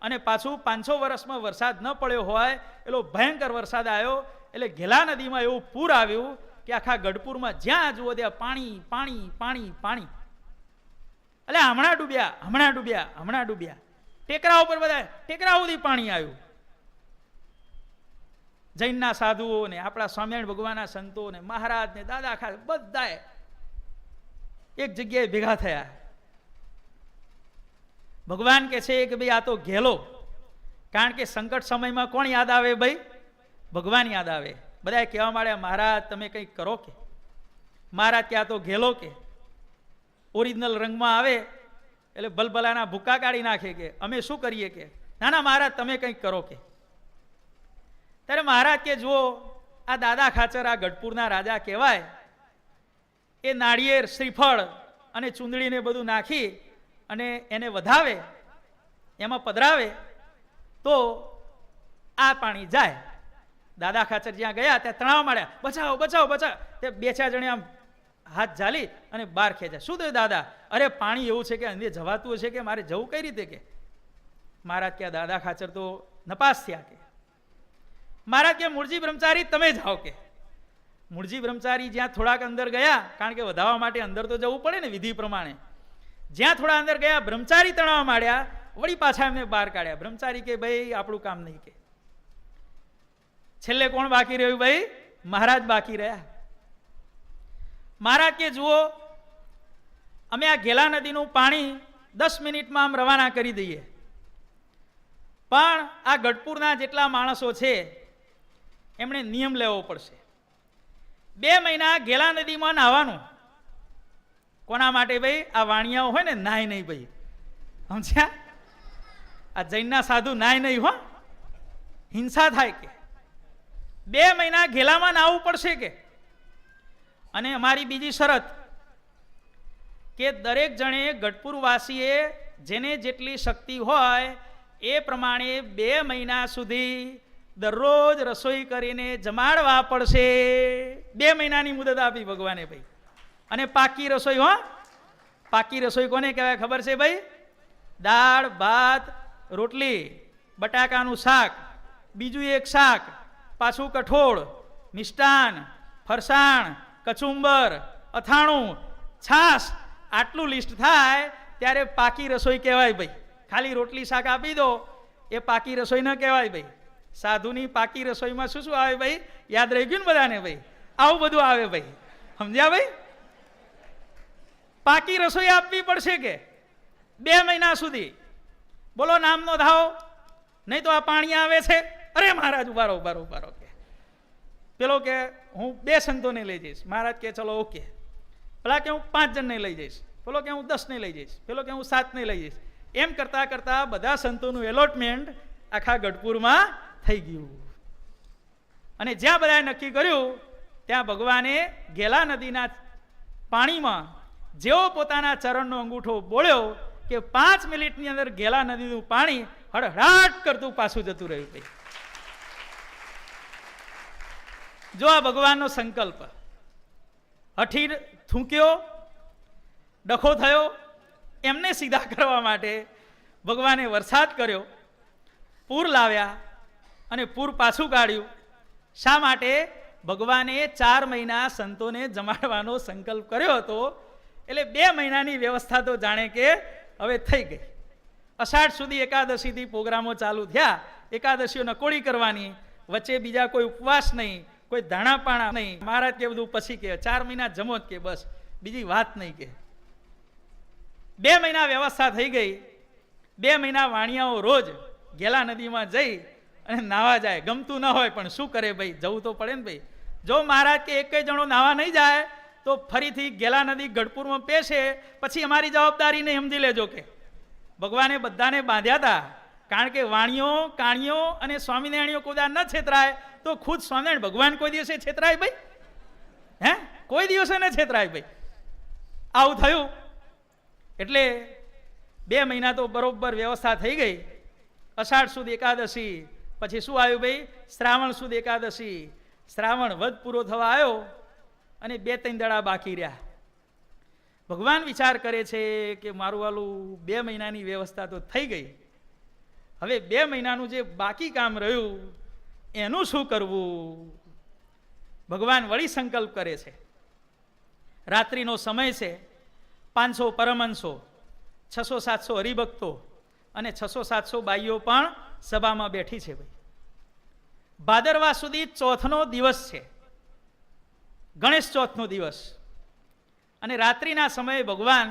અને પાછું 500 વર્ષમાં વરસાદ ન પડ્યો હોય એટલો ભયંકર વરસાદ આવ્યો. એટલે ઘેલા નદીમાં એવું પૂર આવ્યું કે આખા ગઢપુરમાં જ્યાં જુઓ ત્યાં પાણી પાણી પાણી પાણી. એટલે હમણાં ડૂબ્યા. ટેકરા ઉપર બધા ટેકરા સુધી પાણી આવ્યું. જૈનના સાધુઓ ને આપણા સ્વામિનારાયણ ભગવાનના સંતો ને મહારાજ ને દાદા ખા બધાએ એક જગ્યાએ ભેગા થયા. ભગવાન કે છે કે ભાઈ આ તો ઘેલો, કારણ કે સંકટ સમયમાં કોણ યાદ આવે ભાઈ? ભગવાન યાદ આવે. બધા કહેવા માંડ્યા મહારાજ તમે કંઈક કરો કે. મહારાજ કે આ તો ઘેલો કે ઓરિજિનલ રંગમાં આવે એટલે ભલભલાના ભૂકા કાઢી નાખે કે અમે શું કરીએ કે. ના ના મહારાજ તમે કંઈક કરો કે. ત્યારે મહારાજ કે જુઓ આ દાદા ખાચર આ ગઢપુરના રાજા કહેવાય, એ નાળિયેર શ્રીફળ અને ચૂંદડીને બધું નાખી અને એને વધાવે, એમાં પધરાવે તો આ પાણી જાય. દાદા ખાચર જ્યાં ગયા ત્યાં તણાવ મળ્યા, બચાવો બચાવો બચાવો. તે 2-4 જણે આમ હાથ ઝાલી અને બહાર ખેંચ્યા. શું થયું દાદા? અરે પાણી એવું છે કે અંદર જવાતું હશે કે મારે જવું કઈ રીતે કે. મહારાજ કે દાદા ખાચર તો નપાસ થયા કે. મહારાજ કે મૂળજી બ્રહ્મચારી તમે જાઓ કે. મૂળજી બ્રહ્મચારી જ્યાં થોડાક અંદર ગયા, કારણ કે વધાવવા માટે અંદર તો જવું પડે ને વિધિ પ્રમાણે, જ્યાં થોડા અંદર ગયા બ્રહ્મચારી તણાવવા માંડ્યા, વળી પાછા એમને બહાર કાઢ્યા. બ્રહ્મચારી કે ભાઈ આપણું કામ નહીં કે. છેલ્લે કોણ બાકી રહ્યું ભાઈ? મહારાજ બાકી રહ્યા. મહારાજ કે જુઓ અમે આ ઘેલા નદીનું પાણી 10 મિનિટમાં આમ રવાના કરી દઈએ, પણ આ ગઢપુરના જેટલા માણસો છે એમણે નિયમ લેવો પડશે. 2 મહિના ઘેલા નદીમાં નાહવાનું. કોના માટે ભાઈ? આ વાણિયાઓ હોય ને નાય નહીં ભાઈ, સમજ્યા? આ જૈનના સાધુ નાય નહીં હો, હિંસા થાય કે. 2 મહિના ઘેલામાં નાહવું પડશે કે. અને અમારી બીજી શરત કે દરેક જણે ગઢપુર વાસીએ જેને જેટલી શક્તિ હોય એ પ્રમાણે 2 મહિના સુધી દરરોજ રસોઈ કરીને જમાડવા પડશે. 2 મહિનાની મુદત આપી ભગવાને ભાઈ. અને પાકી રસોઈ હો, પાકી રસોઈ કોને કહેવાય ખબર છે ભાઈ? દાળ ભાત રોટલી, બટાકાનું શાક, બીજું એક શાક, પાછું કઠોળ, મિષ્ટાન, ફરસાણ, કચુંબર, અથાણું, છાશ, આટલું લિસ્ટ થાય ત્યારે પાકી રસોઈ કહેવાય ભાઈ. ખાલી રોટલી શાક આપી દો એ પાકી રસોઈ ન કહેવાય ભાઈ. સાધુની પાકી રસોઈમાં શું શું આવે ભાઈ? યાદ રહી ગયું ને બધાને ભાઈ? આવું બધું આવે ભાઈ, સમજ્યા ભાઈ? પાકી રસોઈ આપવી પડશે કે 2 મહિના સુધી. બોલો નામનો ધાવો, નહીં તો આ પાણી આવે છે. અરે મહારાજ ઉભારો ઉભારો ઉભારો કે. પેલો કે હું 2 સંતોને લઈ જઈશ. મહારાજ કે ચલો ઓકે. પેલા કે હું 5 જણને લઈ જઈશ, પેલો કે હું 10 ને લઈ જઈશ, પેલો કે હું 7 ને લઈ જઈશ. એમ કરતા કરતા બધા સંતોનું એલોટમેન્ટ આખા ગઢપુરમાં થઈ ગયું. અને જ્યાં બધાએ નક્કી કર્યું ત્યાં ભગવાને ઘેલા નદીના પાણીમાં જેવો પોતાના ચરણનો અંગૂઠો બોળ્યો કે 5 મિનિટની અંદર ઘેલા નદીનું પાણી હળહળાટ કરતું પાછું જતું રહ્યું ભાઈ. જો આ ભગવાનનો સંકલ્પ. હઠી થૂંક્યો, ડખો થયો, એમને સીધા કરવા માટે ભગવાને વરસાદ કર્યો, પૂર લાવ્યા અને પૂર પાછું કાઢ્યું. શા માટે? ભગવાને 4 મહિના સંતોને જમાડવાનો સંકલ્પ કર્યો હતો, એટલે 2 મહિનાની વ્યવસ્થા તો જાણે કે હવે થઈ ગઈ. અષાઢ સુધી એકાદશીથી પ્રોગ્રામો ચાલુ થયા. એકાદશીઓ નકોડી કરવાની, વચ્ચે બીજા કોઈ ઉપવાસ નહીં, કોઈ ધાણાપાણા નહીં. મહારાજ કે બધું પછી કે 4 મહિના જમો જ કે બસ, બીજી વાત નહીં કે. 2 મહિના વ્યવસ્થા થઈ ગઈ. 2 મહિના વાણિયાઓ રોજ ગેલા નદીમાં જઈ અને નાવા જાય. ગમતું ન હોય પણ શું કરે ભાઈ, જવું તો પડે ને ભાઈ. જો મહારાજ કે એક જણો નાવા નહીં જાય તો ફરીથી ગેલા નદી ગઢપુરમાં પેશે, પછી અમારી જવાબદારી નહીં, સમજી લેજો કે. ભગવાને બધાને બાંધ્યા હતા, કારણ કે વાણીઓ કાણીઓ અને સ્વામિનારાયણીઓ કોઈ ન છેતરાય તો ખુદ સ્વામિનારાયણ ભગવાન કોઈ દિવસે છેતરાય ભાઈ? હે, કોઈ દિવસે ન છેતરાય ભાઈ. આવું થયું. એટલે 2 મહિના તો બરોબર વ્યવસ્થા થઈ ગઈ. અષાઢ સુદ એકાદશી, પછી શું આવ્યું ભાઈ? શ્રાવણ સુદ એકાદશી. શ્રાવણ વધ પૂરો થવા આવ્યો અને 2-3 દાડા બાકી રહ્યા. ભગવાન વિચાર કરે છે કે મારું વાલું 2 મહિનાની વ્યવસ્થા તો થઈ ગઈ, હવે 2 મહિનાનું જે બાકી કામ રહ્યું એનું શું કરવું? ભગવાન વળી સંકલ્પ કરે છે. રાત્રિનો સમય છે, 500 પરમહંસો, 600-700 હરિભક્તો અને 600-700 બાઈઓ પણ સભામાં બેઠી છે ભાઈ. ભાદરવા સુધી ચોથનો દિવસ છે, ગણેશ ચોથનો દિવસ. અને રાત્રિના સમયે ભગવાન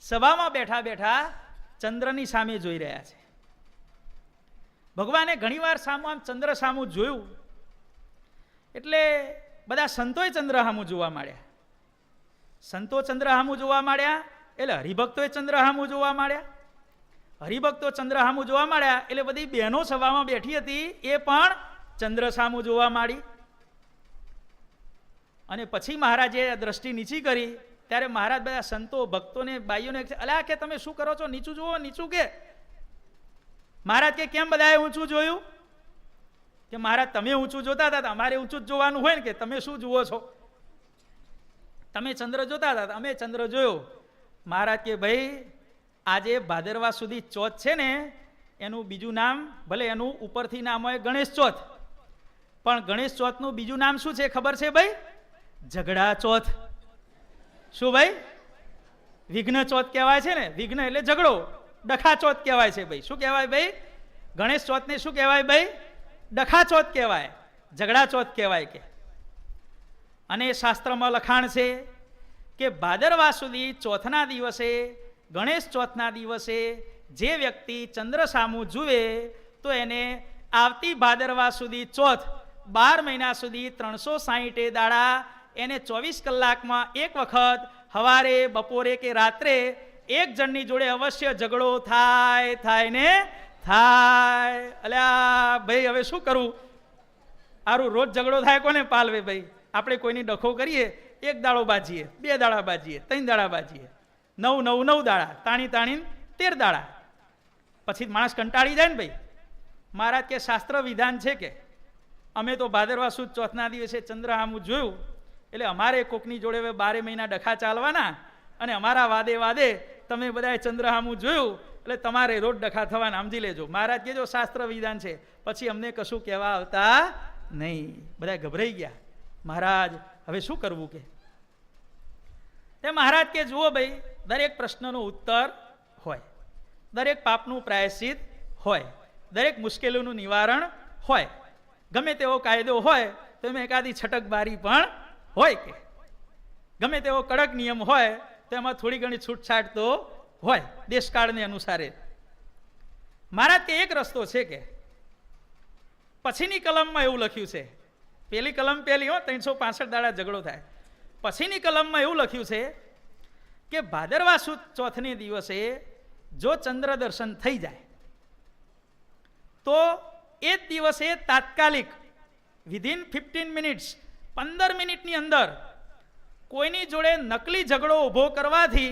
સભામાં બેઠા બેઠા ચંદ્રની સામે જોઈ રહ્યા છે. ભગવાને ઘણીવાર સામું આમ ચંદ્ર સામું જોયું એટલે બધા સંતોએ ચંદ્ર સામું જોવા માંડ્યા. સંતો ચંદ્ર સામું જોવા માંડ્યા એટલે હરિભક્તોએ ચંદ્ર સામું જોવા માંડ્યા. હરિભક્તો ચંદ્ર સામું જોવા માંડ્યા એટલે બધી બહેનો સભામાં બેઠી હતી એ પણ ચંદ્ર સામું જોવા માંડી. અને પછી મહારાજે દ્રષ્ટિ નીચી કરી ત્યારે મહારાજ બધા સંતો ભક્તોને બાઈઓને અલ્યા કે તમે શું કરો છો? નીચું જુઓ, નીચું કે. મહારાજ કે કેમ બધાએ ઊંચું જોયું? કે મહારાજ તમે ઊંચું જોતા હતા, અમારે ઊંચું જ જોવાનું હોય ને, કે તમે શું જુઓ છો? તમે ચંદ્ર જોતા હતા, અમે ચંદ્ર જોયો. મહારાજ કે ભાઈ આજે ભાદરવા સુધી ચોથ છે ને, એનું બીજું નામ, ભલે એનું ઉપરથી નામ હોય ગણેશ ચોથ, પણ ગણેશ ચોથનું બીજું નામ શું છે ખબર છે ભાઈ? ઝઘડા ચોથ. શું ભાઈ? વિઘ્ન ચોથ કહેવાય છે ને, વિઘ્ન એટલે ઝઘડો. ડખા ચોથ કહેવાય છે ભાઈ. શું કહેવાય ભાઈ? ગણેશ ચોથને શું કહેવાય ભાઈ? ડખા ચોથ કહેવાય, ઝઘડા ચોથ કહેવાય કે. અને શાસ્ત્રમાં લખાણ છે કે ભાદરવા સુધી ચોથના દિવસે, ગણેશ ચોથના દિવસે જે વ્યક્તિ ચંદ્ર સામું જુએ તો એને આવતી ભાદરવા સુધી ચોથ 12 મહિના સુધી 360 દાડા એને 24 કલાકમાં એક વખત સવારે, બપોરે કે રાત્રે એક જણની જોડે અવશ્ય ઝઘડો થાય ને થાય. અલ્યા ભાઈ હવે શું કરવું? આરું રોજ ઝઘડો થાય કોને પાલવે ભાઈ? આપણે કોઈની ડખો કરીએ, 1 દાડો બાજીએ, 2 દાડા બાજીએ, 3 દાડા બાજીએ, 9 દાડા, તાણી 13 દાડા. પછી માણસ કંટાળી જાય ને ભાઈ. મહારાજ કે શાસ્ત્ર વિધાન છે કે અમે તો ભાદરવા સુદ ચોથના દિવસે ચંદ્ર સામું જોયું એટલે અમારે કોકની જોડે 12 મહિના ડખા ચાલવાના, અને અમારા વાદે તમે બધાએ ચંદ્ર સામું જોયું એટલે તમારે રોજ ડખા થવાના, સમજી લેજો. મહારાજ કે જો શાસ્ત્ર વિધાન છે, પછી અમને કશું કહેવા આવતા નહીં. બધા ગભરાઈ ગયા. મહારાજ હવે શું કરવું કે? તે મહારાજ કે જુઓ ભાઈ, દરેક પ્રશ્નનો ઉત્તર હોય, દરેક પાપનું પ્રાયશ્ચિત હોય, દરેક મુશ્કેલીનું નિવારણ હોય. ગમે તેવો કાયદો હોય તો એમાં એકાદી છટકબારી પણ હોય કે, ગમે તેવો કડક નિયમ હોય તો એમાં થોડી ઘણી છૂટછાટ તો હોય દેશકાળને અનુસારે. મહારાજ કે એક રસ્તો છે કે પછીની કલમમાં એવું લખ્યું છે, પેલી કલમ પેલી 365 દાડા ઝઘડો થાય. પછીની કલમમાં એવું લખ્યું છે કે ભાદરવા સુદ ચોથને દિવસે જો ચંદ્ર દર્શન થઈ જાય તો એ જ દિવસે તાત્કાલિક વિધિન 15 મિનિટ્સ, 15 મિનિટની અંદર કોઈની જોડે નકલી ઝઘડો ઊભો કરવાથી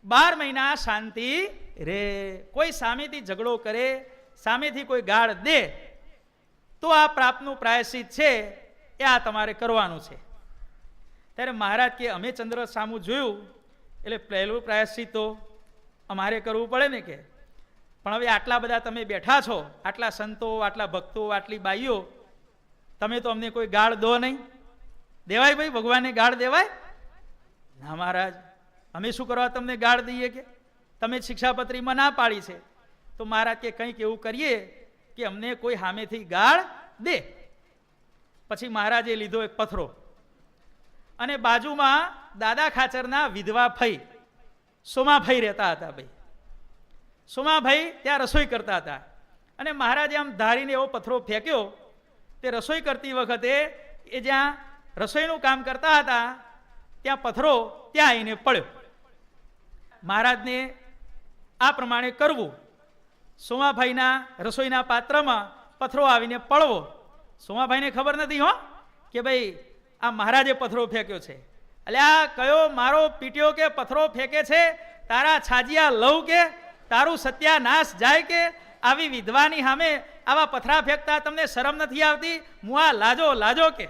12 મહિના શાંતિ રે. કોઈ સામેથી ઝઘડો કરે, સામેથી કોઈ ગાળ દે તો આ પાપનું પ્રાયશ્ચિત છે એ આ તમારે કરવાનું છે. ત્યારે મહારાજ કે અમે ચંદ્ર સામું જોયું એટલે પહેલું પ્રાયશ્ચિત તો અમારે કરવું પડે ને કે. પણ હવે આટલા બધા તમે બેઠા છો, આટલા સંતો, આટલા ભક્તો, આટલી બાઈઓ, તમે તો અમને કોઈ ગાળ દો નહીં. દેવાય ભાઈ? ભગવાનને ગાળ દેવાય? ના મહારાજ, અમે શું કરવા તમને ગાળ દઈએ? કે તમે શિક્ષાપત્રીમાં ના પાડી છે તો મહારાજ કે કંઈક એવું કરીએ કે અમને કોઈ સામેથી ગાળ દે. પછી મહારાજે લીધો એક પથરો, અને બાજુમાં દાદા ખાચરના વિધવા ફઈ સોમાભાઈ રહેતા હતા. ભાઈ સોમાભાઈ ત્યાં રસોઈ કરતા હતા, અને મહારાજે આમ ધારીને એવો પથરો ફેંક્યો. તે રસોઈ કરતી વખતે એ જ્યાં રસોઈનું કામ કરતા હતા ત્યાં પથરો ત્યાં આવીને પડ્યો. મહારાજને આ પ્રમાણે કરવું, સોમાભાઈના રસોઈના પાત્રમાં પથરો આવીને પડવો. સોમાભાઈને ખબર નથી હો કે ભાઈ આ મહારાજે પથરો ફેંક્યો છે. એટલે આ કયો મારો પીટ્યો કે પથરો ફેંકે છે, તારા છાજિયા લઉં કે તારું સત્યાનાશ જાય કે, આવી વિધવાની સામે આવા પથરા ફેંકતા તમને શરમ નથી આવતી? મુઆ લાજો લાજો કે.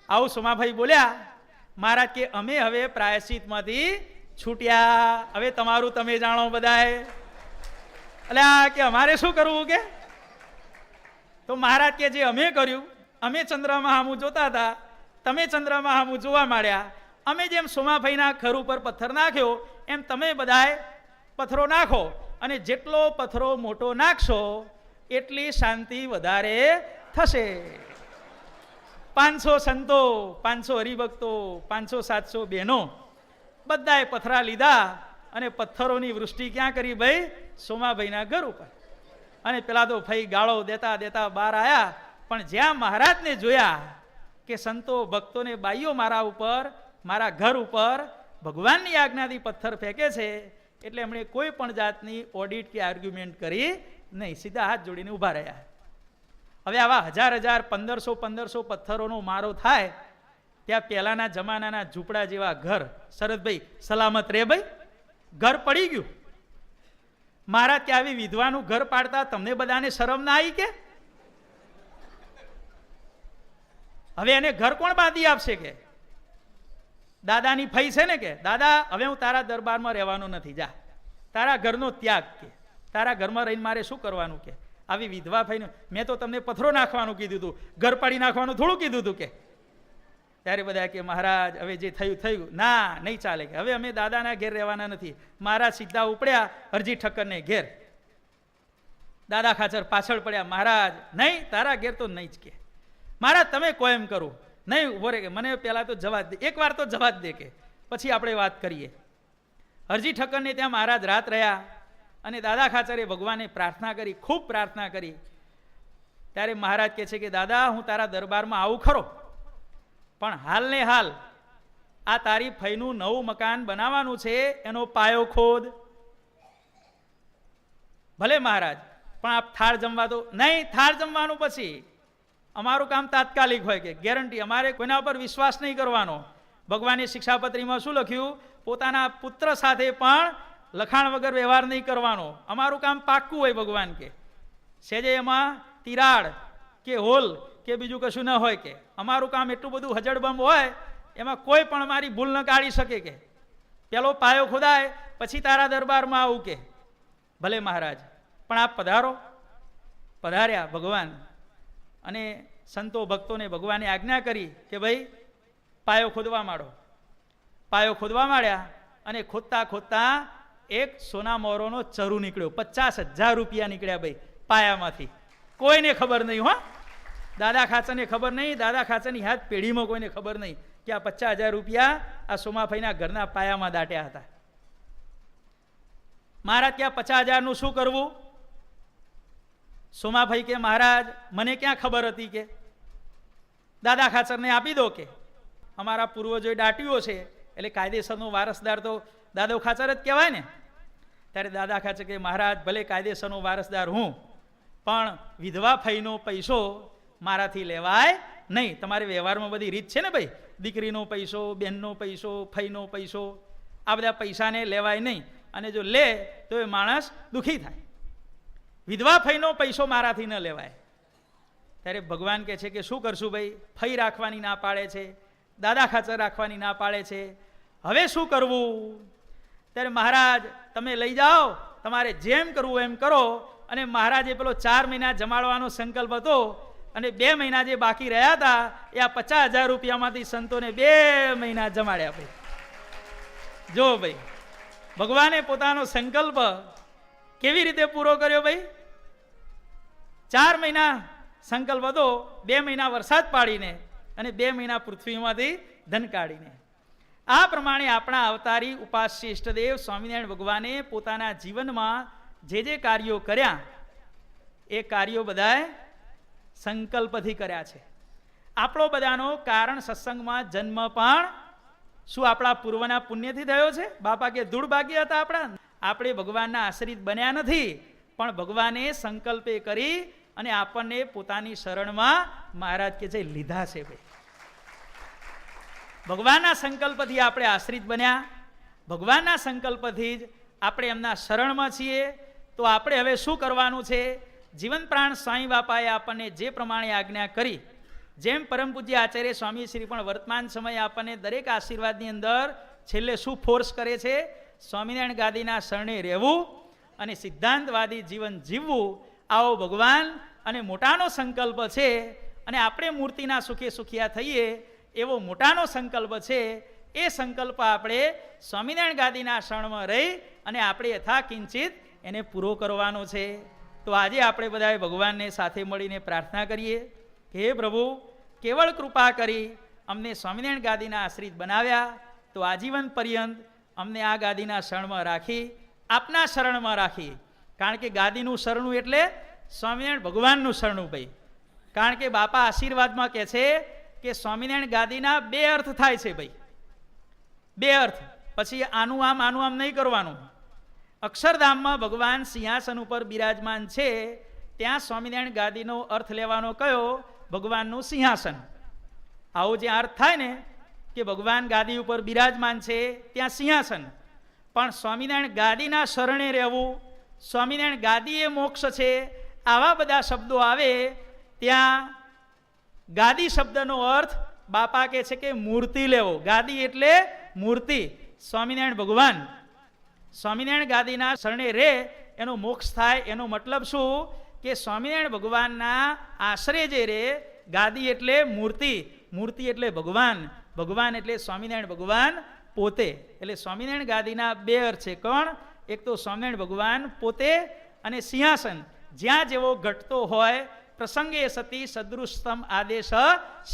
આવું સોમાભાઈ બોલ્યા. મહારાજ કે અમે હવે પ્રાયશ્ચિતમાંથી છૂટ્યા, હવે તમારું તમે જાણો બધાએ. એટલે આ કે અમારે શું કરવું કે? તો મહારાજ કે જે અમે કર્યું, અમે ચંદ્રમાં સામું જોતા હતા, તમે ચંદ્રમાં સામું જોવા માંડ્યા. અમે જેમ સોમાભાઈના ખર ઉપર પથ્થર નાખ્યો એમ તમે બધાએ પથ્થરો નાખો, અને જેટલો પથ્થરો મોટો નાખશો એટલી શાંતિ વધારે થશે. 500 સંતો, 500 હરિભક્તો, 500-700 બહેનો બધાએ પથરા લીધા, અને પથ્થરોની વૃષ્ટિ ક્યાં કરી ભાઈ? સોમાભાઈના ઘર ઉપર. અને પેલા તો ભાઈ ગાળો દેતા દેતા બહાર આવ્યા. પણ જ્યાં મહારાજને જોયા કે સંતો ભક્તોને બાઈઓ મારા ઉપર, મારા ઘર ઉપર ભગવાનની આજ્ઞાથી પથ્થર ફેંકે છે, એટલે એમણે કોઈ પણ જાતની ઓડિટ કે આર્ગ્યુમેન્ટ કરી નહીં, સીધા હાથ જોડીને ઊભા રહ્યા. હવે આવા 1000 1500 પથ્થરોનો મારો થાય ત્યાં પહેલાના જમાનાના ઝૂંપડા જેવા ઘર, શરદભાઈ સલામત રે ભાઈ, ઘર પડી ગયું. મહારાજ કે આવી વિધવાનું ઘર પાડતા તમને બધાને શરમ ના આવી કે? હવે એને ઘર કોણ બાંધી આપશે કે? દાદાની ફઈ છે ને કે, દાદા હવે હું તારા દરબારમાં રહેવાનું નથી, જા તારા ઘરનો ત્યાગ કે, તારા ઘરમાં રહીને મારે શું કરવાનું કે? આવી વિધવા ફઈને મેં તો તમને પથ્થરો નાખવાનું કીધું હતું, ઘર પાડી નાખવાનું થોડું કીધું હતું કે? ત્યારે બધા કે મહારાજ હવે જે થયું થયું, ના નહીં ચાલે કે, હવે અમે દાદાના ઘેર રહેવાના નથી. મહારાજ સીધા ઉપડ્યા અરજી ઠક્કરને ઘેર. દાદા ખાચર પાછળ પડ્યા. મહારાજ નહીં, તારા ઘેર તો નહીં જ કે. મહારાજ તમે કહો એમ કરું નહીં. ઉભો રે કે મને પહેલા તો જવા દે, એક વાર તો જવા દે કે, પછી આપણે વાત કરીએ. અરજી ઠક્કરને ત્યાં મહારાજ રાત રહ્યા, અને દાદા ખાચરે ભગવાને પ્રાર્થના કરી, ખૂબ પ્રાર્થના કરી. ત્યારે મહારાજ કહે છે કે દાદા હું તારા દરબારમાં આવું ખરો, પણ હાલ ને હાલ આ તારી ફઈનું નવું મકાન બનાવવાનું છે, એનો પાયો ખોદ. ભલે મહારાજ, પણ આપ થાળ જમવા દો. નહીં, થાળ જમવાનું પછી, અમારું કામ તાત્કાલિક હોય કે ગેરંટી. અમારે કોઈના ઉપર વિશ્વાસ નહીં કરવાનો. ભગવાને શિક્ષાપત્રીમાં શું લખ્યું? પોતાના પુત્ર સાથે પણ લખાણ વગર વ્યવહાર નહીં કરવાનો. અમારું કામ પાક્કું હોય ભગવાન કે, સેજે એમાં તિરાડ કે હોલ કે બીજું કશું ન હોય કે. અમારું કામ એટલું બધું હજડબંબ હોય, એમાં કોઈ પણ અમારી ભૂલ ન કાઢી શકે કે. પેલો પાયો ખોદાય પછી તારા દરબારમાં આવું કે. ભલે મહારાજ, પણ આપ પધારો. પધાર્યા ભગવાન, અને સંતો ભક્તોને ભગવાને આજ્ઞા કરી કે ભાઈ પાયો ખોદવા માંડો. પાયો ખોદવા માંડ્યા, અને ખોદતા ખોદતા એક સોના મોરોનો ચરુ નીકળ્યો. 50,000 રૂપિયા નીકળ્યા ભાઈ પાયામાંથી. કોઈને ખબર નહીં હો, દાદા ખાચરને ખબર નહીં, દાદા ખાચરની હાથ પેઢીમાં કોઈને ખબર નહીં કે આ 50,000 રૂપિયા આ સોમાભાઈના ઘરના પાયામાં દાટ્યા હતા. મહારાજ ક્યાં 50,000નું શું કરવું? સોમાભાઈ કે મહારાજ મને ક્યાં ખબર હતી કે, દાદા ખાચરને આપી દો કે. અમારા પૂર્વજોએ દાટ્યો છે એટલે કાયદેસરનો વારસદાર તો દાદો ખાચર જ કહેવાય ને. ત્યારે દાદા ખાચર કે મહારાજ ભલે કાયદેસરનો વારસદાર હું, પણ વિધવા ફઈનો પૈસો મારાથી લેવાય નહીં. તમારે વ્યવહારમાં બધી રીત છે ને ભાઈ, દીકરીનો પૈસો, બહેનનો પૈસો, ફઈનો પૈસો, આ બધા પૈસાને લેવાય નહીં. અને જો લે તો એ માણસ દુઃખી થાય. વિધવા ફઈનો પૈસો મારાથી ન લેવાય. ત્યારે ભગવાન કહે છે કે શું કરશું ભાઈ? ફઈ રાખવાની ના પાડે છે, દાદા ખાચર રાખવાની ના પાડે છે, હવે શું કરવું? ત્યારે મહારાજ તમે લઈ જાઓ, તમારે જેમ કરવું એમ કરો. અને મહારાજે પેલો 4 મહિના જમાડવાનો સંકલ્પ હતો, અને 2 મહિના જે બાકી રહ્યા હતા એ આ 50,000 રૂપિયામાંથી સંતોને 2 મહિના જમાડ્યા. ભાઈ જો ભાઈ, ભગવાને પોતાનો સંકલ્પ કેવી રીતે પૂરો કર્યો ભાઈ? 4 મહિના સંકલ્પ હતો, 2 મહિના વરસાદ પાડીને અને 2 મહિના પૃથ્વીમાંથી ધન કાઢીને. આ પ્રમાણે આપણા અવતારી ઉપાસ્ય ઇષ્ટદેવ સ્વામિનારાયણ ભગવાને પોતાના જીવનમાં જે કાર્યો કર્યા એ કાર્યો બધાએ સંકલ્પથી કર્યા છે. આપણો બધાનો કારણ સત્સંગમાં જન્મ પણ શું આપણા પૂર્વના પુણ્યથી થયો છે? બાપા કે ધૂળ ભાગ્ય હતા આપણા? આપણે ભગવાનના આશ્રિત બન્યા નથી, પણ ભગવાને સંકલ્પે કરી અને આપણને પોતાની શરણમાં મહારાજ કે જે લીધા છે. ભાઈ ભગવાનના સંકલ્પથી આપણે આશ્રિત બન્યા, ભગવાનના સંકલ્પથી જ આપણે એમના શરણમાં છીએ. તો આપણે હવે શું કરવાનું છે? જીવન પ્રાણ સ્વામી બાપાએ આપણને જે પ્રમાણે આજ્ઞા કરી, જેમ પરમ પૂજ્ય આચાર્ય સ્વામી શ્રી પણ વર્તમાન સમયે આપણને દરેક આશીર્વાદની અંદર છેલ્લે શું ફોર્સ કરે છે? સ્વામિનારાયણ ગાદીના શરણે રહેવું અને સિદ્ધાંતવાદી જીવન જીવવું. આવો ભગવાન અને મોટાનો સંકલ્પ છે, અને આપણે મૂર્તિના સુખે સુખિયા થઈએ એવો મોટાનો સંકલ્પ છે. એ સંકલ્પ આપણે સ્વામિનારાયણ ગાદીના શરણમાં રહી અને આપણે યથાકિંચિત એને પૂરો કરવાનો છે. તો આજે આપણે બધાએ ભગવાનને સાથે મળીને પ્રાર્થના કરીએ કે હે પ્રભુ, કેવળ કૃપા કરી અમને સ્વામિનારાયણ ગાદીના આશ્રિત બનાવ્યા, તો આજીવન પર્યંત અમને આ ગાદીના શરણમાં રાખી, આપના શરણમાં રાખી. કારણ કે ગાદીનું શરણું એટલે સ્વામિનારાયણ ભગવાનનું શરણું ભાઈ. કારણ કે બાપા આશીર્વાદમાં કહે છે કે સ્વામિનારાયણ ગાદીના 2 અર્થ થાય છે ભાઈ, 2 અર્થ. પછી આનું આમ નહીં કરવાનું. અક્ષરધામમાં ભગવાન સિંહાસન ઉપર બિરાજમાન છે, ત્યાં સ્વામિનારાયણ ગાદીનો અર્થ લેવાનો કયો? ભગવાનનું સિંહાસન. આવો જે અર્થ થાય ને કે ભગવાન ગાદી ઉપર બિરાજમાન છે, ત્યાં સિંહાસન. પણ સ્વામિનારાયણ ગાદીના શરણે રહેવું, સ્વામિનારાયણ ગાદી એ મોક્ષ છે, આવા બધા શબ્દો આવે ત્યાં ગાદી શબ્દનો અર્થ બાપા કહે છે કે મૂર્તિ લેવો. ગાદી એટલે મૂર્તિ, સ્વામિનારાયણ ભગવાન. સ્વામિનારાયણ ગાદીના શરણે રે એનો મોક્ષ થાય. એનો મતલબ શું? કે સ્વામિનારાયણ ભગવાનના આશરે જે રે, ગાદી એટલે મૂર્તિ, મૂર્તિ એટલે ભગવાન, ભગવાન એટલે સ્વામિનારાયણ ભગવાન પોતે. એટલે સ્વામિનારાયણ ગાદીના 2 અર્થ છે. કોણ? એક તો સ્વામિનારાયણ ભગવાન પોતે, અને સિંહાસન જ્યાં જેવો ઘટતો હોય પ્રસંગે સતી સદૃષ્ટમ આદેશ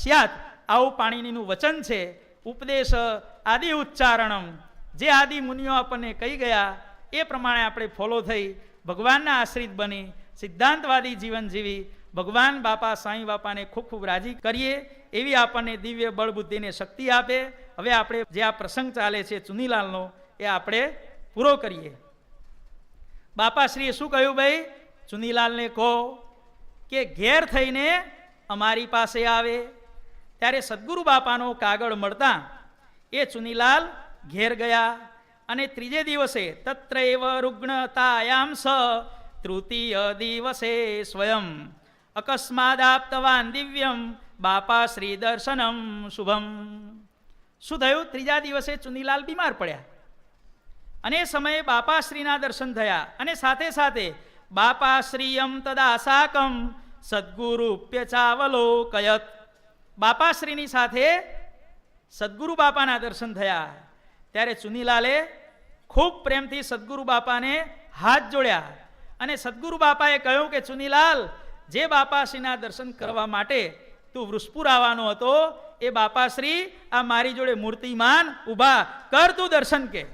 સ્યાત. આવું પાણીનીનું વચન છે. ઉપદેશ આદિ ઉચ્ચારણમ, જે આદિ મુનિઓ આપણને કહી ગયા એ પ્રમાણે આપણે ફોલો થઈ ભગવાનના આશ્રિત બની સિદ્ધાંતવાદી જીવન જીવી ભગવાન બાપા સાંઈ બાપાને ખૂબ ખૂબ રાજી કરીએ એવી આપણને દિવ્ય બળ બુદ્ધિને શક્તિ આપે. હવે આપણે જે આ પ્રસંગ ચાલે છે ચુનીલાલનો એ આપણે પૂરો કરીએ. બાપાશ્રીએ શું કહ્યું ભાઈ? ચુનીલાલને કહો કે ઘેર થઈને અમારી પાસે આવે. ત્યારે સદગુરુ બાપાનો કાગળ મળતા એ ચુનીલાલ ઘેર ગયા, અને 3જે દિવસે તત્રૈવ રુગ્ણતાયામ સ તૃતીય દિવસે સ્વયં અકસ્માદાપ્તવાન દિવ્યમ બાપા શ્રી દર્શનમ શુભમ. શું થયું? 3જા દિવસે ચુનીલાલ બીમાર પડ્યા, અને એ સમયે બાપાશ્રીના દર્શન થયા, અને સાથે સાથે બાપાશ્રીયમ તદા સાકમ સદગુરુપ્યચાવલોકયત. બાપાશ્રીની સાથે સદગુરુ બાપાના દર્શન થયા. ત્યારે ચુનીલાલે ખૂબ પ્રેમથી સદગુરુ બાપાને હાથ જોડ્યા, અને સદગુરુ બાપાએ કહ્યું કે ચુનીલાલ, જે બાપાશ્રીના દર્શન કરવા માટે તું વૃષપુર આવવાનો હતો એ બાપાશ્રી આ મારી જોડે મૂર્તિમાન ઊભા કર તું દર્શન. કે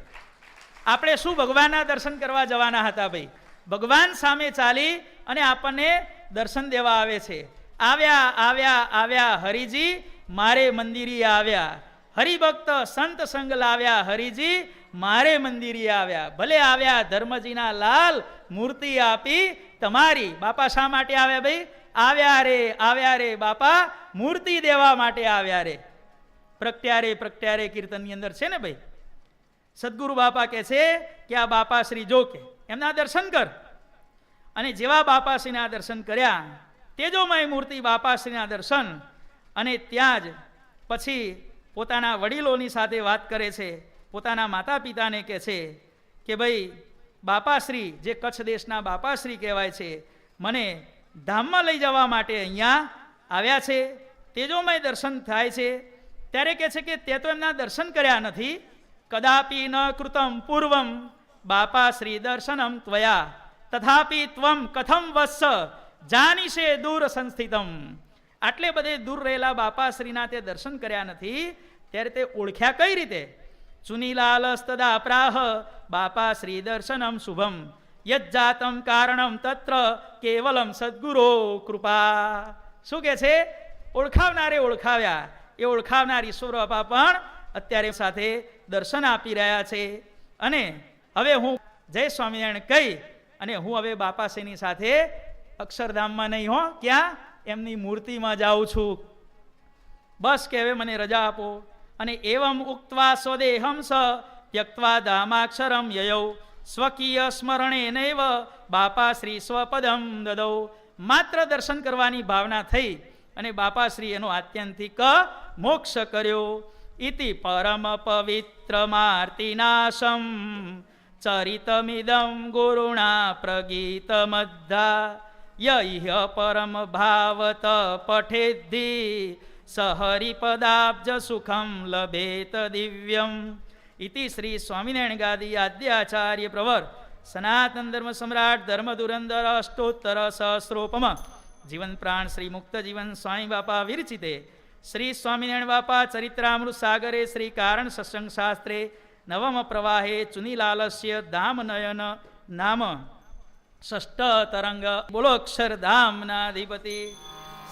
આપણે શું ભગવાનના દર્શન કરવા જવાના હતા ભાઈ? ભગવાન સામે ચાલી અને આપણને દર્શન દેવા આવે છે. આવ્યા આવ્યા આવ્યા હરિજી મારે મંદિરે આવ્યા, હરિભક્ત સંત સંગ લાવ્યા હરિજી મારે મંદિરે આવ્યા. ભલે આવ્યા ધર્મજીના લાલ મૂર્તિ આપી તમારી. બાપા શા માટે આવ્યા ભાઈ? આવ્યા રે બાપા મૂર્તિ દેવા માટે આવ્યા રે. પ્રગટ્યા રે કીર્તનની અંદર છે ને ભાઈ. સદગુરુ બાપા કહે છે કે આ બાપાશ્રી જો કે એમના દર્શન કર. અને જેવા બાપાશ્રીના દર્શન કર્યા, તેજોમય મૂર્તિ બાપાશ્રીના દર્શન, અને ત્યાં જ પછી પોતાના વડીલોની સાથે વાત કરે છે. પોતાના માતા પિતાને કહે છે કે ભાઈ બાપાશ્રી, જે કચ્છ દેશના બાપાશ્રી કહેવાય છે, મને ધામમાં લઈ જવા માટે અહીંયા આવ્યા છે. તેજોમય દર્શન થાય છે. ત્યારે કહે છે કે તે તો એમના દર્શન કર્યા નથી. કદાપી ન કૃતમ પૂર્વમ બાપાશ્રી દર્શનમ ત્વયા તથાપી ત્વમ કથમ વત્સ જાનીશે દૂર સંસ્થિતમ. આટલે બધે દૂર રહેલા બાપાશ્રીના તે દર્શન કર્યા નથી, ત્યારે તે ઓળખ્યા કઈ રીતે? ચુનીલાલસ્તદા પ્રાહ બાપા શ્રી દર્શનમ શુભમ યજ્જાતમ કારણમ તત્ર કેવલમ સદ્ગુરો કૃપા. શું કે છે? ઓળખાવનારે ઓળખાવ્યા. એ ઓળખાવનાર ઈશ્વર બાપા પણ અત્યારે સાથે દર્શન આપી રહ્યા છે. અને હવે હું જય સ્વામિનારાયણ કહી અને હું હવે બાપાશ્રીની સાથે અક્ષરધામમાં નહીં હો, ક્યાં? એમની મૂર્તિમાં જાઉં છું. બસ કે હવે મને રજા આપો. અને એવમ ઉક્ત્વા સ્વદેહમ સ ત્યક્ત્વા ધામાક્ષરમ યયૌ સ્વકીય સ્મરણે નૈવ બાપાશ્રી સ્વપદમ દદૌ. માત્ર દર્શન કરવાની ભાવના થઈ અને બાપાશ્રી એનો આત્યંતિક મોક્ષ કર્યો. ઇતિ પરમ પવિત્ર માર્તિનાશમ ચરિતમિદમ ગુરુણા પ્રગીત મધ્ધા યહ પરમ ભાવત પઠેદ્ધિ સહરિપદાબ્જ સુખમ લભેત દિવ્યમ. ઇતિ શ્રી સ્વામિનારાયણ ગાદી આદ્યાચાર્ય પ્રવર સનાતન ધર્મ સમ્રાટ ધર્મ ધુરંધર અષ્ટોત્તર સહસ્રોપમ જીવન પ્રાણ શ્રી મુક્ત જીવન સ્વામી બાપા વિરચિતે શ્રી સ્વામિનારાયણ બાપા ચરિત્રામૃત સાગરે શ્રી કારણ સત્સંગ શાસ્ત્રે નવમ પ્રવાહે ચુનીલાલસ્ય ધામ નયન નામ ષષ્ઠ તરંગ. બોલો અક્ષરધામનાધિપતિ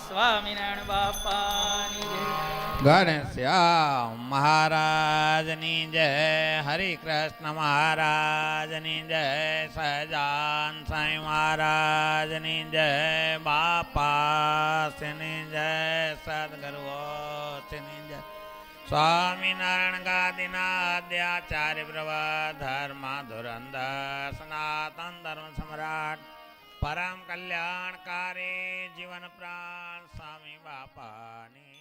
સ્વામિનારાયણ બાપાની જય. ઘનશ્યામ મહારાજની જય. હરિકૃષ્ણ મહારાજની જય. સહજાન સાંઈ મહારાજની જય. બાપાશ્રીની જય. સદગુરુઓની જય. સ્વામિનારાયણ ગાદીના આદ્યાચાર્ય પ્રવર ધર્મ ધુરંધર સનાતન ધર્મ સમ્રાટ પરમ કલ્યાણકારી જીવન પ્રાણ સ્વામી બાપાની